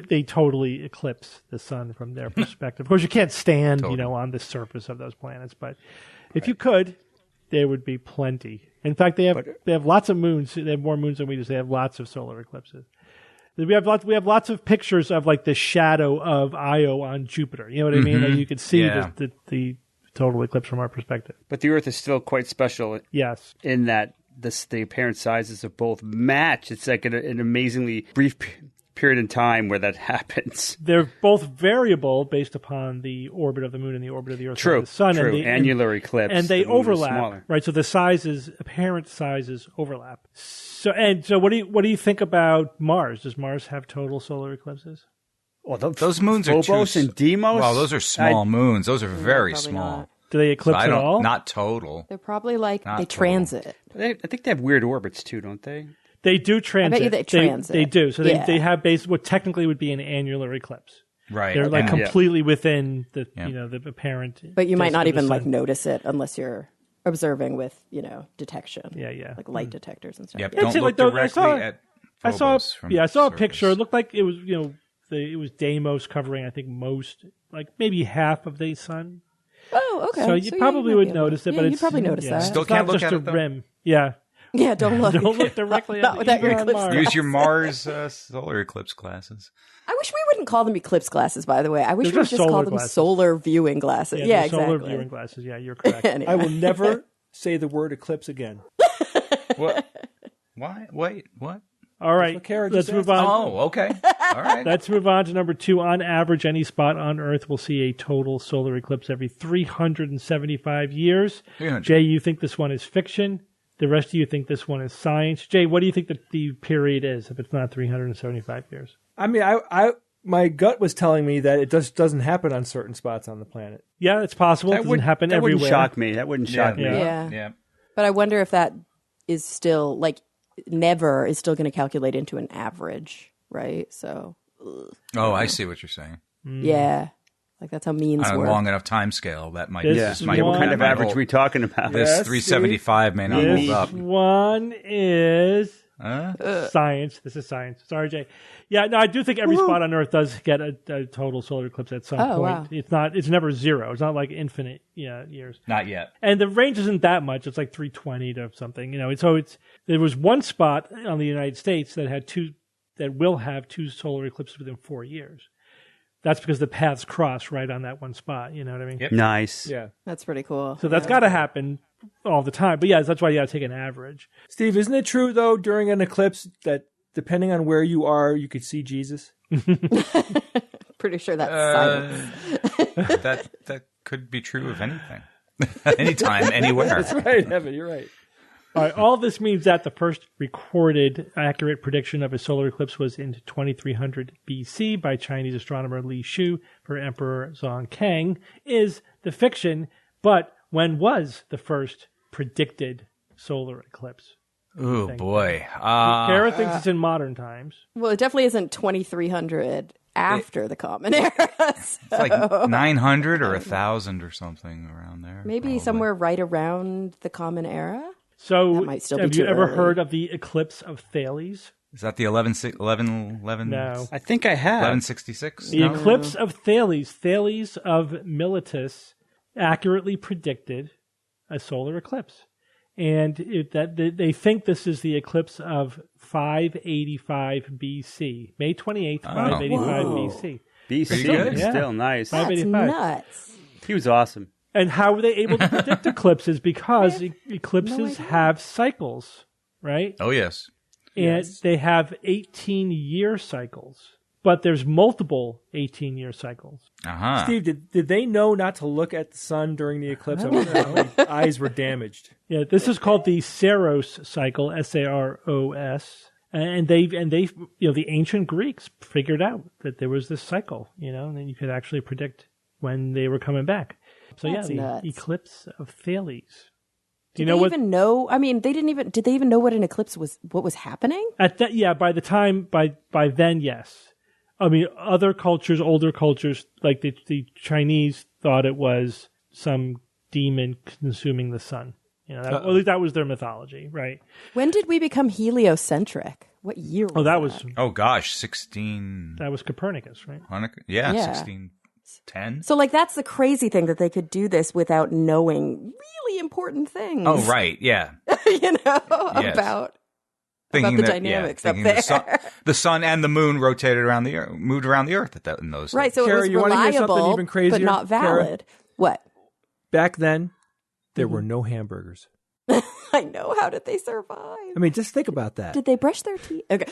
they totally eclipse the sun from their perspective. Of course, you can't stand, on the surface of those planets, but if you could, there would be plenty. In fact, they have lots of moons. They have more moons than we do. So they have lots of solar eclipses. We have lots of pictures of like the shadow of Io on Jupiter. You know what I mean? Like you could see the total eclipse from our perspective. But the Earth is still quite special. Yes, in that the apparent sizes of both match. It's like an amazingly brief period in time where that happens. They're both variable based upon the orbit of the moon and the orbit of the Earth and the sun. True, and the annular eclipse. And they overlap, right? So the apparent sizes overlap. So what do you think about Mars? Does Mars have total solar eclipses? Well, those moons are Phobos and Deimos? Well, those are small moons. Those are very small. Not. Do they eclipse at all? Not total. They're probably like Not they total. transit. I think they have weird orbits too, don't they? They do transit. I bet you they transit. They do. So they have what technically would be an annular eclipse. Right. They're like completely within the the apparent. But you might not even like notice it unless you're observing with detection. Yeah. Like light detectors and stuff. Yep. Yeah. Don't look directly at Phobos. I saw a picture. It looked like it was it was Deimos covering I think most like maybe half of the sun. Oh, okay. So you probably would notice it, but you'd probably notice that. Still it's can't not look just at a it, though? rim. Yeah. Yeah, don't look. Don't look directly Not at without your on eclipse Mars. Use your Mars solar eclipse glasses. I wish we wouldn't call them eclipse glasses, by the way. I wish They're we would just just call solar them glasses. solar viewing glasses. Yeah, exactly. Solar viewing glasses. Yeah, you're correct. Anyway. I will never say the word eclipse again. What? Why? Wait, what? All right, what Kara let's just move said. on. Oh, okay. All right. Let's move on to number 2. On average, any spot on Earth will see a total solar eclipse every 375 years. 300. Jay, you think this one is fiction. The rest of you think this one is science. Jay, what do you think that the period is if it's not 375 years? I mean, my gut was telling me that it just doesn't happen on certain spots on the planet. Yeah, it's possible. It doesn't happen everywhere. That wouldn't shock me. That wouldn't shock me. Yeah. But I wonder if that is still like never is still going to calculate into an average, right? So. Oh, I see what you're saying. Yeah. Like that's how means On a work. long enough time scale, that might. This What kind of average are we talking about? This Yes, 375 may not hold This up. one is science. This is science. Sorry, Jay. Yeah, no, I do think every spot on Earth does get a total solar eclipse at some point. Wow. It's never zero. It's not like infinite years. Not yet. And the range isn't that much. It's like 320 to something. So there was one spot on the United States that will have 2 solar eclipses within 4 years. That's because the paths cross right on that one spot. You know what I mean? Yep. Nice. Yeah. That's pretty cool. So that's got to happen all the time. But yeah, that's why you got to take an average. Steve, isn't it true, though, during an eclipse that depending on where you are, you could see Jesus. Pretty sure that's silence. That could be true of anything. Anytime, anywhere. That's right, Evan, you're right. All right, all this means that the first recorded accurate prediction of a solar eclipse was in 2300 BC by Chinese astronomer Li Shu for Emperor Zongkang is the fiction, but when was the first predicted solar eclipse? Oh, boy. Kara thinks it's in modern times. Well, it definitely isn't 2300 after the Common Era. It's like 900 or 1,000 or something around there. Maybe probably. somewhere right around the Common Era. So, That might still be have you too ever early. heard of the eclipse of Thales? Is that the 11? No. I think I have. 1166? The eclipse of Thales, Thales of Miletus, accurately predicted a solar eclipse. And they think this is the eclipse of 585 BC, May 28th, 585 BC. BC, good. still nice. That's 585. nuts. He was awesome. And how were they able to predict eclipses? Because eclipses have cycles, right? Oh, yes. And they have 18-year cycles. But there's multiple 18-year cycles. Uh-huh. Steve, did they know not to look at the sun during the eclipse? I wonder how many eyes were damaged. Yeah, this is called the Saros cycle, Saros. And they, the ancient Greeks figured out that there was this cycle, and then you could actually predict when they were coming back. So That's the nuts. eclipse of Thales. Did they even know? I mean, did they even know what an eclipse was? What was happening? By then, yes. I mean, other cultures, older cultures, like the Chinese, thought it was some demon consuming the sun. At least that was their mythology, right? When did we become heliocentric? What year was that was Oh, gosh, 16... that was Copernicus, right? Yeah, Yeah. 1610. So, like, that's the crazy thing, that they could do this without knowing really important things. Oh, right, yeah. About the dynamics up there. The sun and the moon moved around the earth in those Right, days. so Kara, it you was wanna hear something reliable, even crazier, but not Kara? valid. What? Back then, there were no hamburgers. I know. How did they survive? I mean, just think about that. Did they brush their teeth? Okay.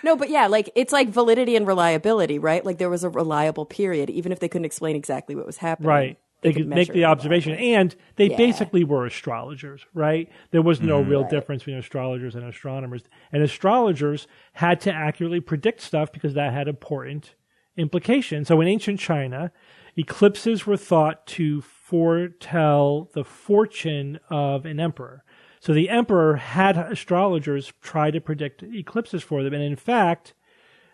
No, but yeah, like, it's like validity and reliability, right? Like, there was a reliable period, even if they couldn't explain exactly what was happening. Right. They could make the observation. And they basically were astrologers, right? There was no real difference between astrologers and astronomers. And astrologers had to accurately predict stuff because that had important implications. So in ancient China, eclipses were thought to foretell the fortune of an emperor. So the emperor had astrologers try to predict eclipses for them. And in fact,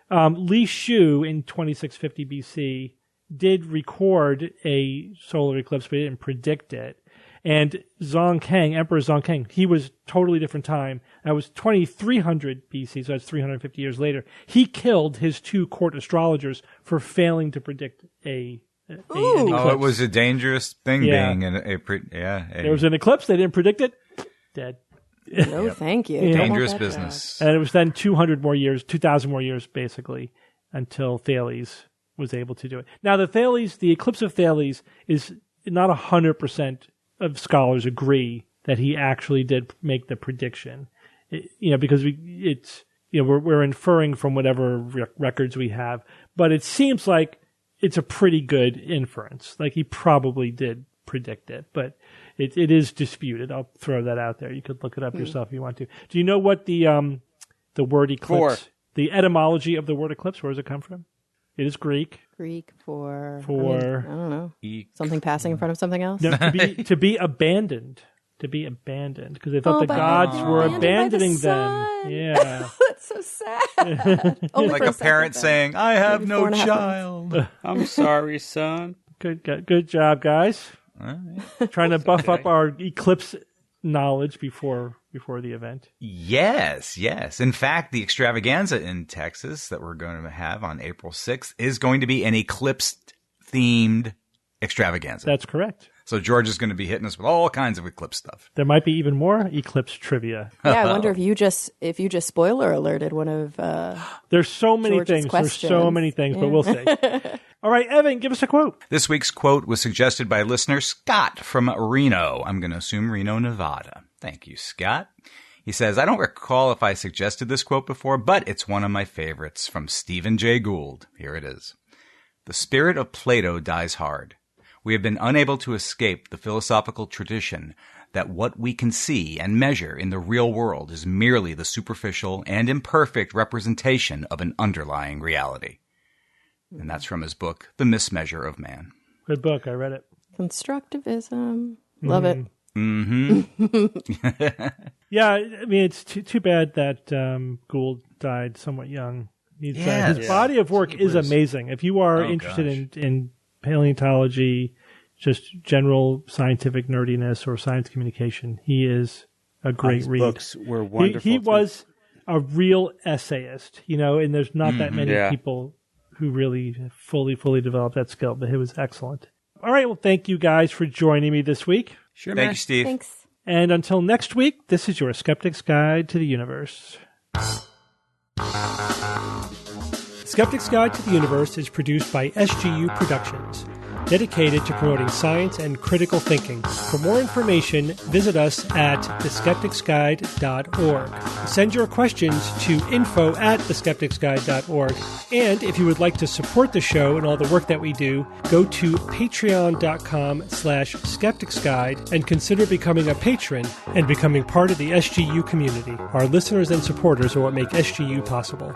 Li Shu in 2650 BC did record a solar eclipse, but he didn't predict it. And Emperor Zongkang, he was totally different time. That was 2300 BC, so that's 350 years later. He killed his two court astrologers for failing to predict an eclipse. Oh, it was a dangerous thing being There was an eclipse, they didn't predict it, dead. No, thank you. Yeah. Don't want dangerous that business. And it was then 200 more years, basically, until Thales was able to do it. Now, the eclipse of Thales is not 100% of scholars agree that he actually did make the prediction. Because we're inferring from whatever records we have, but it seems like it's a pretty good inference. Like, he probably did predict it, but it is disputed. I'll throw that out there. You could look it up yourself if you want to. Do you know what the word eclipse, the etymology of the word eclipse, where does it come from? It is Greek. Greek for I don't know. Something passing in front of something else? No, to be abandoned. To be abandoned. Because they thought the gods were abandoning them. Yeah. That's so sad. Only Like for a parent second, saying, I have Maybe no 4.5 child. I'm sorry, son. Good job, guys. Trying to buff up our eclipse knowledge before the event. Yes. In fact, the extravaganza in Texas that we're going to have on April 6th is going to be an eclipse-themed extravaganza. That's correct. So George is going to be hitting us with all kinds of eclipse stuff. There might be even more eclipse trivia. Yeah, I wonder if you just spoiler alerted one of There's so many George's things. questions. There's so many things, but we'll see. All right, Evan, give us a quote. This week's quote was suggested by listener Scott from Reno. I'm going to assume Reno, Nevada. Thank you, Scott. He says, I don't recall if I suggested this quote before, but it's one of my favorites from Stephen Jay Gould. Here it is. The spirit of Plato dies hard. We have been unable to escape the philosophical tradition that what we can see and measure in the real world is merely the superficial and imperfect representation of an underlying reality. And that's from his book, The Mismeasure of Man. Good book. I read it. Constructivism. Love it. Mm-hmm. Yeah, I mean, it's too bad that Gould died somewhat young. His body of work is amazing. If you are interested in paleontology, just general scientific nerdiness or science communication, he is a great read. His books were wonderful. He was a real essayist, and there's not that many people who really fully developed that skill, but he was excellent. All right, well, thank you guys for joining me this week. Sure, man. Thank you, Steve. Thanks. And until next week, this is your Skeptic's Guide to the Universe. Skeptic's Guide to the Universe is produced by SGU Productions, dedicated to promoting science and critical thinking. For more information, visit us at theskepticsguide.org. Send your questions to info@theskepticsguide.org. And if you would like to support the show and all the work that we do, go to patreon.com/skepticsguide and consider becoming a patron and becoming part of the SGU community. Our listeners and supporters are what make SGU possible.